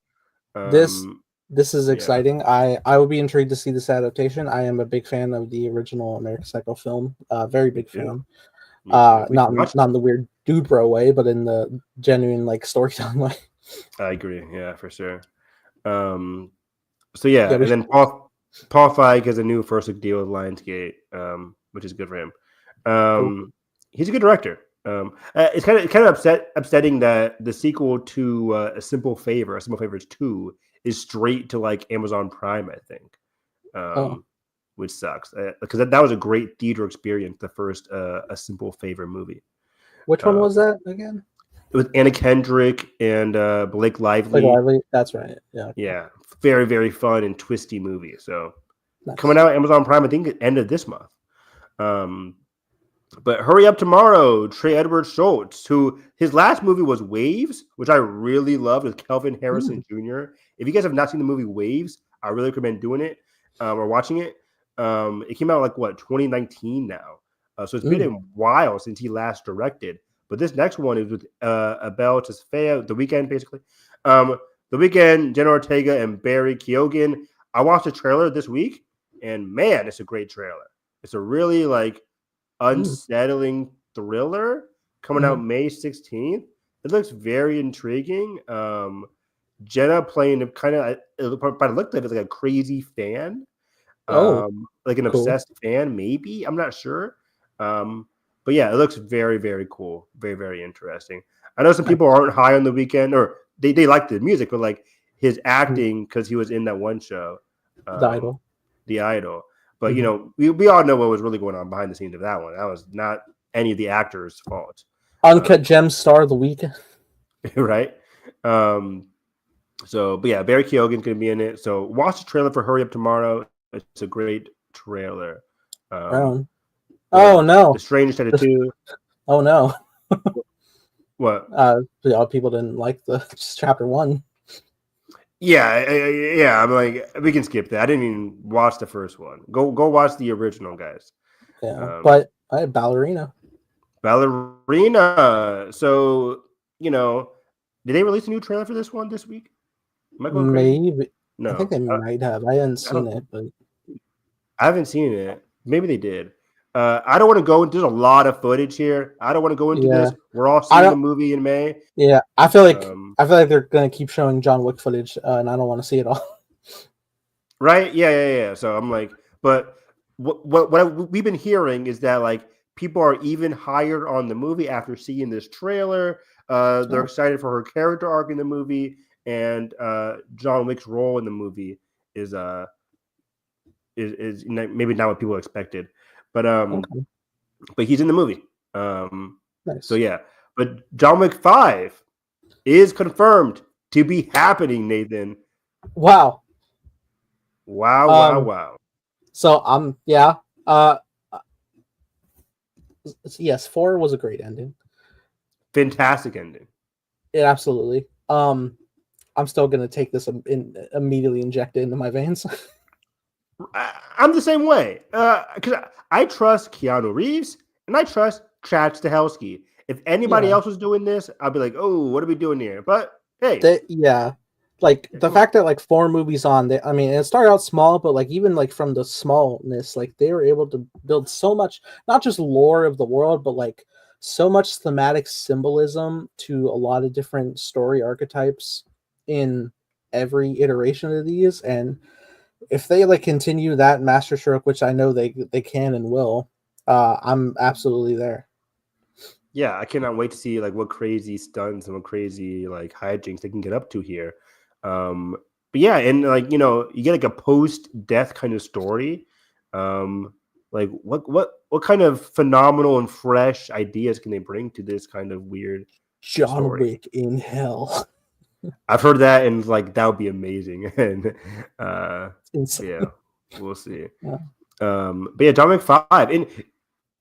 This is exciting. I will be intrigued to see this adaptation. I am a big fan of the original American Psycho film. Very big fan. Not in the weird dude bro way, but in the genuine like storytelling way. I agree. Yeah, for sure. So yeah, and then Paul Feig has a new first look deal with Lionsgate, which is good for him. He's a good director. It's kind of upsetting that the sequel to A Simple Favors 2 is straight to like Amazon Prime, I think, which sucks because that was a great theater experience. The first A Simple Favor movie. Which one was that again? It was Anna Kendrick and Blake Lively. That's right. Yeah. Yeah. Very, very fun and twisty movie. So coming out Amazon Prime, I think at the end of this month. But hurry up tomorrow, Trey Edward Schultz, who his last movie was Waves, which I really loved with Kelvin Harrison Jr. If you guys have not seen the movie Waves, I really recommend doing it or watching it. It came out like 2019 now. So it's been a while since he last directed. But this next one is with Abel Tesfaye, The Weeknd, basically. The Weeknd, Jenna Ortega, and Barry Keoghan. I watched the trailer this week, and man, it's a great trailer. It's a really like unsettling thriller coming out May 16th. It looks very intriguing. Jenna playing by the look of it, like a crazy fan. Like an obsessed fan, maybe. I'm not sure. But yeah, it looks very, very cool. Very, very interesting. I know some people aren't high on The Weeknd, or they like the music, but like his acting, because he was in that one show, The Idol. But you know, we all know what was really going on behind the scenes of that one. That was not any of the actors' fault. Uncut Gems star of the week. right? But yeah, Barry Keoghan's gonna be in it. So watch the trailer for Hurry Up Tomorrow. It's a great trailer. Oh The no! Strange Tattoo. Oh no! What? People didn't like the just chapter 1. Yeah. I'm like, we can skip that. I didn't even watch the first one. Go watch the original, guys. Yeah, but I had Ballerina. So did they release a new trailer for this one this week? Am I going crazy? Maybe. No, I think they might have. I hadn't seen it, but I haven't seen it. Maybe they did. I don't want to go. There's a lot of footage here. I don't want to go into this. We're all seeing the movie in May. Yeah, I feel like they're gonna keep showing John Wick footage, and I don't want to see it all. Right? Yeah. So I'm like, but what we've been hearing is that like people are even higher on the movie after seeing this trailer. They're excited for her character arc in the movie, and John Wick's role in the movie is maybe not what people expected, but he's in the movie. Nice. So yeah, but John Wick 5 is confirmed to be happening, Nathan. Wow. So yes, 4 was a great ending. Fantastic ending. It absolutely. I'm still gonna take this and immediately inject it into my veins. I'm the same way because I trust Keanu Reeves and I trust Chad Stahelski. If anybody else was doing this, I'd be like, "Oh, what are we doing here?" But hey, the fact that like 4 movies on, it started out small, but like even like from the smallness, like they were able to build so much, not just lore of the world, but like so much thematic symbolism to a lot of different story archetypes in every iteration of these. And if they like continue that masterstroke, which I know they can and will, I'm absolutely there. Yeah, I cannot wait to see like what crazy stunts and what crazy like hijinks they can get up to here. But yeah, and like you get like a post-death kind of story. Like what kind of phenomenal and fresh ideas can they bring to this kind of weird John Wick in hell? I've heard that, and like that would be amazing. And yeah, we'll see. Yeah. But yeah, John Wick 5, and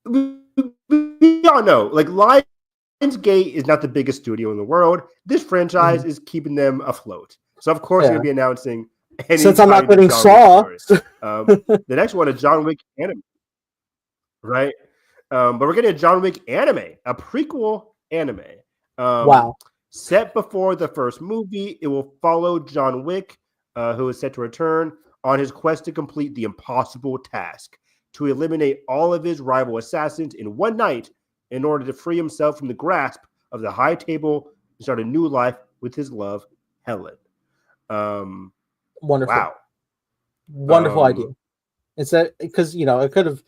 we all know like Lionsgate is not the biggest studio in the world. This franchise is keeping them afloat. So of course they're gonna be announcing. Since I'm not getting Saw, the next one is John Wick anime, right? But we're getting a John Wick anime, a prequel anime. Wow. Set before the first movie, it will follow John Wick, who is set to return on his quest to complete the impossible task to eliminate all of his rival assassins in one night in order to free himself from the grasp of the High Table and start a new life with his love, Helen. Wonderful. Wow. Wonderful idea. It's that because you could have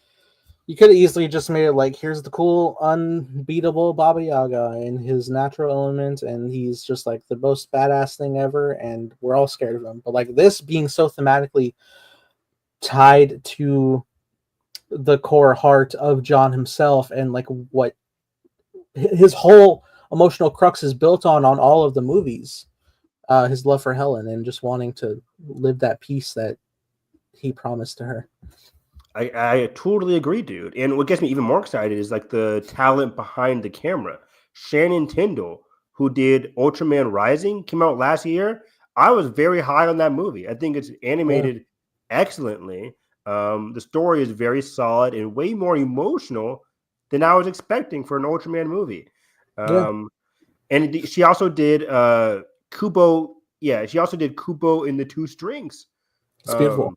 easily just made it like, here's the cool unbeatable Baba Yaga in his natural element, and he's just like the most badass thing ever, and we're all scared of him. But like this being so thematically tied to the core heart of John himself, and like what his whole emotional crux is built on all of the movies, his love for Helen and just wanting to live that peace that he promised to her. I totally agree, dude. And what gets me even more excited is like the talent behind the camera. Shannon Tyndall, who did Ultraman Rising, came out last year. I was very high on that movie. I think it's animated excellently. The story is very solid and way more emotional than I was expecting for an Ultraman movie. And she also did Kubo. Yeah, she also did Kubo in the Two Strings. It's beautiful.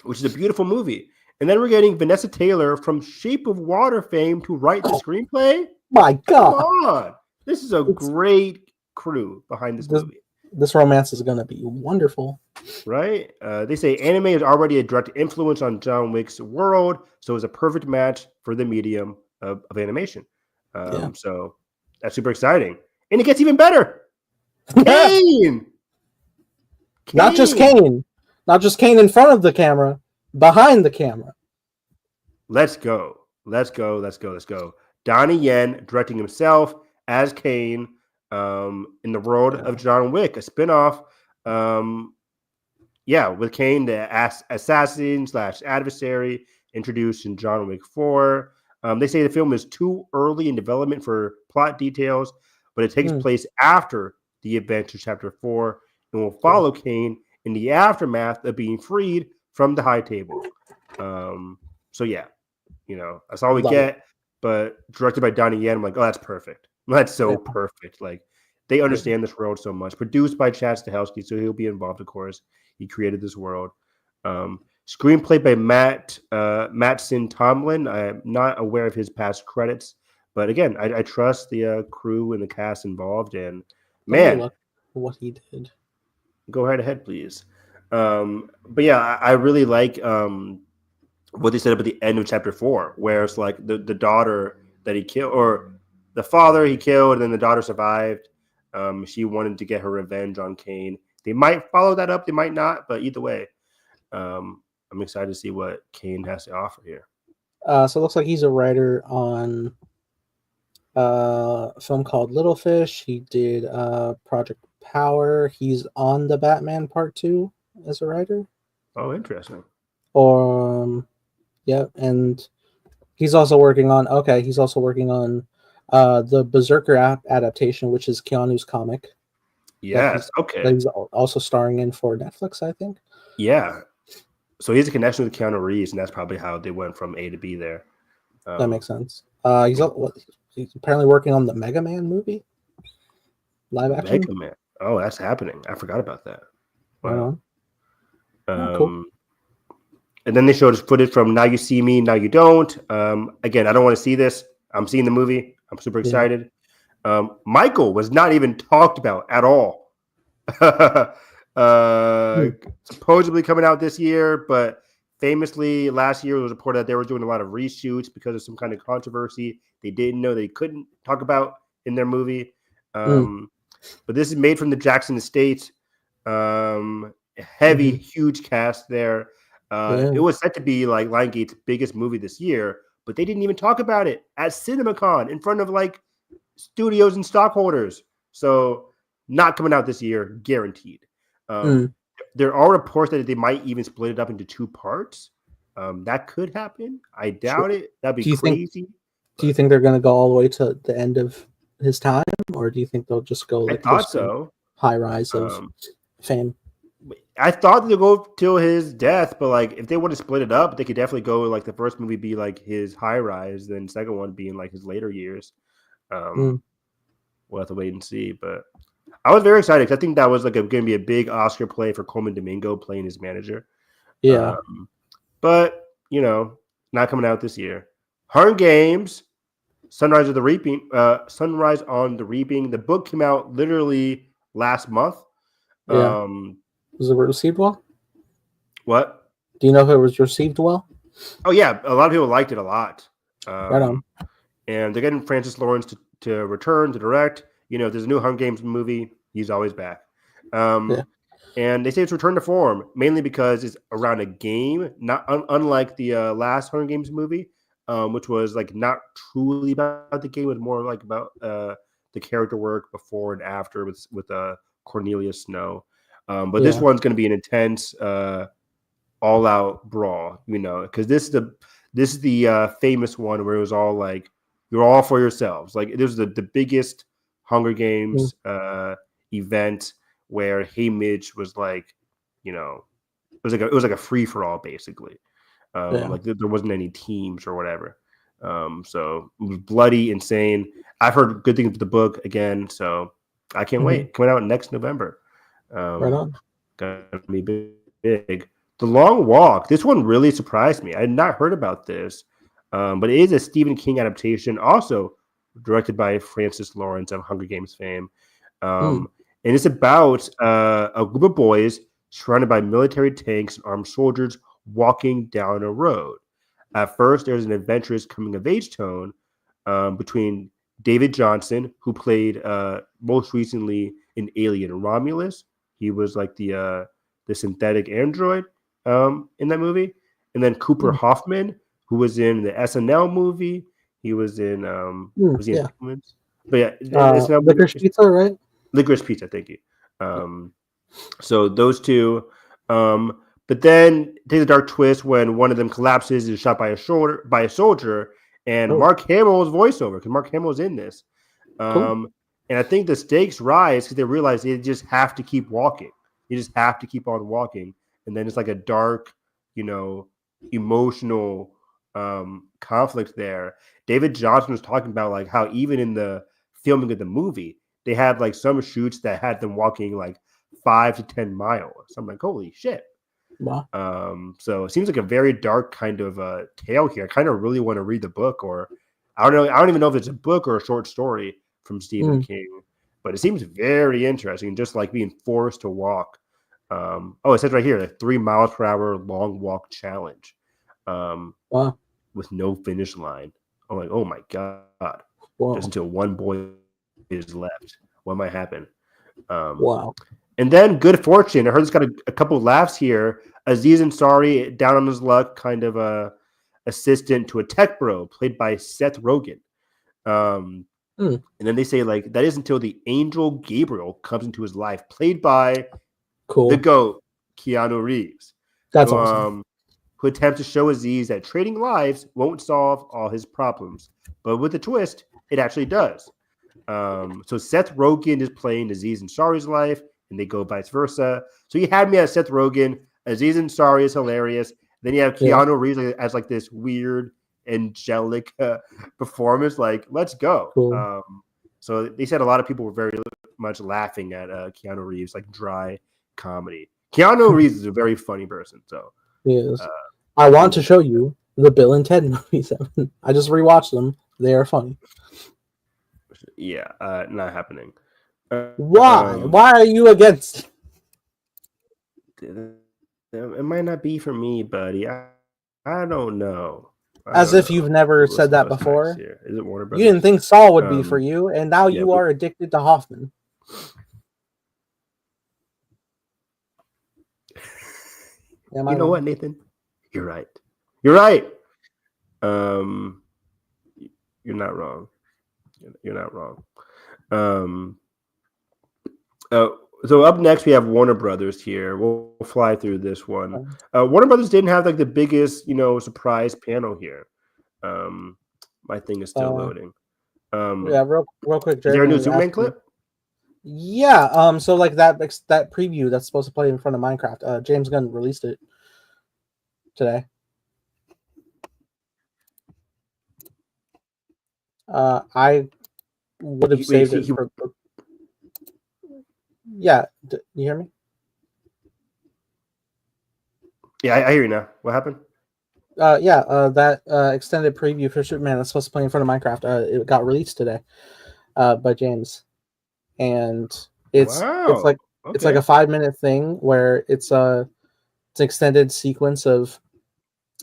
Which is a beautiful movie. And then we're getting Vanessa Taylor from Shape of Water fame to write the screenplay. My God. Come on. This is a great crew behind this movie. This romance is going to be wonderful. Right? They say anime is already a direct influence on John Wick's world, so it's a perfect match for the medium of animation. So that's super exciting. And it gets even better. Caine! Not just Caine. Not just Caine in front of the camera, behind the camera. Let's go. Donnie Yen directing himself as Caine. in the world of John Wick, a spinoff. With Caine, the assassin / adversary introduced in John Wick 4. They say the film is too early in development for plot details, but it takes place after the events of Chapter 4 and will follow Caine in the aftermath of being freed from the high table. That's all we get. But directed by Donnie Yen, I'm like, oh, that's perfect. That's so perfect. Like, they understand this world so much. Produced by Chad Stahelski, so he'll be involved, of course. He created this world. Screenplay by Matt Sin Tomlin. I'm not aware of his past credits, but again, I trust the crew and the cast involved. And man, what he did. Go right ahead, please. But yeah, I really like what they said up at the end of Chapter 4, where it's like the daughter that he killed, or the father he killed, and then the daughter survived. She wanted to get her revenge on Caine. They might follow that up, they might not, but either way, I'm excited to see what Caine has to offer here. So it looks like he's a writer on a film called Little Fish. He did Project Power. He's on the Batman Part 2 as a writer. Oh, interesting. And he's also working on the Berserker adaptation, which is Keanu's comic. Yes, that he's also starring in for Netflix, I think. Yeah. So he's a connection with Keanu Reeves, and that's probably how they went from A to B there. That makes sense. He's apparently working on the Mega Man movie. Live action. Mega Man. Oh, that's happening. I forgot about that. Wow. Cool. And then they showed us footage from Now You See Me, Now You Don't. Again, I don't want to see this. I'm seeing the movie. I'm super excited. Michael was not even talked about at all. Supposedly coming out this year, but famously last year it was reported that they were doing a lot of reshoots because of some kind of controversy they didn't know they couldn't talk about in their movie. But this is made from the Jackson Estate. Heavy, huge cast there. It was set to be like Lionsgate's biggest movie this year, but they didn't even talk about it at CinemaCon in front of like studios and stockholders. So not coming out this year, guaranteed. There are reports that they might even split it up into 2 parts. That could happen. I doubt it. That'd be crazy. Do you think they're going to go all the way to the end of his time, or do you think they'll just go like high rise of fame? I thought they'd go till his death, but like if they want to split it up, they could definitely go like the first movie be like his high rise, then second one being like his later years. We'll have to wait and see. But I was very excited because I think that was like going to be a big Oscar play for Coleman Domingo playing his manager. Yeah. But not coming out this year. Hunger Games, Sunrise on the Reaping. The book came out literally last month. Yeah. Was it received well? What? Do you know if it was received well? Oh yeah, a lot of people liked it a lot. Right on. And they're getting Francis Lawrence to return to direct. If there's a new Hunger Games movie, he's always back. And they say it's return to form, mainly because it's around a game, not unlike the last Hunger Games movie, which was like not truly about the game, it was more like about the character work before and after with Cornelia Snow. But this one's going to be an intense, all-out brawl, because this is the famous one where it was all like you're all for yourselves. Like this was the biggest Hunger Games event where Haymitch was like, it was like a free for all basically. Like there wasn't any teams or whatever. So it was bloody, insane. I've heard good things about the book again, so I can't wait. Coming out next November. Right on. Gonna be big. The Long Walk. This one really surprised me. I had not heard about this, but it is a Stephen King adaptation, also directed by Francis Lawrence of Hunger Games fame. And it's about a group of boys surrounded by military tanks and armed soldiers walking down a road. At first, there's an adventurous coming-of-age tone between David Johnson, who played most recently in Alien Romulus. He was like the synthetic android in that movie. And then Cooper Hoffman, who was in the SNL movie. He was in Humans. But yeah, it's not Licorice Pizza, right? Licorice Pizza. Thank you. So those two. But then there's a dark twist when one of them collapses, is shot by a soldier, and Mark Hamill's voiceover, because Mark Hamill's in this. Cool. And I think the stakes rise because they realize they just have to keep walking. You just have to keep on walking, and then it's like a dark, emotional conflict there. David Johnson was talking about like how even in the filming of the movie, they had like some shoots that had them walking like 5 to 10 miles. I'm like, holy shit. Wow. So it seems like a very dark kind of tale here. I kind of really want to read the book, or I don't know. I don't even know if it's a book or a short story from Stephen King, but it seems very interesting. Just like being forced to walk. It says right here, a 3 miles per hour long walk challenge. Wow. With no finish line. I'm like, oh my god! Wow. Just until one boy is left. What might happen? Wow. And then good fortune. I heard it's got a couple of laughs here. Aziz Ansari, down on his luck, kind of a assistant to a tech bro, played by Seth Rogen. And then they say like that is until the angel Gabriel comes into his life, played by the GOAT, Keanu Reeves. That's awesome. Who attempts to show Aziz that trading lives won't solve all his problems. But with a twist, it actually does. So Seth Rogen is playing Aziz Ansari's life, and they go vice versa. So you had me as Seth Rogen. Aziz Ansari is hilarious. Then you have Keanu Reeves as like this weird, angelic performance. Like, let's go. Cool. So they said a lot of people were very much laughing at Keanu Reeves, like dry comedy. Keanu Reeves is a very funny person. So yes. I want to show you the Bill and Ted movies. I just rewatched them. They are funny. Yeah, not happening. Why? Why are you against? It might not be for me, buddy. I don't know. As if you've never said that before. Is it Warner Brothers? You didn't think Saul would be for you, and now you are addicted to Hoffman. You know what, Nathan? You're right. You're right. You're not wrong. You're not wrong. So up next we have Warner Brothers here. We'll fly through this one. Warner Brothers didn't have like the biggest, surprise panel here. My thing is still loading. Yeah, real quick. Is there a new Superman clip? Yeah. So like that preview that's supposed to play in front of Minecraft. James Gunn released it today. I would have saved it. Yeah, you hear me? Yeah, I hear you now. What happened? That extended preview for Superman that's supposed to play in front of Minecraft. It got released today, by James, and it's like it's like a 5-minute thing where it's an extended sequence of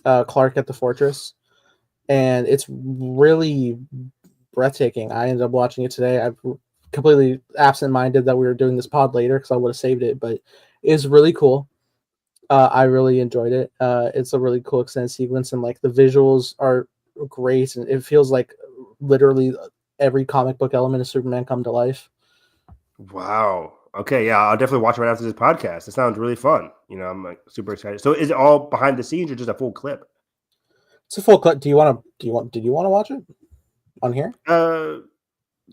Clark at the fortress, and it's really breathtaking. I ended up watching it today. I've completely absent-minded that we were doing this pod later because I would have saved it, but it's really cool. I really enjoyed it. It's a really cool extended sequence, and like the visuals are great, and it feels like literally every comic book element of Superman come to life. Wow. Okay, yeah, I'll definitely watch it right after this podcast. It sounds really fun. I'm like super excited. So is it all behind the scenes or just a full clip? It's a full clip. Did you want to watch it on here?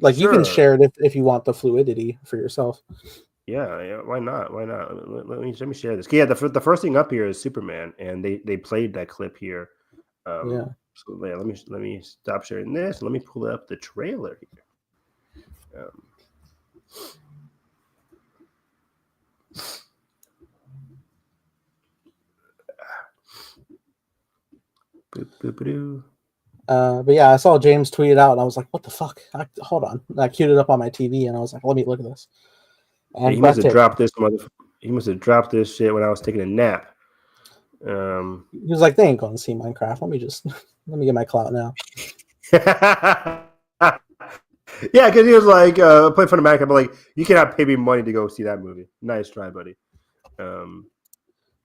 Like sure. You can share it if you want the fluidity for yourself. Yeah, why not? Let me share this. Yeah, the first thing up here is Superman, and they played that clip here. So yeah, let me stop sharing this. Let me pull up the trailer here. But yeah, I saw James tweet it out, and I was like, "What the fuck?" Hold on, I queued it up on my TV, and I was like, "Let me look at this." And he must have dropped this He must have dropped this shit when I was taking a nap. He was like, "They ain't going to see Minecraft. Let me get my clout now." Yeah, because he was like, "Play for the Minecraft," but like, you cannot pay me money to go see that movie. Nice try, buddy.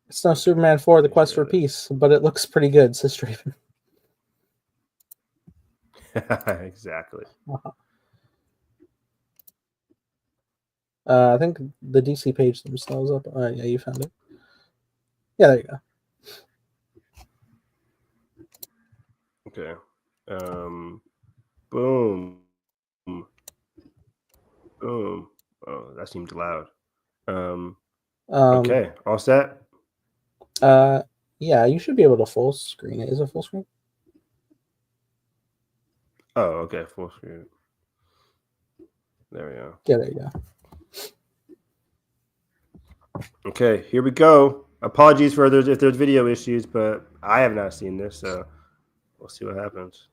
It's no Superman 4: The Quest for Peace, but it looks pretty good, says Straven. Exactly. I think the DC page themselves up. Yeah, you found it. Yeah, there you go. Okay. Boom. Boom. Oh, that seemed loud. Okay, all set. Yeah, you should be able to full screen it. Is it full screen? Oh, okay, full screen. There we go. Yeah, there you go. Okay, here we go. Apologies for if there's video issues, but I have not seen this, so we'll see what happens.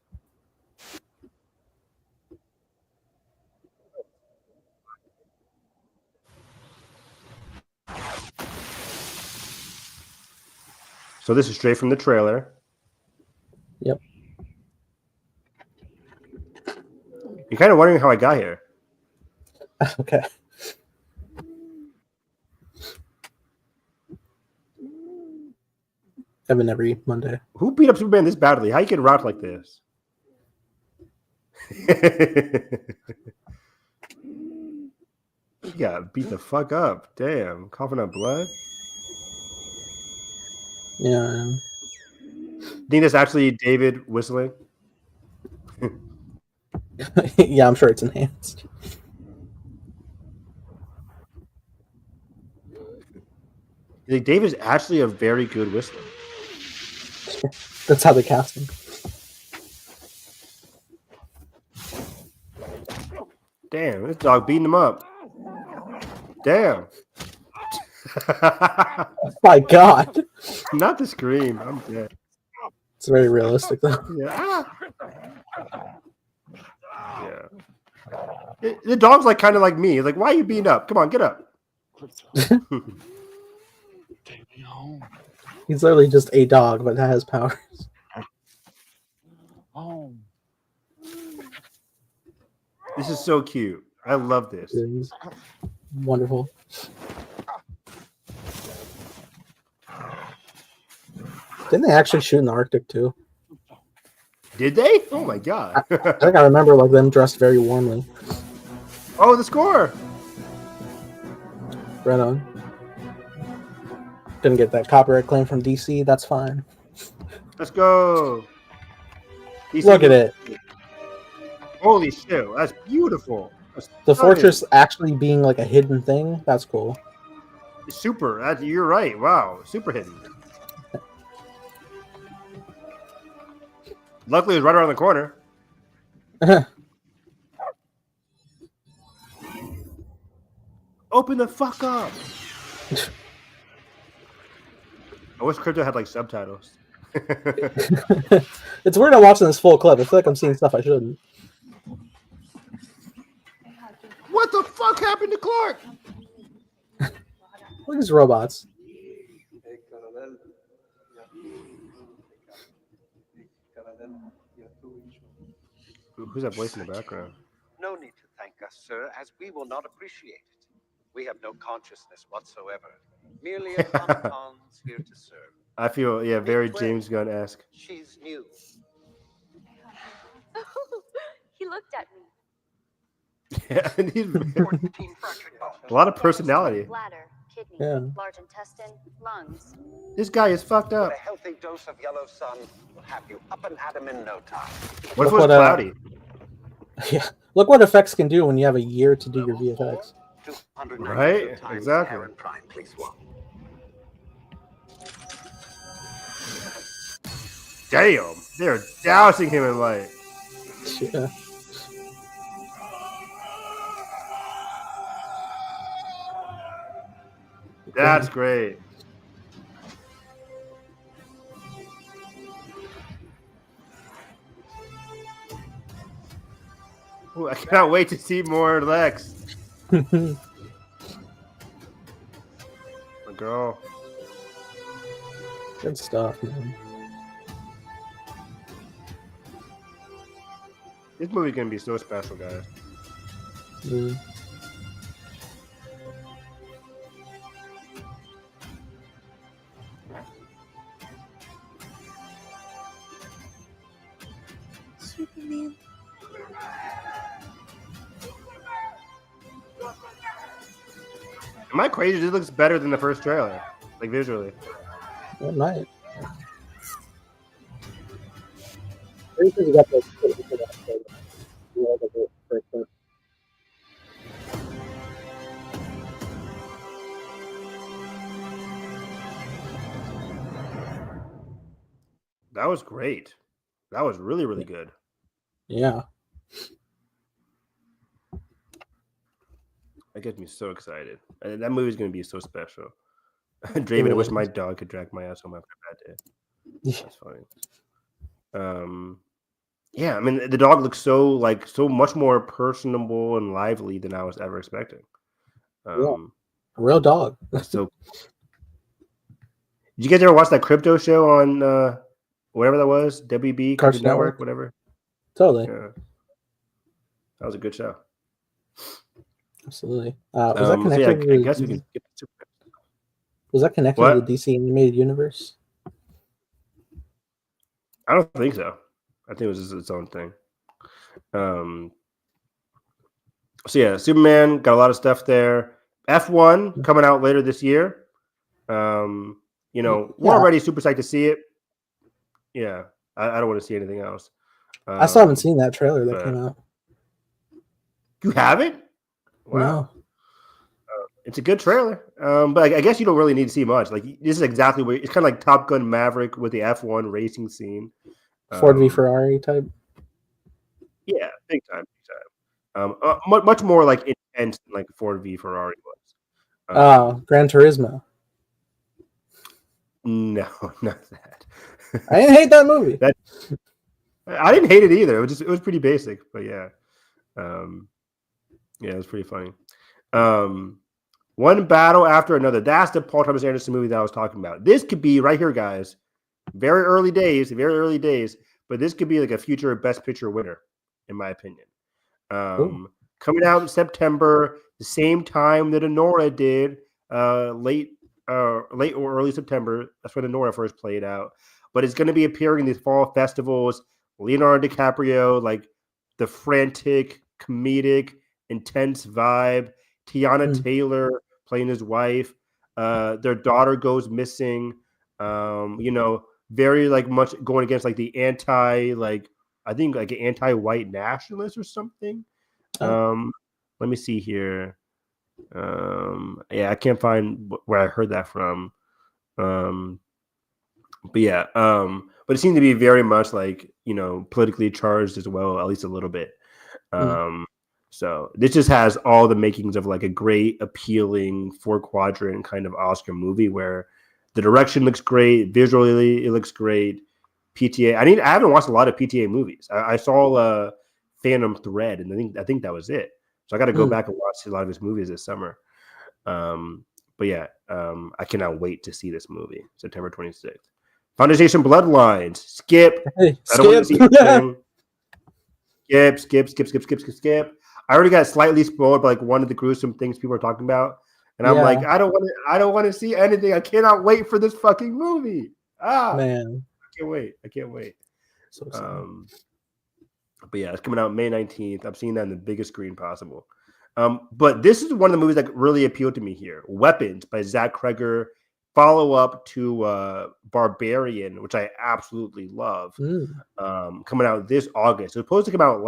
So this is straight from the trailer. Yep. You're kind of wondering how I got here. Okay. Evan every Monday. Who beat up Superman this badly? How you get rocked like this? He got beat the fuck up. Damn, coughing up blood. Yeah. Think that's actually David whistling? Yeah, I'm sure it's enhanced. Like, David's actually a very good whistler. That's how they cast him. Damn, this dog beating him up. Damn. My God. Not the scream. I'm dead. It's very realistic, though. Yeah. Yeah. The dog's like kind of like me. He's like, why are you beating up? Come on, get up. Take me home. He's literally just a dog, but that has powers. Home. This is so cute. I love this. It is wonderful. Didn't they actually shoot in the Arctic too? Did they? Oh my god. I think I remember like them dressed very warmly. Oh, the score. Right on. Didn't get that copyright claim from DC. That's fine. Let's go. Look at it. Holy shit. That's beautiful. That's The stunning. fortress actually being like a hidden thing. That's cool. Super. You're right. Wow. Super hidden. Luckily, it was right around the corner. Open the fuck up. I wish Crypto had like subtitles. It's weird I'm watching this full clip. I feel like I'm seeing stuff I shouldn't. What the fuck happened to Clark? Look at these robots. Who's that voice in the background? No need to thank us, sir, as we will not appreciate it. We have no consciousness whatsoever. Merely automatons here to serve. I feel, yeah, very James Gunn-esque. She's new. He looked at me. Yeah, and he's a lot of personality. Bladder, kidney, Yeah. large intestine, lungs. This guy is fucked With up. a healthy dose of yellow sun, will have you up and at 'em in no time. What if it Look was what, cloudy? Yeah. Look what effects can do when you have a year to do your VFX. 292 Right? times Exactly. Aaron Prime, please one. Damn, they're dousing him in light. Yeah. That's great. Ooh, I cannot wait to see more Lex. My girl. Good stuff, man. This movie's gonna be so special, guys. Mm. Superman. Am I crazy? This looks better than the first trailer, like visually. It might. You got the That was great. That was really, really good. Yeah. That gets me so excited. And that movie's going to be so special. Draven, I wish my dog could drag my ass home after a bad day. That's funny. Yeah, I mean, the dog looks so much more personable and lively than I was ever expecting. A real dog. So, did you guys ever watch that crypto show on whatever that was, WB Cartoon Network, Network? whatever? Totally. Yeah, that was a good show. Absolutely. Was that connected? So yeah, I guess we can. Was that connected to the DC animated universe? I don't think so. I think it was just its own thing. So yeah, Superman got a lot of stuff there. F1 coming out later this year. We're already super psyched to see it. Yeah, I don't want to see anything else. I still haven't seen that trailer that came out. You haven't? Wow. No. It's a good trailer, but I guess you don't really need to see much. Like, this is exactly what it's kind of like Top Gun Maverick with the F1 racing scene. Ford v Ferrari type. Yeah, big time. Much more like intense than like Ford v Ferrari was. Gran Turismo. No, not that. I didn't hate that movie. I didn't hate it either. It was pretty basic, but yeah, it was pretty funny. One battle after another. That's the Paul Thomas Anderson movie that I was talking about. This could be right here, guys. Very early days, but this could be like a future Best Picture winner, in my opinion. Coming out in September, the same time that Anora did, late or early September. That's when Anora first played out. But it's going to be appearing in these fall festivals. Leonardo DiCaprio, like the frantic, comedic, intense vibe. Tiana Taylor playing his wife. Their daughter goes missing. Very like much going against like the anti-white nationalist or something. Let me see here. I can't find where I heard that from. But it seemed to be very much like, politically charged as well, at least a little bit. So this just has all the makings of like a great, appealing 4-quadrant kind of Oscar movie where the direction looks great, visually it looks great. PTA. I haven't watched a lot of PTA movies. I saw Phantom Thread, and I think that was it. So I got to go back and watch a lot of his movies this summer. I cannot wait to see this movie, September 26th. Foundation Bloodlines. Skip. Hey, I don't want to see anything. Skip. I already got slightly spoiled by like one of the gruesome things people are talking about, and I'm like, I don't want to see anything. I cannot wait for this fucking movie. Man, I can't wait. So sad. But yeah, it's coming out May 19th. I'm seeing that on the biggest screen possible. But this is one of the movies that really appealed to me here. Weapons by Zach Cregger, follow up to Barbarian, which I absolutely love. Coming out this August. It was supposed to come out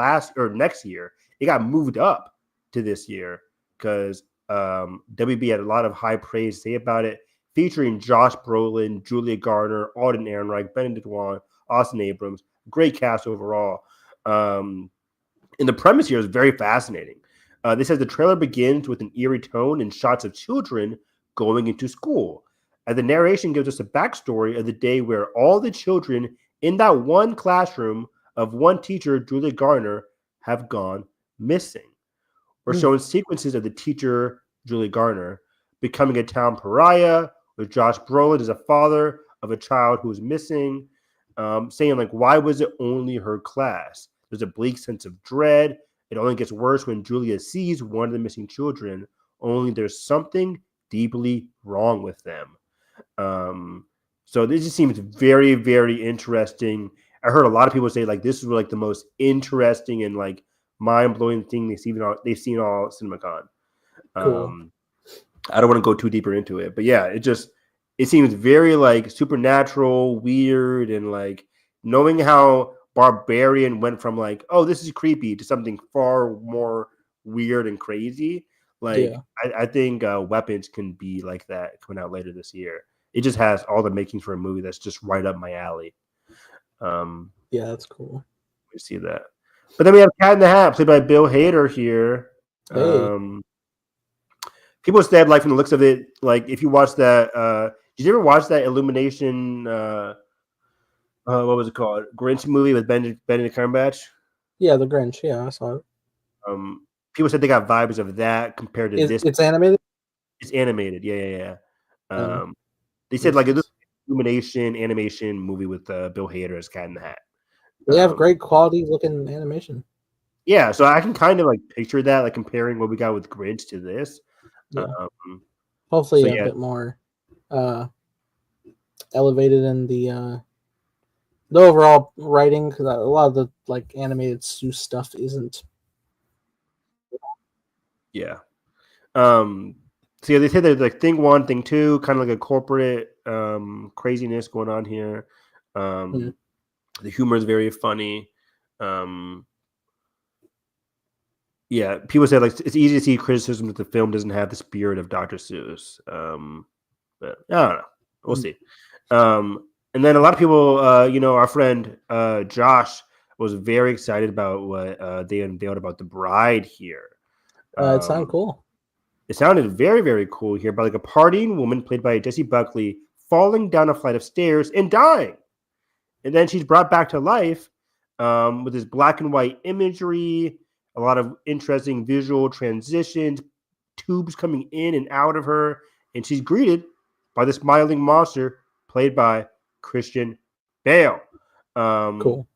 next year. It got moved up to this year because WB had a lot of high praise to say about it, featuring Josh Brolin, Julia Garner, Alden Ehrenreich, Benedict Wong, Austin Abrams. Great cast overall. And the premise here is very fascinating. This says the trailer begins with an eerie tone and shots of children going into school. And the narration gives us a backstory of the day where all the children in that one classroom of one teacher, Julia Garner, have gone missing. We're showing sequences of the teacher, Julia Garner, becoming a town pariah, with Josh Brolin as a father of a child who is missing, saying, like, why was it only her class? There's a bleak sense of dread. It only gets worse when Julia sees one of the missing children, only there's something deeply wrong with them. So this just seems very, very interesting. I heard a lot of people say, like, this is like the most interesting and like mind-blowing thing they've seen all CinemaCon. Cool. I don't want to go too deeper into it, but yeah, it seems very like supernatural, weird, and like knowing how Barbarian went from like, oh, this is creepy to something far more weird and crazy. Like Yeah. I think Weapons can be like that coming out later this year. It just has all the makings for a movie that's just right up my alley. Yeah, that's cool. We see that, but then we have Cat in the Hat played by Bill Hader here. Hey. People said, like, from the looks of it, like, if you watch that, did you ever watch that Illumination, what was it called? Grinch movie with Benedict Cumberbatch? Yeah, The Grinch. Yeah, I saw it. People said they got vibes of that compared to this. It's animated? It's animated. Yeah. Oh, They said, makes like, sense. Illumination animation movie with Bill Hader as Cat in the Hat. They have great quality looking animation. Yeah, so I can kind of, like, picture that, like, comparing what we got with Grinch to this. Yeah. Hopefully so, a bit more elevated in the overall writing, because a lot of the like animated Seuss stuff isn't. Yeah. So yeah, they said there's like thing one, thing two, kind of like a corporate craziness going on here. The humor is very funny. Yeah, people said like it's easy to see criticism that the film doesn't have the spirit of Dr. Seuss. But I don't know. We'll see. And then a lot of people, our friend Josh was very excited about what they unveiled about The Bride here. It sounded cool. It sounded very, very cool here by like a partying woman played by Jessie Buckley falling down a flight of stairs and dying. And then she's brought back to life with this black and white imagery, a lot of interesting visual transitions, tubes coming in and out of her. And she's greeted by this smiling monster played by Christian Bale. Cool.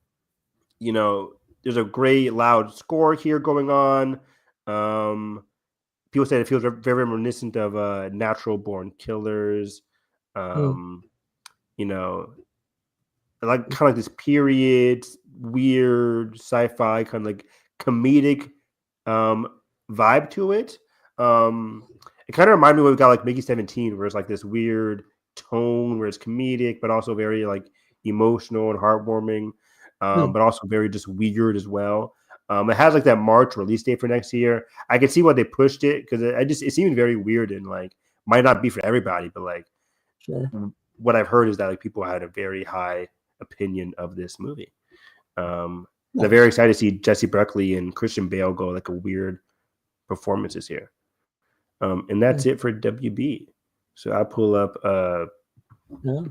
There's a great loud score here going on. People said it feels very reminiscent of Natural Born Killers. Like kind of like this period, weird sci-fi kind of like comedic vibe to it. It kind of reminded me of what we got like Mickey 17, where it's like this weird tone where it's comedic, but also very like emotional and heartwarming, but also very just weird as well. It has like that March release date for next year. I can see why they pushed it because it seemed very weird and like might not be for everybody, but like what I've heard is that like people had a very high opinion of this movie. I'm very excited to see Jessie Buckley and Christian Bale go like a weird performances here. And that's it for WB. So I'll pull up who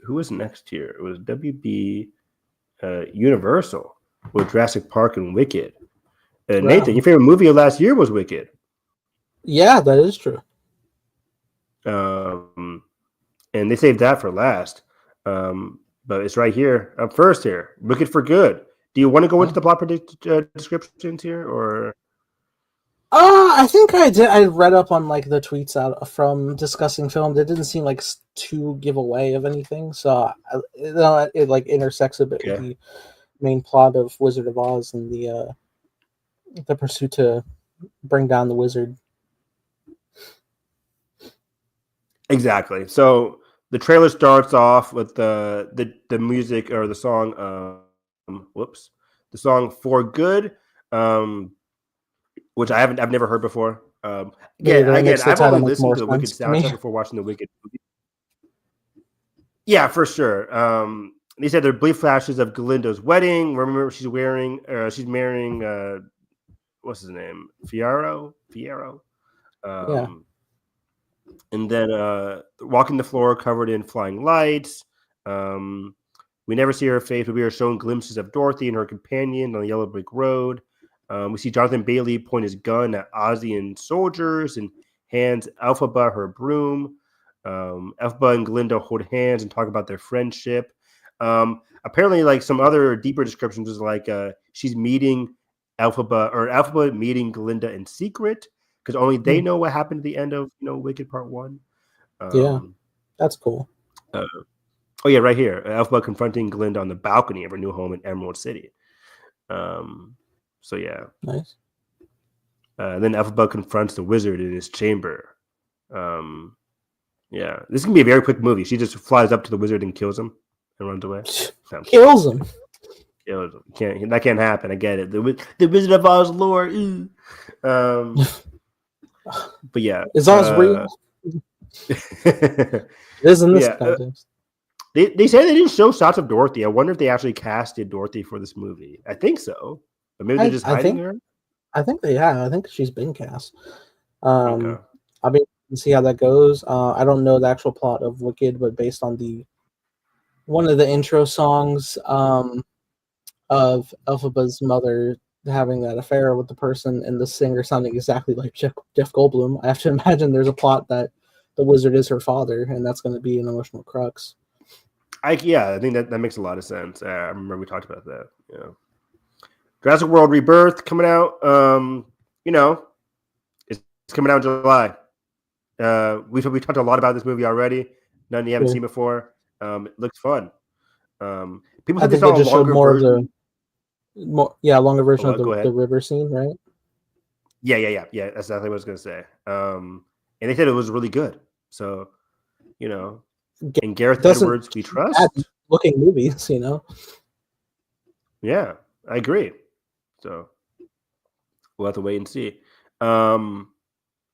was next here? It was WB Universal with Jurassic Park and Wicked. Nathan, your favorite movie of last year was Wicked. Yeah, that is true. And they saved that for last. But it's right here, up first here. Wicked for Good. Do you want to go into the plot descriptions here, or? I think I did. I read up on like the tweets out from discussing film. It didn't seem like to give away of anything, so it like intersects a bit with the main plot of Wizard of Oz and the pursuit to bring down the wizard. Exactly. So the trailer starts off with the music or the song. The song "For Good," which I've never heard before. Again, I've only listened to the Wicked soundtrack before watching the Wicked movie. Yeah, for sure. They said there are brief flashes of Galindo's wedding. Remember, she's marrying. What's his name? Fierro. And then walking the floor covered in flying lights. We never see her face, but we are shown glimpses of Dorothy and her companion on the yellow brick road. We see Jonathan Bailey point his gun at Ozian soldiers and hands Elphaba her broom. Elphaba and Glinda hold hands and talk about their friendship. Apparently, like some other deeper descriptions is like she's meeting Elphaba meeting Glinda in secret because only they know what happened at the end of Wicked Part 1. Yeah, that's cool. Oh yeah, right here, Elphaba confronting Glinda on the balcony of her new home in Emerald City. So yeah, nice. Then Elphaba confronts the wizard in his chamber. Yeah, this can be a very quick movie. She just flies up to the wizard and kills him and runs away. No, Kills him. kills him. That can't happen. I get it. The Wizard of Oz lore. But yeah, Is Oz real? It is in this context. They say they didn't show shots of Dorothy. I wonder if they actually casted Dorothy for this movie. I think so, but maybe they're just hiding her. I think they have. I think she's been cast. Okay. I mean, see how that goes. I don't know the actual plot of Wicked, but based on one of the intro songs of Elphaba's mother having that affair with the person and the singer sounding exactly like Jeff Goldblum, I have to imagine there's a plot that the wizard is her father, and that's going to be an emotional crux. I think that makes a lot of sense. I remember we talked about that. Yeah. Jurassic World Rebirth coming out. It's coming out in July. We talked a lot about this movie already. None you haven't seen before. It looks fun. People said they saw a longer version. Longer version of the river scene, right? Yeah. That's exactly what I was gonna say. And they said it was really good. So, and Gareth Edwards, we trust. Looking movies, Yeah, I agree. So we'll have to wait and see.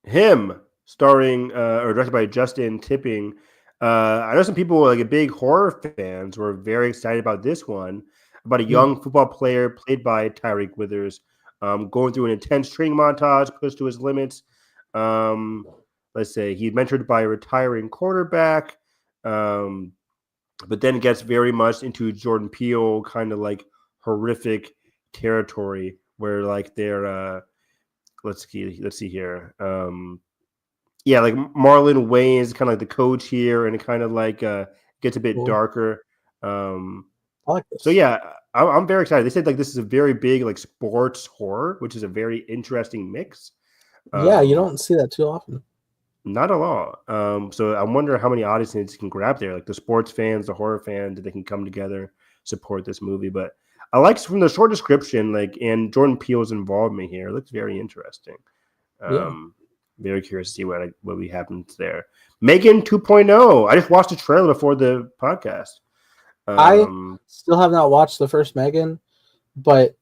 Him starring or directed by Justin Tipping. I know some people like big horror fans were very excited about this one, about a young football player played by Tyreek Withers, going through an intense training montage, pushed to his limits. Let's say he's mentored by a retiring quarterback, but then gets very much into Jordan Peele kind of like horrific territory where like they're let's see here. Like Marlon Wayne is kind of like the coach here, and it kind of like gets a bit darker. I like this. So yeah, I'm very excited. They said like this is a very big like sports horror, which is a very interesting mix. Yeah, you don't see that too often. Not at all. So I wonder how many audiences can grab there, like the sports fans, the horror fans, that they can come together, support this movie. But I like from the short description, and Jordan Peele's involvement here. It looks very interesting. Very curious to see what happens there. Megan 2.0. I just watched the trailer before the podcast. I still have not watched the first Megan, but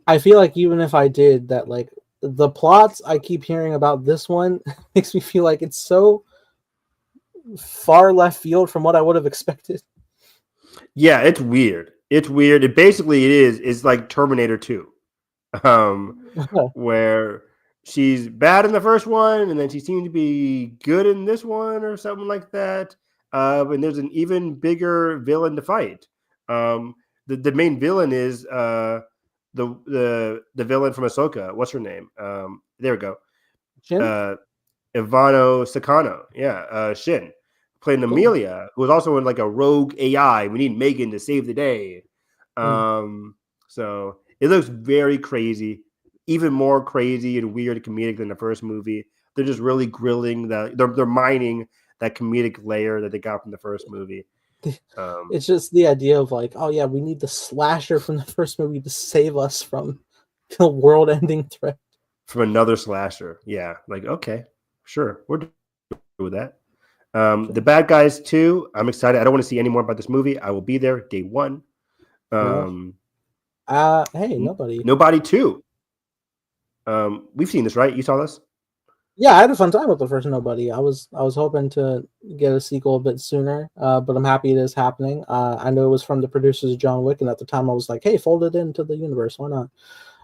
I feel like even if I did, that like the plots I keep hearing about this one makes me feel like it's so far left field from what I would have expected. Yeah, it's weird. It's It's like Terminator 2, where she's bad in the first one, and then she seemed to be good in this one, or something like that. And there's an even bigger villain to fight. The main villain is the villain from Ahsoka. What's her name? There we go. Shin? Ivano Sakano. Yeah, Shin. Playing Amelia, who was also in like a rogue AI. We need Megan to save the day. So it looks very crazy, even more crazy and weird and comedic than the first movie. They're just really grilling they're mining that comedic layer that they got from the first movie. It's just the idea of like, oh yeah, we need the slasher from the first movie to save us from the world-ending threat. From another slasher. Yeah, like, okay, sure, we're doing with that. The Bad Guys 2, I'm excited. I don't want to see any more about this movie. I will be there day one. Hey, Nobody. Nobody 2. We've seen this, right? You saw this? Yeah, I had a fun time with the first Nobody. I was hoping to get a sequel a bit sooner, but I'm happy it is happening. I know it was from the producers of John Wick, and at the time I was like, hey, fold it into the universe. Why not?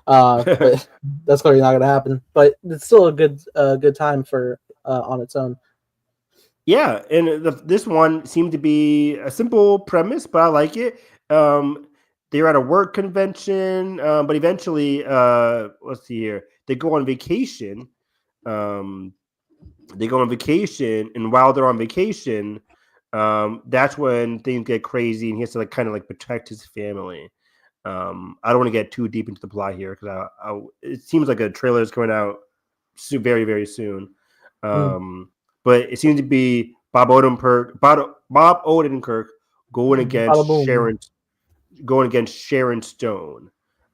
But that's clearly not going to happen. But it's still a good time for on its own. Yeah, and this one seemed to be a simple premise, but I like it. They were at a work convention, but eventually, let's see here, they go on vacation. And while they're on vacation, that's when things get crazy, and he has to kind of protect his family. I don't want to get too deep into the plot here because it seems like a trailer is coming out very, very soon. But it seems to be Bob Odenkirk going against Sharon Stone,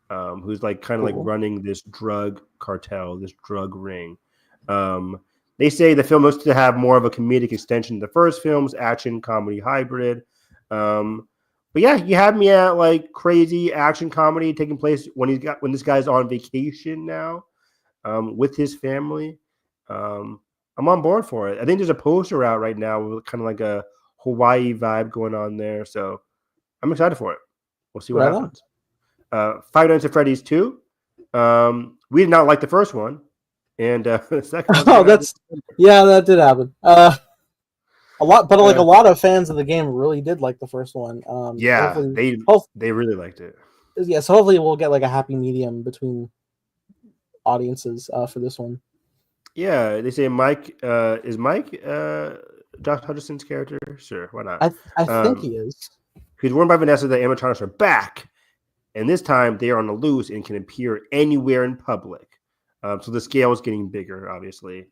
who's running this drug cartel, this drug ring. They say the film looks to have more of a comedic extension of the first film's action comedy hybrid. But yeah, you had me at like crazy action comedy taking place when this guy's on vacation now with his family. I'm on board for it. I think there's a poster out right now with kind of like a Hawaii vibe going on there. So I'm excited for it. We'll see what happens. Five Nights at Freddy's 2. We did not like the first one. And the second one. That did happen. A lot of fans of the game really did like the first one. They really liked it. Yeah, so hopefully we'll get like a happy medium between audiences for this one. Yeah, they say Mike is Mike Josh Hutcherson's character? Sure, why not? I think he is. He's warned by Vanessa that animatronics are back, and this time they are on the loose and can appear anywhere in public. So the scale is getting bigger, obviously.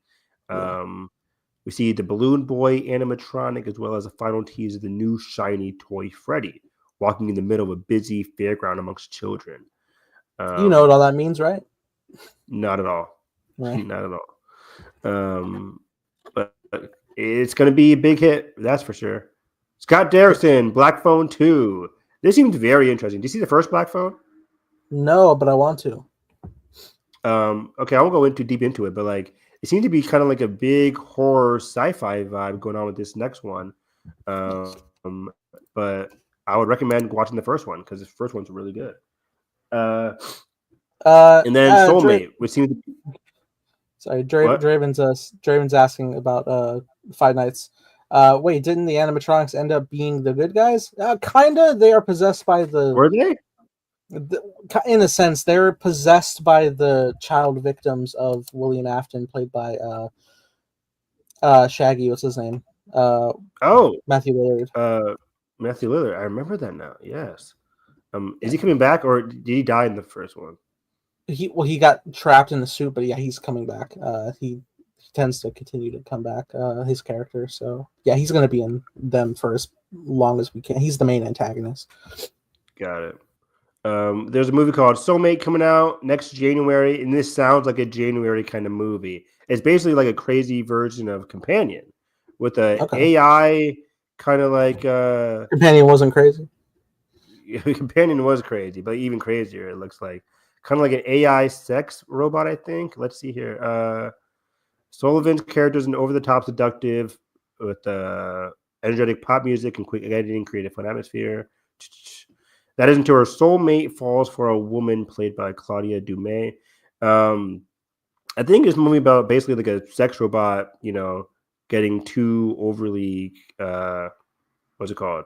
We see the Balloon Boy animatronic as well as a final tease of the new shiny toy Freddy walking in the middle of a busy fairground amongst children. You know what all that means, right? Not at all. Right. Not at all. But it's going to be a big hit, that's for sure. Scott Derrickson, Black Phone 2. This seems very interesting. Do you see the first Black Phone? No, but I want to. Okay, I won't go too deep into it, but like it seems to be kind of like a big horror sci-fi vibe going on with this next one. But I would recommend watching the first one because the first one's really good. And then Soulmate, which seems to be... Sorry, Draven's asking about Five Nights. Wait, didn't the animatronics end up being the good guys? Kinda. They are possessed by the... Were they? In a sense, they're possessed by the child victims of William Afton, played by Shaggy. What's his name? Matthew Lillard. Matthew Lillard. I remember that now. Yes. Is he coming back, or did he die in the first one? He got trapped in the suit, but yeah, he's coming back. He tends to continue to come back. His character, so yeah, he's going to be in them for as long as we can. He's the main antagonist. Got it. There's a movie called Soulmate coming out next January, and this sounds like a January kind of movie. It's basically like a crazy version of Companion with a AI kind of like Companion wasn't crazy. Companion was crazy, but even crazier. It looks like kind of like an AI sex robot. I think. Let's see here. Sullivan's character is an over-the-top seductive with energetic pop music and quick editing, creative fun atmosphere. That is until her soulmate falls for a woman played by Claudia Dumais. I think it's a movie about basically like a sex robot, getting too overly, what's it called?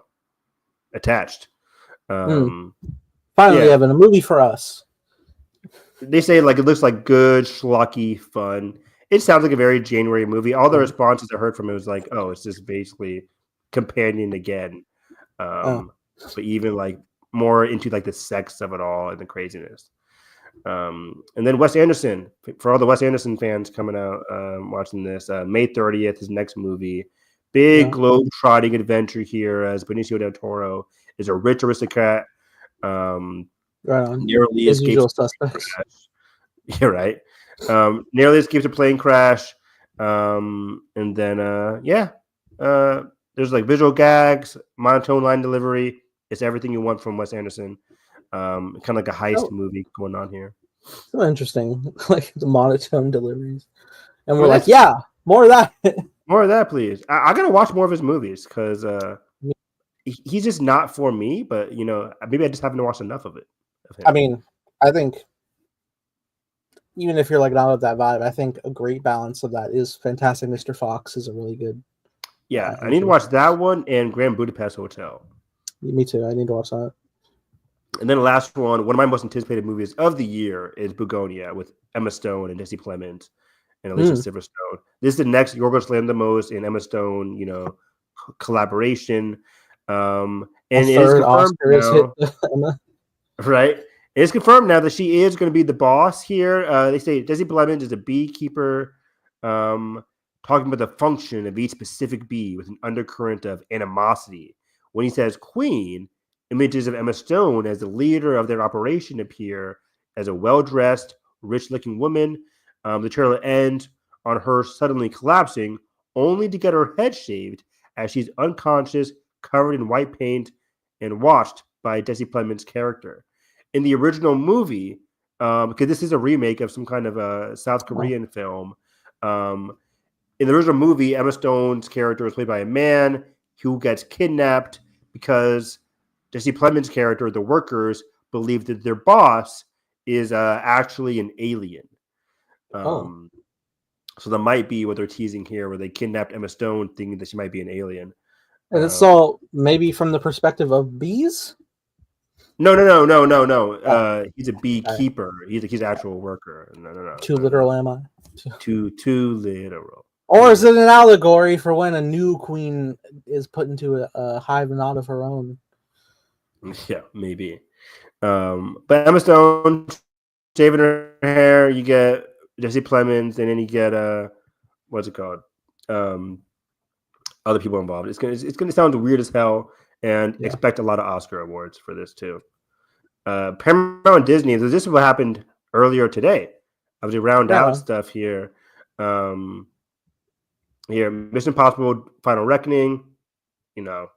Attached. Finally, Evan, a movie for us. They say like it looks like good, schlocky fun. It sounds like a very January movie. All the responses I heard from it was like, oh, it's just basically Companion again. But even like more into like the sex of it all and the craziness. And then Wes Anderson, for all the Wes Anderson fans coming out watching this, May 30th, his next movie. Big globe-trotting adventure here as Benicio del Toro is a rich aristocrat. Right on. Nearly escapes suspects. Yeah, right. Nearly escapes a plane crash. And then there's like visual gags, monotone line delivery. It's everything you want from Wes Anderson. Kind of like a heist movie going on here. So interesting, like the monotone deliveries, and we're like, yeah, more of that. More of that, please. I gotta watch more of his movies because he's just not for me. But maybe I just haven't watched enough of it. I mean, I think even if you're like not of that vibe, I think a great balance of that is Fantastic Mr. Fox is a really good. Yeah, I need to watch that one and Grand Budapest Hotel. Me too. I need to watch that. And then the last one of my most anticipated movies of the year is Begonia with Emma Stone and Jesse Plemons and Alicia Silverstone. This is the next Yorgos Lanthimos and Emma Stone, collaboration. And it is confirmed now, right? It's confirmed now that she is going to be the boss here. They say Jesse Plemons is a beekeeper, talking about the function of each specific bee with an undercurrent of animosity. When he says queen, images of Emma Stone as the leader of their operation appear as a well-dressed, rich-looking woman. The trailer ends on her suddenly collapsing, only to get her head shaved as she's unconscious, covered in white paint, and watched by Jesse Plemons' character. In the original movie, because this is a remake of some kind of a South Korean film, in the original movie, Emma Stone's character was played by a man who gets kidnapped because Jesse Plemons' character, the workers, believe that their boss is actually an alien. So that might be what they're teasing here, where they kidnapped Emma Stone thinking that she might be an alien. And it's all maybe from the perspective of bees? No. He's a beekeeper. He's an actual worker. No. Too literal am I? Too literal. Or is it an allegory for when a new queen is put into a hive not of her own? Yeah, maybe. But Emma Stone shaving her hair, you get Jesse Plemons, and then you get what's it called? Other people involved. It's gonna sound weird as hell, and expect a lot of Oscar awards for this too. Paramount and Disney. This is what happened earlier today. I was round out stuff here. Here, Mission Impossible: Final Reckoning. You know,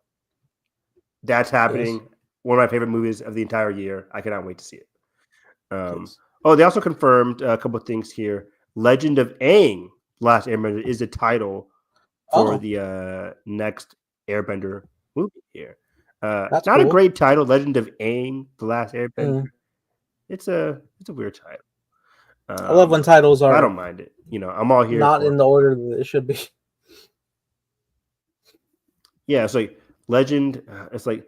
that's happening. Yes. One of my favorite movies of the entire year. I cannot wait to see it. They also confirmed a couple of things here. Legend of Aang: Last Airbender is the title for the next Airbender movie here. That's not cool. A great title, Legend of Aang: The Last Airbender. It's a weird title. I love when titles are. I don't mind it. You know, I'm all here. Not in the order that it should be. Yeah, it's like Legend. It's like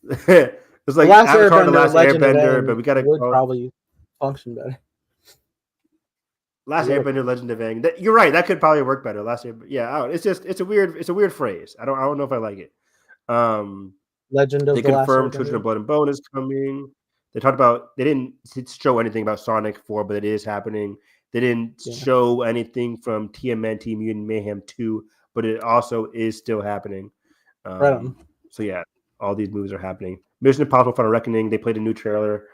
it's like Avatar: The Last Airbender, but we gotta probably function better. Last Airbender, Legend of Aang. You're right. That could probably work better. Last Airbender. Yeah, it's a weird phrase. I don't know if I like it. Legend of they the confirmed Last Children of Blood and Bone is coming. They talked about they didn't show anything about Sonic 4, but it is happening. They didn't show anything from TMNT Mutant Mayhem 2, but it also is still happening. So yeah, all these movies are happening. Mission Impossible: Final Reckoning. They played a new trailer.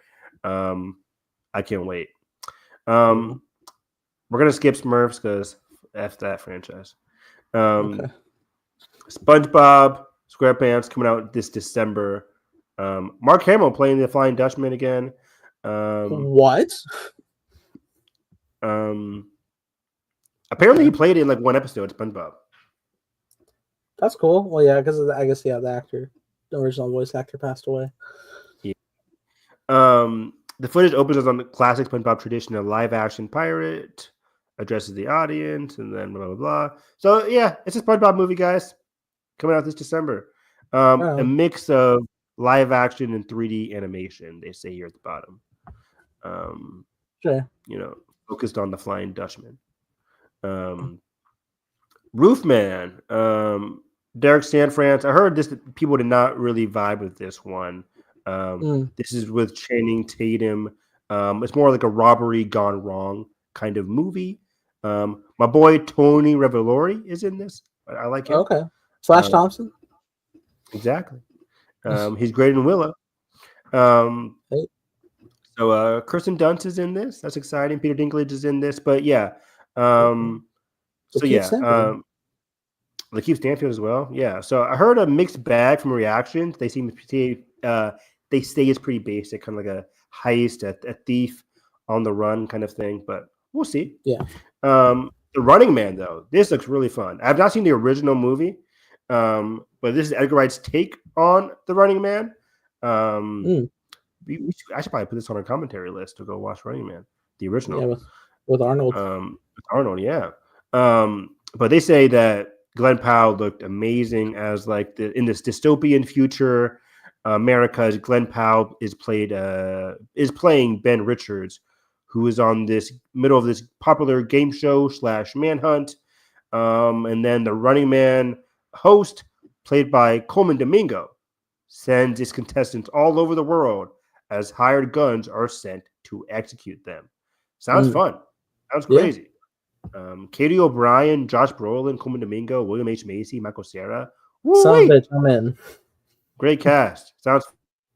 I can't wait. We're gonna skip Smurfs because F that franchise. SpongeBob SquarePants coming out this December. Mark Hamill playing the Flying Dutchman again. What? Apparently he played it in like one episode of SpongeBob. That's cool. Well, yeah, because I guess the original voice actor passed away. Yeah. The footage opens on the classic SpongeBob tradition of live action pirate, addresses the audience, and then blah blah blah. So yeah, it's a SpongeBob movie, guys, coming out this December. A mix of live action and 3D animation. They say here at the bottom. Sure. You know, focused on the Flying Dutchman. Roofman. Derek Sanfrance. I heard this. People did not really vibe with this one. This is with Channing Tatum. It's more like a robbery gone wrong kind of movie. My boy Tony Revolori is in this. I like him. Okay. Flash Thompson. Exactly. He's great in Willow. So Kirsten Dunst is in this. That's exciting. Peter Dinklage is in this. But yeah. Lakeith Stanfield as well. Yeah. So I heard a mixed bag from reactions. They seem to they say it's pretty basic, kind of like a heist, a thief on the run kind of thing. But we'll see. Yeah. The Running Man, though, this looks really fun. I've not seen the original movie, but this is Edgar Wright's take on The Running Man. I should probably put this on our commentary list to go watch Running Man, the original. Yeah, with Arnold. Yeah. But they say that Glenn Powell looked amazing as like in this dystopian future America. Glenn Powell is playing Ben Richards, who is on this middle of this popular game show / manhunt. And then the Running Man host, played by Coleman Domingo, sends his contestants all over the world as hired guns are sent to execute them. Sounds fun. Sounds crazy. Katie O'Brien, Josh Brolin, Coleman Domingo, William H. Macy, Michael Cera. Son of a bitch, I'm in. Great cast. Sounds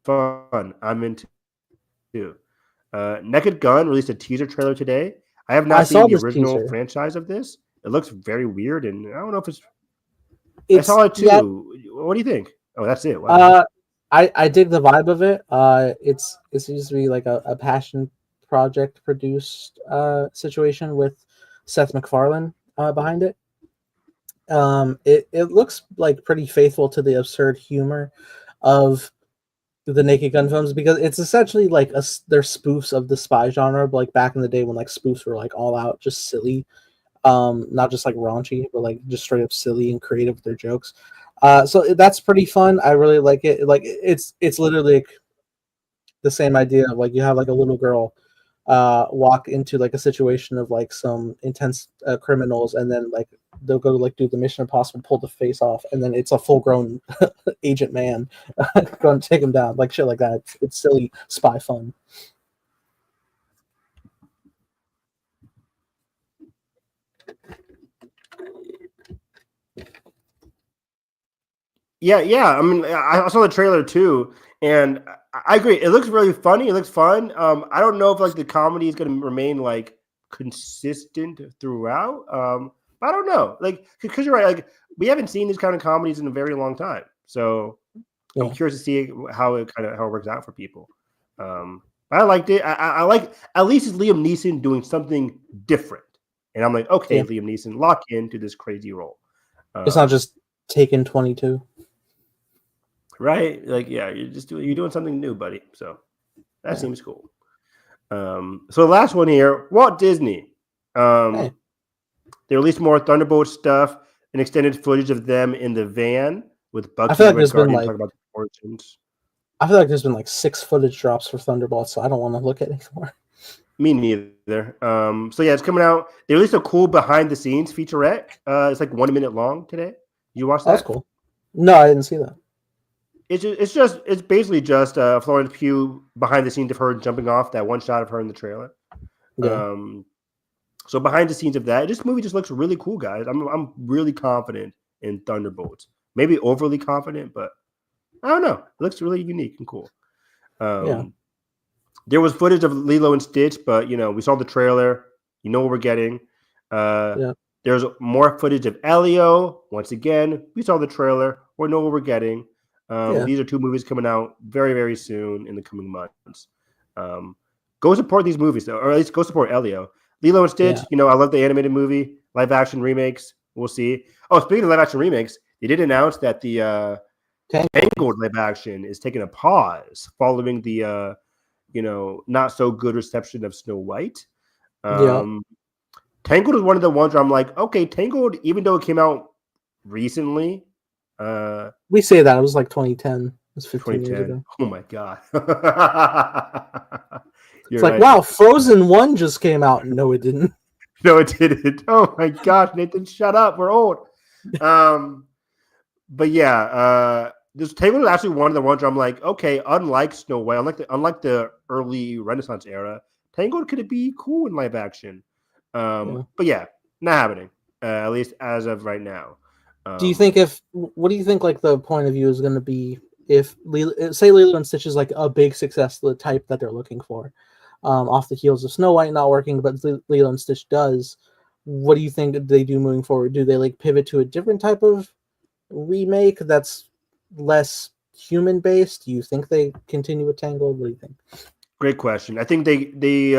fun. I'm into too. Naked Gun released a teaser trailer today. I have not I seen saw the this original teaser. franchise of this. It looks very weird, and I don't know if it's. I It's saw it too. yeah. What do you think? Oh, that's it. Wow. I dig the vibe of it. It seems to be like a passion project produced situation with Seth MacFarlane behind it. It looks like pretty faithful to the absurd humor of the Naked Gun films because it's essentially like they're spoofs of the spy genre, but like back in the day when like spoofs were like all out, just silly, not just like raunchy, but like just straight up silly and creative with their jokes. So that's pretty fun. I really like it. Like it's literally like the same idea of like you have like a little girl walk into like a situation of like some intense criminals, and then like they'll go to like do the Mission Impossible, pull the face off, and then it's a full grown agent man going to take him down, like shit like that. It's silly spy fun. Yeah. I mean, I saw the trailer too, and I agree. It looks really funny. It looks fun. I don't know if like the comedy is going to remain like consistent throughout. I don't know. Like, because you're right. Like, we haven't seen these kind of comedies in a very long time, so I'm curious to see how it works out for people. I liked it. I like at least it's Liam Neeson doing something different, and I'm like, okay, Liam Neeson, lock into this crazy role. It's not just Taken 22. Right? Like, yeah, you're doing something new, buddy. So that seems cool. So the last one here, Walt Disney. They released more Thunderbolt stuff and extended footage of them in the van with Bucky. I feel like there's been talking about the origins. I feel like there's been like 6 footage drops for Thunderbolts, so I don't want to look at it anymore. Me neither. So yeah, it's coming out. They released a cool behind the scenes featurette. It's like 1 minute long today. You watched that? That's cool. No, I didn't see that. It's basically just Florence Pugh behind the scenes of her jumping off, that one shot of her in the trailer. Yeah. So behind the scenes of that, this movie just looks really cool, guys. I'm really confident in Thunderbolts. Maybe overly confident, but I don't know. It looks really unique and cool. There was footage of Lilo and Stitch, but we saw the trailer. You know what we're getting. There's more footage of Elio. Once again, we saw the trailer. We know what we're getting. These are 2 movies coming out very, very soon in the coming months. Go support these movies, though, or at least go support Elio. Lilo and Stitch, I love the animated movie. Live action remakes, we'll see. Oh, speaking of live action remakes, they did announce that the Tangled live action is taking a pause following the not so good reception of Snow White. Tangled is one of the ones where I'm like, okay, Tangled, even though it came out recently. We say that it was like 2010. It was 15 years ago. Oh my god. It's like, wow, Frozen 1 just came out. No, it didn't. No, it didn't. Oh my gosh, Nathan, shut up. We're old. But yeah, this Tangled is actually one of the ones where I'm like, okay, unlike Snow White, unlike the early Renaissance era, Tangled could be cool in live action. But yeah, not happening. At least as of right now. Do you think what do you think like the point of view is going to be if say Lilo and Stitch is like a big success, the type that they're looking for, off the heels of Snow White not working, but Lilo and Stitch does? What do you think they do moving forward? Do they like pivot to a different type of remake that's less human based? Do you think they continue with Tangled? What do you think? Great question. I think they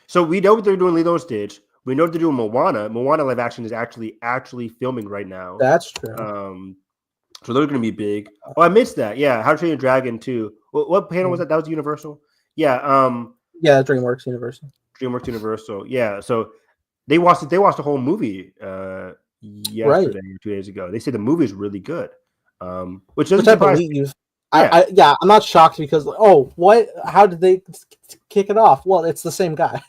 so we know what they're doing Lilo and Stitch. We know what they're doing Moana. Moana live action is actually filming right now. That's true. So they're going to be big. Oh, I missed that. Yeah, How to Train Your Dragon too. What panel was that? That was Universal. Yeah. Yeah, DreamWorks Universal. DreamWorks Universal. Yeah. So they watched the whole movie yesterday or 2 days ago. They said the movie is really good. Which doesn't surprise me. I'm not shocked because what? How did they kick it off? Well, it's the same guy.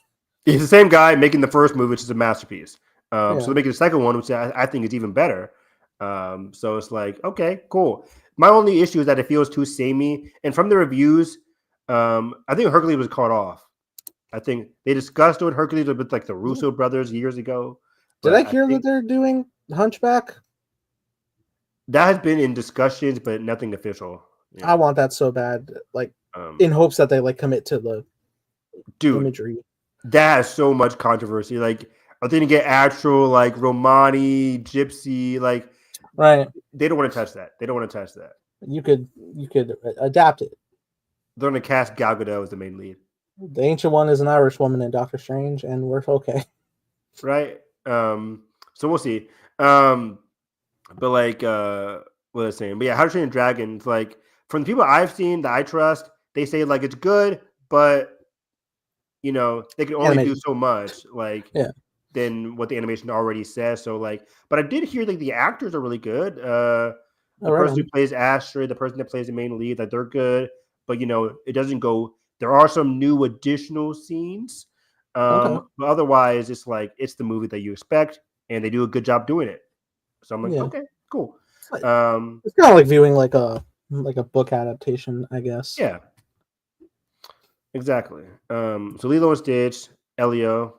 He's the same guy making the first movie, which is a masterpiece. So they're making the second one, which I think is even better. So it's like, okay, cool. My only issue is that it feels too samey. And from the reviews, I think Hercules was caught off. I think they discussed doing Hercules with like the Russo brothers years ago. Did I hear that they're doing Hunchback? That has been in discussions, but nothing official. I want that so bad, like in hopes that they like commit to the imagery. That has so much controversy. Like, are they gonna get actual like Romani, Gypsy? Like, Right. they don't want to touch that. They don't want to touch that. You could adapt it. They're gonna cast Gal Gadot as the main lead, The ancient one is an Irish woman in Doctor Strange, and we're okay. right? So we'll see. But like, what I was saying, but yeah, How to Train Your Dragon. It's like from the people I've seen that I trust, they say like it's good, but you know they can only do so much. Like, Yeah. than what the animation already says. So like, but I did hear like the actors are really good. The person who plays Astrid, the person that plays the main lead, that they're good. But you know, it doesn't go. There are some new additional scenes. But otherwise, it's like it's the movie that you expect, and they do a good job doing it. So I'm like, okay, cool. It's kind of like viewing like a book adaptation, I guess. Yeah, exactly. So Lilo and Stitch, Elio,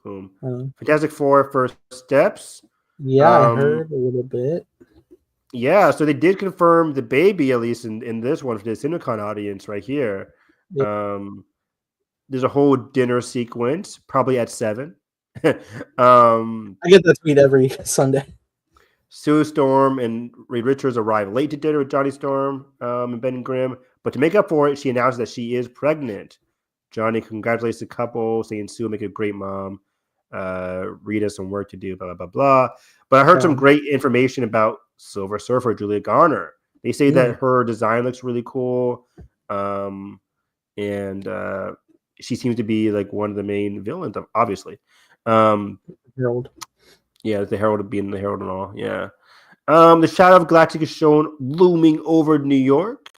boom. Fantastic Four, First Steps. Yeah, I heard a little bit. Yeah, so they did confirm the baby, at least in this one, for the CinemaCon audience right here. Yeah. There's a whole dinner sequence, probably at 7. I get that tweet every Sunday. Sue Storm and Reed Richards arrive late to dinner with Johnny Storm and Ben and Grimm, but to make up for it, she announced that she is pregnant. Johnny congratulates the couple, saying Sue will make a great mom. Reed has some work to do, blah, blah, blah, blah. But I heard some great information about Silver Surfer, Julia Garner. They say that her design looks really cool. And she seems to be like one of the main villains, obviously. Herald. Yeah, the Herald being the Herald and all. Yeah. The Shadow of Galactic is shown looming over New York.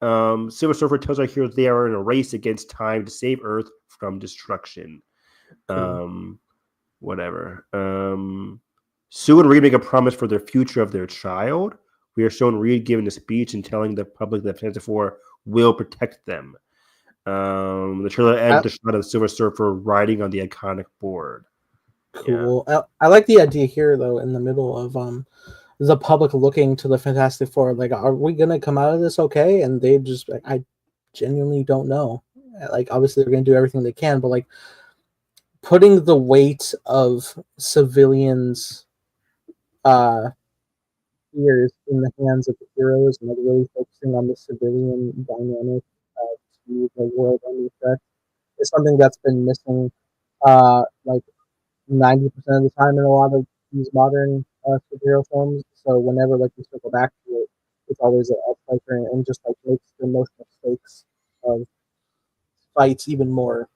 Silver Surfer tells our heroes they are in a race against time to save Earth from destruction. Whatever. Sue and Reed make a promise for their future of their child. We are shown Reed giving a speech and telling the public that Fantastic Four will protect them. The trailer ends the shot of the Silver Surfer riding on the iconic board. Cool. Yeah. I like the idea here, though, in the middle of the public looking to the Fantastic Four. Like, are we gonna come out of this okay? And they just, like, I genuinely don't know. Like, obviously they're gonna do everything they can, but like putting the weight of civilians' fears in the hands of the heroes and like really focusing on the civilian dynamic to the world under threat is something that's been missing like 90% of the time in a lot of these modern superhero films. So whenever like we circle back to it, it's always a pleasure and just like makes the emotional stakes of fights even more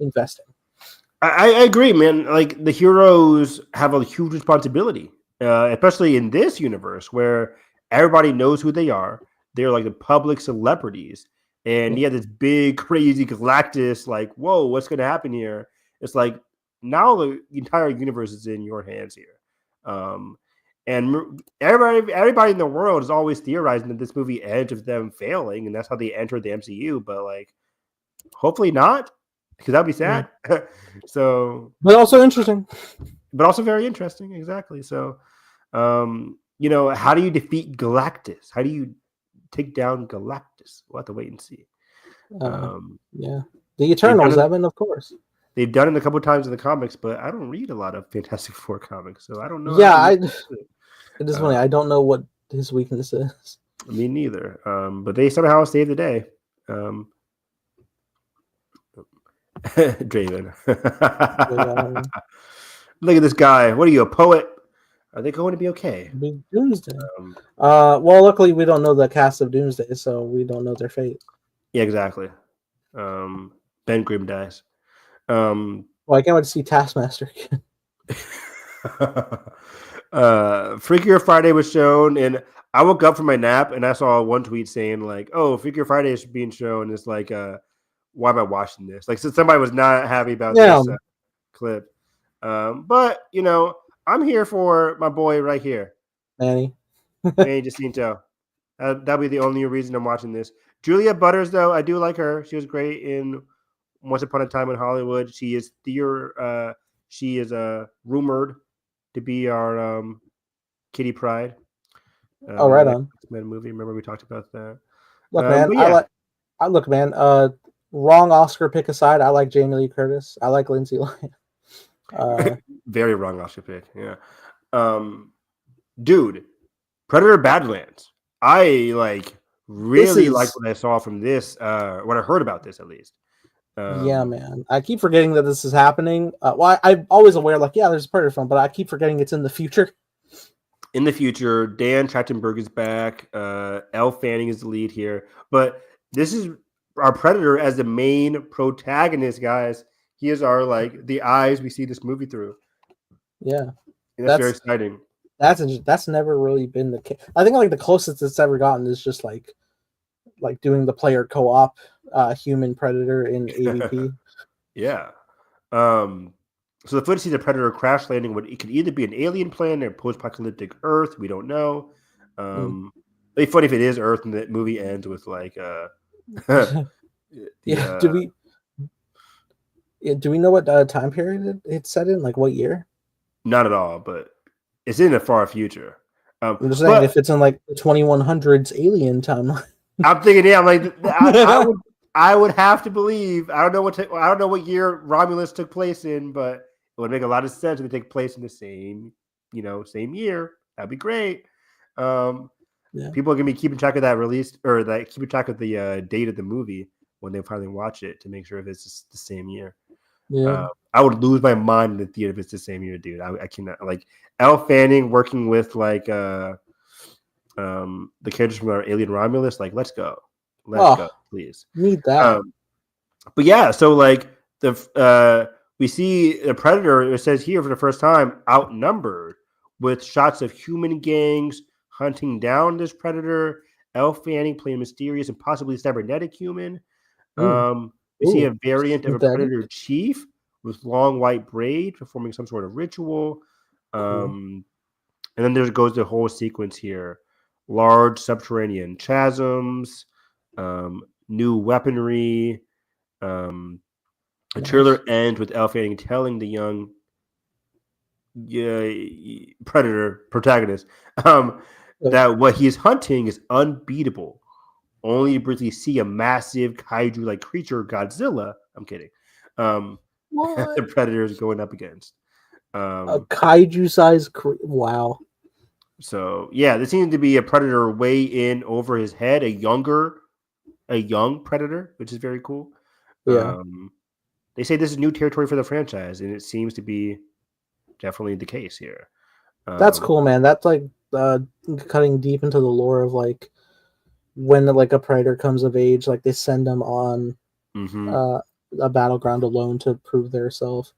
investing. I agree, man. Like the heroes have a huge responsibility, especially in this universe where everybody knows who they are. They're like the public celebrities, and this big crazy Galactus. Like, whoa, what's going to happen here? It's like now the entire universe is in your hands here, and everybody in the world is always theorizing that this movie ends with them failing, and that's how they entered the MCU. But like, hopefully not. Because that'd be sad. So, but also interesting. But also very interesting, exactly. So, you know, how do you defeat Galactus? How do you take down Galactus? We'll have to wait and see. Yeah, the Eternals, Evan, of course. They've done it a couple times in the comics, but I don't read a lot of Fantastic Four comics, so I don't know. Yeah, it is funny. I don't know what his weakness is. Me neither. But they somehow saved the day. Draven. Look at this guy. What are you, a poet? Are they going to be okay? Big Doomsday. Well, luckily we don't know the cast of Doomsday, so we don't know their fate. Yeah, exactly. Ben Grimm dies. Well, I can't wait to see Taskmaster again. Freakier Friday was shown, and I woke up from my nap and I saw one tweet saying like, "Oh, Freakier Friday is being shown." It's like, why am I watching this? Like, so somebody was not happy about this clip. But you know, I'm here for my boy right here, Manny Jacinto. That'll be the only reason I'm watching this. Julia Butters, though, I do like her. She was great in Once Upon a Time in Hollywood. She is rumored to be our Kitty Pryde. Right on. Movie. Remember we talked about that. Look, man. Look, man. wrong Oscar pick aside, I like Jamie Lee Curtis. I like Lindsay Lohan. Very wrong Oscar pick. Yeah. Dude, Predator Badlands. I really liked what I saw from this. What I heard about this, at least. Yeah, man. I keep forgetting that this is happening. I'm always aware, there's a Predator film, but I keep forgetting it's in the future. In the future, Dan Trachtenberg is back. Elle Fanning is the lead here. But this is our Predator as the main protagonist, guys. He is our, the eyes we see this movie through. Yeah. And that's very exciting. That's never really been the case. I think the closest it's ever gotten is just like doing the player co-op human Predator in AVP. Yeah. So the footage sees a Predator crash landing. It could either be an alien plane or post-apocalyptic Earth. We don't know. It'd be funny if it is Earth and the movie ends with do we know what time period it's set in? What year? Not at all, but it's in the far future. I'm just saying if it's in the 2100s alien timeline. I'm thinking, I would have to believe. I don't know what year Romulus took place in, but it would make a lot of sense if they take place in the same year. That'd be great. People are gonna be keeping track of that release or keeping track of the date of the movie when they finally watch it to make sure if it's just the same year. Yeah, I would lose my mind in the theater if it's the same year, dude. I cannot Elle Fanning working with the characters from our Alien Romulus. Let's go. Let's go, please. Need that. But yeah, so we see the Predator. It says here for the first time outnumbered with shots of human gangs hunting down this Predator. Elle Fanning playing mysterious and possibly cybernetic human. We see a variant of a Predator chief with long white braid performing some sort of ritual. And then there goes the whole sequence here. Large subterranean chasms, new weaponry. The trailer ends with Elle Fanning telling the young Predator protagonist that what he is hunting is unbeatable. Only to briefly see a massive kaiju-like creature, Godzilla. I'm kidding. The Predator is going up against. A kaiju-sized wow. So yeah, there seems to be a Predator way in over his head, a young Predator, which is very cool. Yeah. They say this is new territory for the franchise, and it seems to be definitely the case here. That's cool, man. That's cutting deep into the lore of when a Predator comes of age, they send them on a battleground alone to prove their self.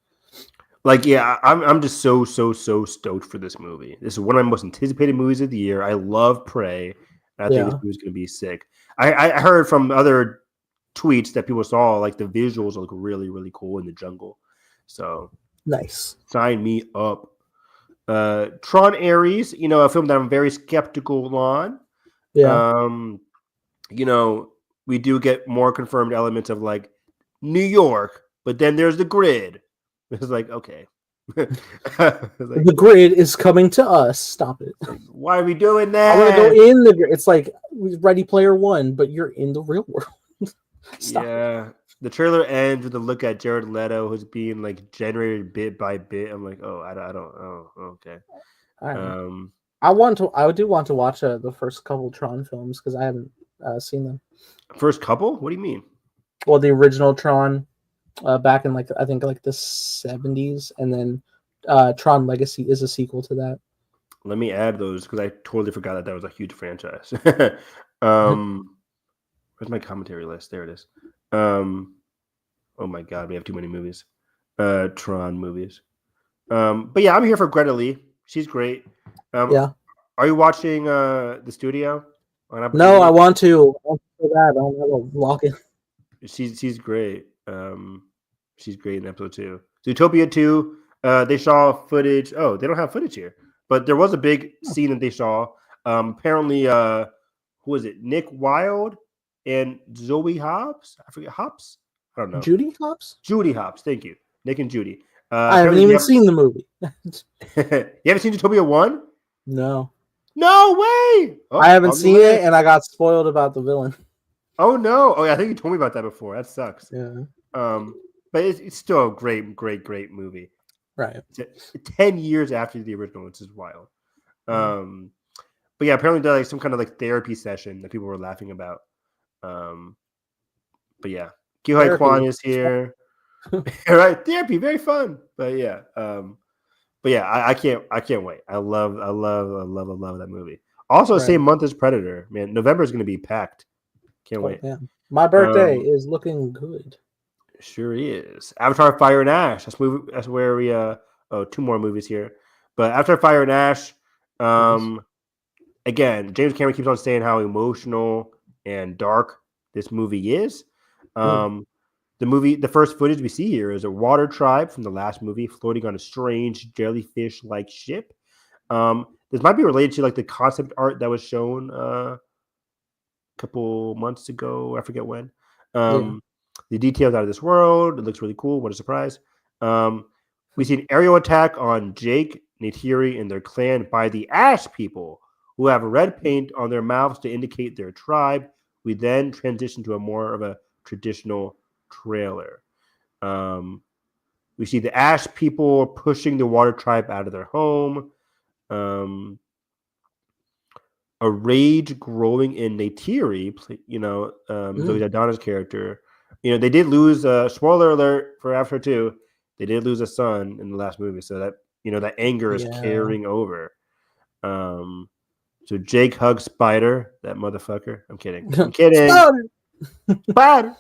I'm just so stoked for this movie. This is one of my most anticipated movies of the year. I love Prey. And I think this movie's gonna be sick. I heard from other tweets that people saw the visuals look really, really cool in the jungle. So nice. Sign me up. Tron Ares, a film that I'm very skeptical on. Yeah. We do get more confirmed elements of New York, but then there's the grid. It's okay. The grid is coming to us. Stop it. Why are we doing that? I want to go in the grid. It's Ready Player One, but you're in the real world. Stop it. The trailer ends with a look at Jared Leto, who's being generated bit by bit. I'm okay. I do want to watch the first couple Tron films because I haven't seen them. First couple? What do you mean? Well, the original Tron, back in I think the 70s, and then Tron Legacy is a sequel to that. Let me add those because I totally forgot that was a huge franchise. Where's my commentary list? There it is. Oh my god, we have too many movies. Tron movies. But yeah, I'm here for Greta Lee. She's great. Yeah. Are you watching The Studio? No, I want to. I want to that. I don't have a login. She's great. She's great in episode 2. Zootopia 2. They saw footage. Oh, they don't have footage here, but there was a big scene that they saw. Apparently, who was it? Nick Wilde and Zoe Hobbs. I forget Hobbs. I don't know. Judy Hobbs. Judy Hobbs. Thank you, Nick and Judy. I haven't even seen the movie. You haven't seen Zootopia 1? No. No way. I haven't seen it, and I got spoiled about the villain. Oh no! Oh yeah, I think you told me about that before. That sucks. Yeah. But it's still a great movie. Right. 10 years after the original, which is wild. Mhm. But yeah, apparently there's like some kind of like therapy session that people were laughing about. But yeah, Kyuhei Kwan Therapy. is here. Right, therapy, very fun. But yeah, I can't wait. I love that movie. Also, Right. same month as Predator. Man, November is going to be packed. Can't Oh wait. damn. My birthday Um, is looking good. Sure is. Avatar: Fire and Ash. That's where we two more movies here. But Avatar: Fire and Ash. Yes. Again, James Cameron keeps on saying how emotional and dark this movie is. Mm. The first footage we see here is a water tribe from the last movie floating on a strange jellyfish-like ship. This might be related to like the concept art that was shown a couple months ago. I forget when. Yeah. The details out of this world. It looks really cool. What a surprise. We see an aerial attack on Jake, Neytiri, and their clan by the Ash people, who have red paint on their mouths to indicate their tribe. We then transition to a more of a traditional trailer. We see the Ash people pushing the water tribe out of their home. A rage growing in Neytiri, Zoe Saldana's character. They did lose. Spoiler alert for After 2. They did lose a son in the last movie, so that anger is Yeah. carrying over. So Jake hugs Spider, that motherfucker. I'm kidding. Spider! Spider.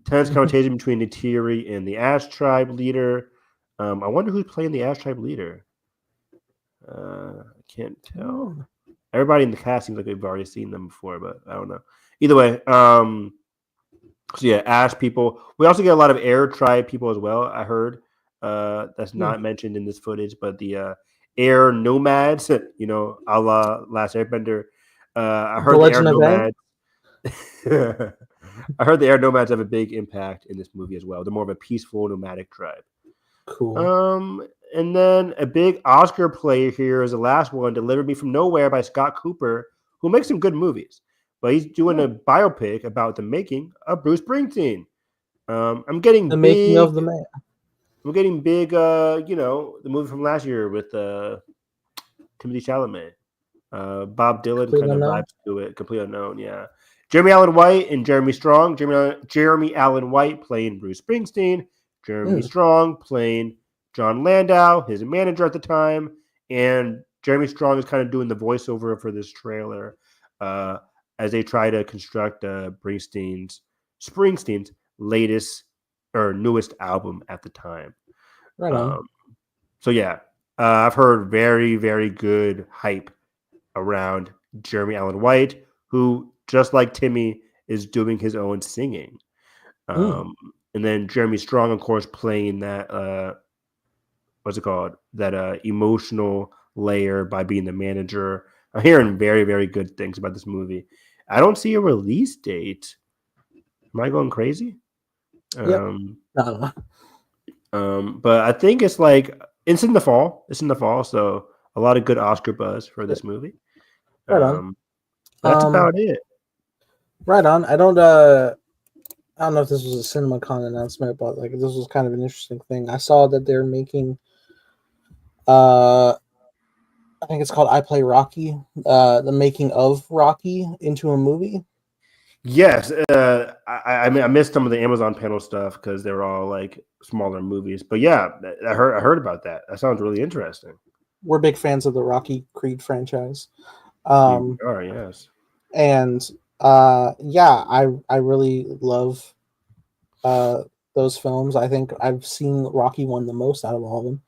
Tense conversation between Neytiri and the Ash Tribe leader. I wonder who's playing the Ash Tribe leader. I can't tell. Oh. Everybody in the cast seems like we've already seen them before, but I don't know. Either way, so yeah, Ash people. We also get a lot of Air Tribe people as well. I heard that's not mentioned in this footage, but the Air Nomads, a la Last Airbender. I heard The the Air Legend of Aang? Nomads. I heard the Air Nomads have a big impact in this movie as well. They're more of a peaceful nomadic tribe. Cool. And then a big Oscar play here is the last one, Delivered Me from Nowhere by Scott Cooper, who makes some good movies. But he's doing a biopic about the making of Bruce Springsteen. I'm getting The big. making of the man. I'm getting big. The movie from last year with Timothy Chalamet. Bob Dylan Complete kind of Unknown? vibes to it. Complete Unknown, yeah. Jeremy Allen White and Jeremy Strong. Jeremy Allen White playing Bruce Springsteen. Jeremy Strong playing John Landau, his manager at the time, and Jeremy Strong is kind of doing the voiceover for this trailer as they try to construct Springsteen's latest or newest album at the time. Right on. So yeah, I've heard very, very good hype around Jeremy Allen White, who, just like Timmy, is doing his own singing. And then Jeremy Strong, of course, playing that what's it called? That emotional layer by being the manager. I'm hearing very, very good things about this movie. I don't see a release date. Am I going crazy? Yep. But I think it's in the fall. It's in the fall, so a lot of good Oscar buzz for this movie. Right on. That's about it. Right on. I don't know if this was a CinemaCon announcement, but this was kind of an interesting thing. I saw that they're making I think it's called I Play Rocky, the making of Rocky into a movie. Yes, I missed some of the Amazon panel stuff because they're all smaller movies. But yeah, I heard about that. That sounds really interesting. We're big fans of the Rocky Creed franchise. Yes. And I really love those films. I think I've seen Rocky 1 the most out of all of them.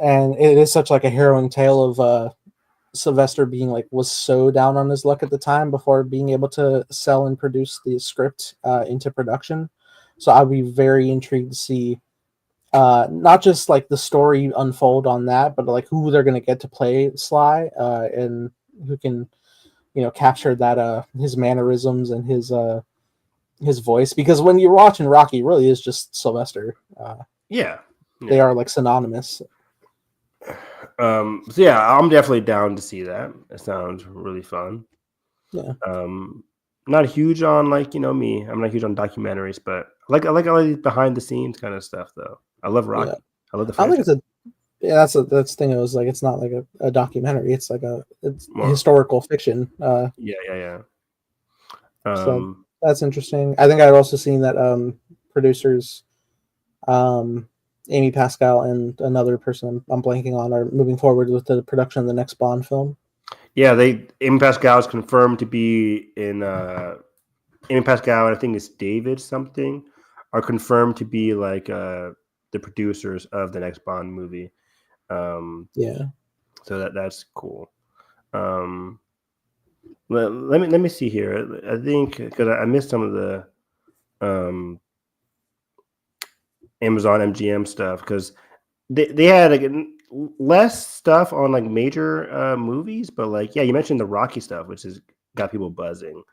And it is such a harrowing tale of Sylvester being was so down on his luck at the time before being able to sell and produce the script into production. So I'd be very intrigued to see not just the story unfold on that, but who they're going to get to play Sly and who can capture that his mannerisms and his voice, because when you're watching Rocky, it really is just Sylvester. Yeah. They are synonymous. So yeah, I'm definitely down to see that. It sounds really fun. Yeah. not huge on like me. I'm not huge on documentaries, but I like all these behind the scenes kind of stuff though. I love Rocky. Yeah. I love the I don't think franchise. it's a yeah. That's the thing. It was like it's not like a documentary. It's like it's More- historical fiction. Yeah. So that's interesting. I think I've also seen that producers, Amy Pascal and another person I'm blanking on, are moving forward with the production of the next Bond film. Yeah, Amy Pascal is confirmed to be in Amy Pascal and I think it's David something are confirmed to be like the producers of the next Bond movie. Yeah. So that's cool. Let me see here. I think because I missed some of the Amazon MGM stuff because they had like less stuff on like major movies, but like you mentioned the Rocky stuff, which has got people buzzing,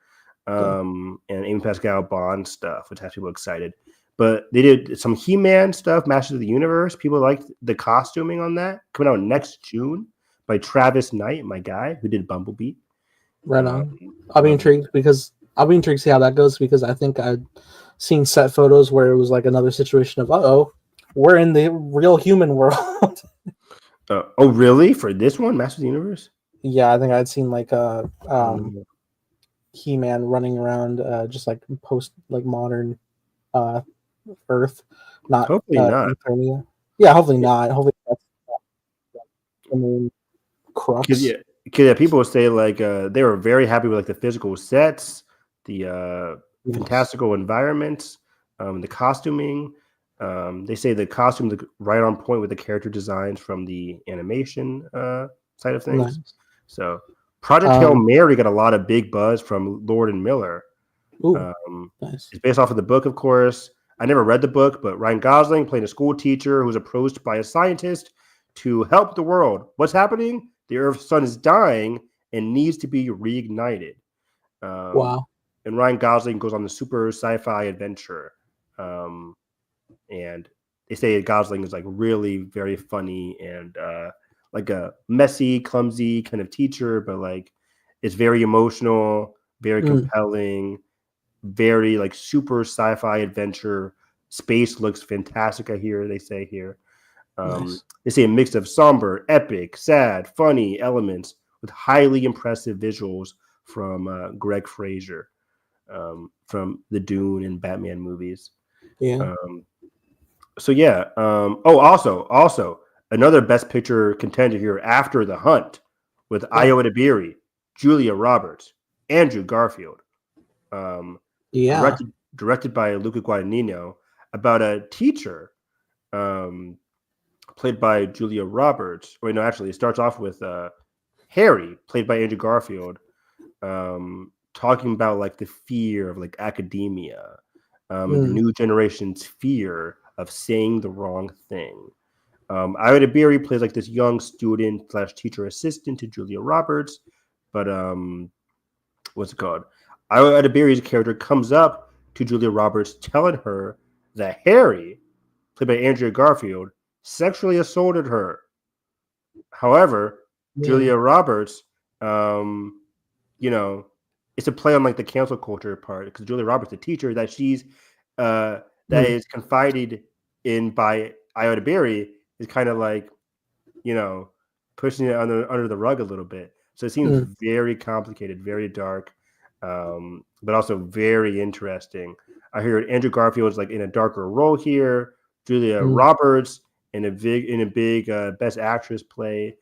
and Amy Pascal Bond stuff, which has people excited. But they did some He-Man stuff, Masters of the Universe. People liked the costuming on that, coming out next June by Travis Knight, my guy who did Bumblebee. Right on. I'll be intrigued to see how that goes because I think I'd seen set photos where it was like another situation of we're in the real human world. Oh really? For this one, Masters of the Universe? Yeah, I think I'd seen like He-Man running around just like post like modern Earth, not Hopefully not. Eternia. Yeah, hopefully not. Hopefully that's I mean crux. Because people would say like they were very happy with like the physical sets, the fantastical environments, the costuming. They say the costumes are right on point with the character designs from the animation side of things. Nice. So Project Hail Mary got a lot of big buzz from Lord and Miller. Nice. It's based off of the book, of course. I never read the book, but Ryan Gosling playing a school teacher who's approached by a scientist to help the world. What's happening? The Earth's sun is dying and needs to be reignited. Wow. And Ryan Gosling goes on the super sci-fi adventure. And they say Gosling is like really very funny and like a messy, clumsy kind of teacher, but like it's very emotional, very compelling, very like super sci-fi adventure. Space looks fantastic. They say here. Nice. They say a mix of somber, epic, sad, funny elements with highly impressive visuals from Greg Fraser from the Dune and Batman movies. Yeah. Also another Best Picture contender here after The Hunt with Ayo Edebiri, Julia Roberts, Andrew Garfield. Directed by Luca Guadagnino, about a teacher played by Julia Roberts. Wait, no, actually, it starts off with Harry, played by Andrew Garfield, talking about like the fear of like academia, the new generation's fear of saying the wrong thing. Ayo Edebiri plays like this young student / teacher assistant to Julia Roberts, but what's it called? Ayo Edebiri's character comes up to Julia Roberts, telling her that Harry, played by Andrew Garfield, sexually assaulted her. However, Julia Roberts, it's a play on like the cancel culture part because Julia Roberts, the teacher that she's is confided in by Ayo Edebiri, is kind of like, pushing it under the rug a little bit. So it seems very complicated, very dark, but also very interesting. I heard Andrew Garfield is like in a darker role here. Julia Roberts in a big Best Actress play,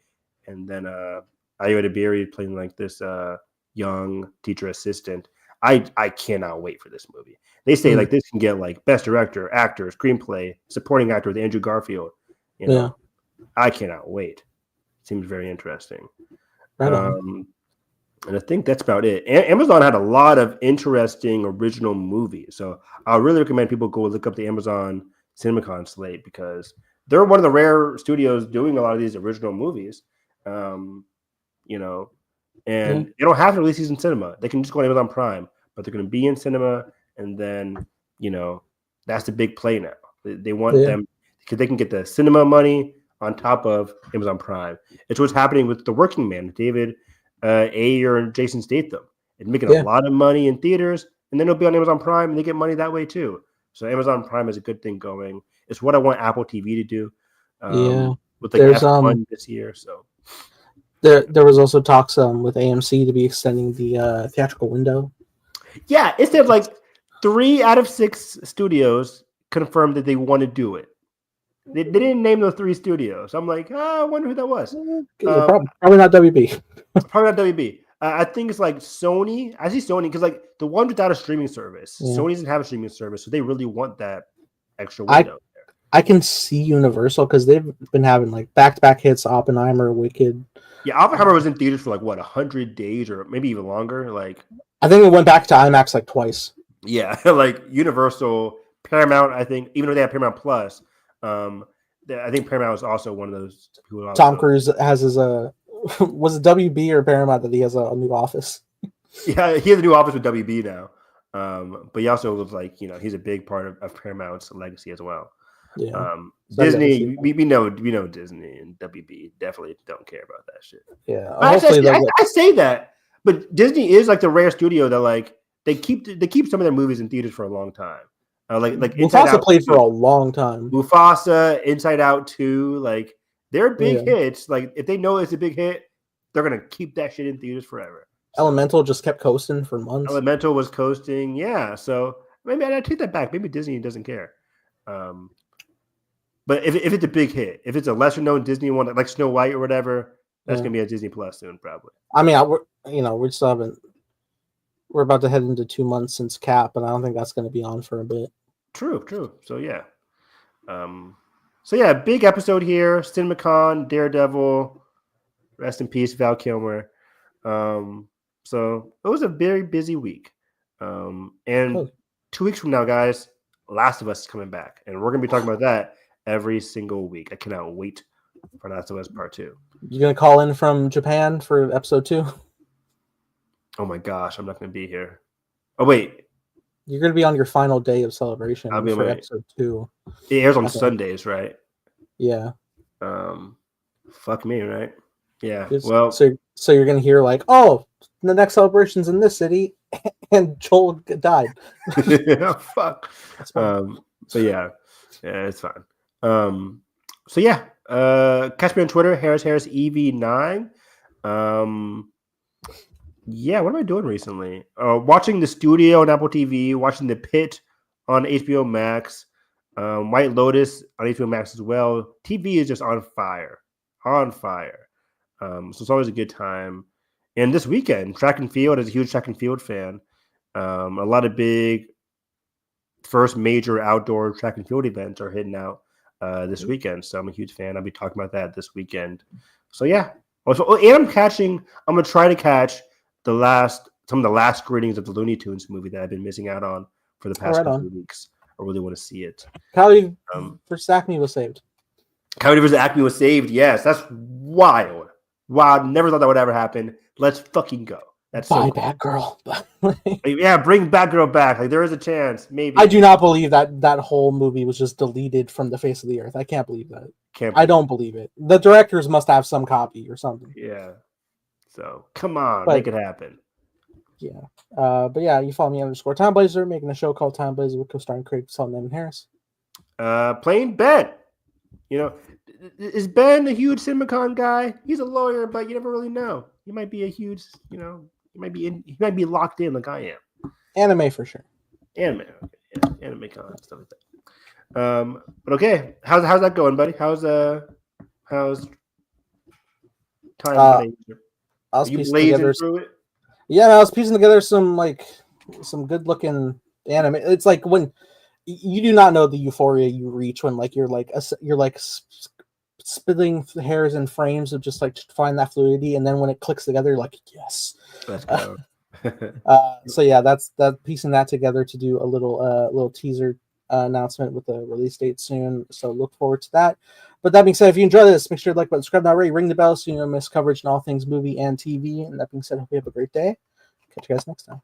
and then Ayo Edebiri playing like this young teacher assistant. I cannot wait for this movie. They say like this can get like Best Director, Actor, Screenplay, Supporting Actor with Andrew Garfield. I cannot wait. Seems very interesting. Right on. And I think that's about it. Amazon had a lot of interesting original movies. So I really recommend people go look up the Amazon CinemaCon slate because they're one of the rare studios doing a lot of these original movies. And they don't have to release these in cinema. They can just go on Amazon Prime, but they're going to be in cinema. And then, that's the big play now. They want them because they can get the cinema money on top of Amazon Prime. It's what's happening with The Working Man, David Ayer and Jason Statham. It's making a lot of money in theaters, and then it'll be on Amazon Prime, and they get money that way too. So Amazon Prime is a good thing going. It's what I want Apple TV to do. With like F1 this year. So there was also talks with AMC to be extending the theatrical window. Yeah, instead of like 3 out of 6 studios confirmed that they want to do it. They didn't name those 3 studios. I'm like, I wonder who that was. Probably not WB. Probably not WB. I think it's like Sony. I see Sony because like the one without a streaming service. Yeah. Sony doesn't have a streaming service, so they really want that extra window. I can see Universal because they've been having like back-to-back hits, Oppenheimer, Wicked. Yeah, Oppenheimer was in theaters for like what 100 days or maybe even longer. Like I think it went back to IMAX like twice. Yeah, like Universal, Paramount. I think even though they have Paramount Plus, I think Paramount is also one of those people. Tom Cruise has his was it WB or Paramount that he has a new office? Yeah, he has a new office with WB now. But he also looks like he's a big part of Paramount's legacy as well. Yeah. Disney, we know Disney and WB definitely don't care about that shit. Yeah, actually, I say that, but Disney is like the rare studio that like they keep some of their movies in theaters for a long time. Like Mufasa played for a long time. Mufasa, Inside Out 2, like they're big hits. Like if they know it's a big hit, they're gonna keep that shit in theaters forever. Elemental just kept coasting for months. Elemental was coasting, yeah. So maybe I take that back. Maybe Disney doesn't care. But if it's a big hit, if it's a lesser known Disney one like Snow White or whatever, that's gonna be a Disney Plus soon, probably. I mean, we still haven't. We're about to head into 2 months since Cap, and I don't think that's going to be on for a bit. True. So yeah, big episode here. CinemaCon, Daredevil, rest in peace, Val Kilmer. So it was a very busy week. And 2 weeks from now, guys, Last of Us is coming back, and we're going to be talking about that every single week. I cannot wait for Last of Us Part 2. You going to call in from Japan for episode 2? Oh my gosh, I'm not going to be here. Oh, wait. You're going to be on your final day of celebration for episode 2. It airs on Sundays, right? Yeah. Fuck me, right? Yeah. So you're going to hear like, oh, the next celebration's in this city, and Joel died. Fuck. So yeah, it's fine. So yeah, catch me on Twitter, Harris EV9. Yeah, what am I doing recently? Watching The Studio on Apple TV, watching The Pit on HBO Max, White Lotus on HBO Max as well. TV is just on fire. So it's always a good time. And this weekend, track and field, as a huge track and field fan, a lot of big first major outdoor track and field events are hitting out this weekend. So I'm a huge fan. I'll be talking about that this weekend. So yeah. Also, and I'm going to try to catch some of the last screenings of the Looney Tunes movie that I've been missing out on for the past couple of weeks. I really want to see it. Coyote versus Acme was saved. Coyote versus Acme was saved. Yes, that's wild. Wow, never thought that would ever happen. Let's fucking go. That's Bye, Batgirl. Yeah, bring Batgirl back. Like there is a chance, maybe. I do not believe that whole movie was just deleted from the face of the earth. I can't believe that. I don't believe it. The directors must have some copy or something. Yeah. So come on, make it happen. Yeah. But yeah, you follow me _TimeBlazer, making a show called Time Blazer with co-starring Craig Sullivan and Harris. Playing Ben. Is Ben a huge CinemaCon guy? He's a lawyer, but you never really know. He might be a huge, he might be locked in like I am. Anime for sure. Anime, okay. Yeah, anime con stuff like that. But okay, how's that going, buddy? How's time? I was you piecing blazing together through it? Yeah, I was piecing together some good looking anime. It's like when you do not know the euphoria you reach when like you're splitting hairs and frames of just like to find that fluidity, and then when it clicks together, you're like, yes. Let's go. So yeah, that's piecing that together to do a little teaser announcement with a release date soon. So look forward to that. But that being said, if you enjoy this, make sure to like, button, subscribe, not already, ring the bell so you don't miss coverage on all things movie and TV. And that being said, hope you have a great day. Catch you guys next time.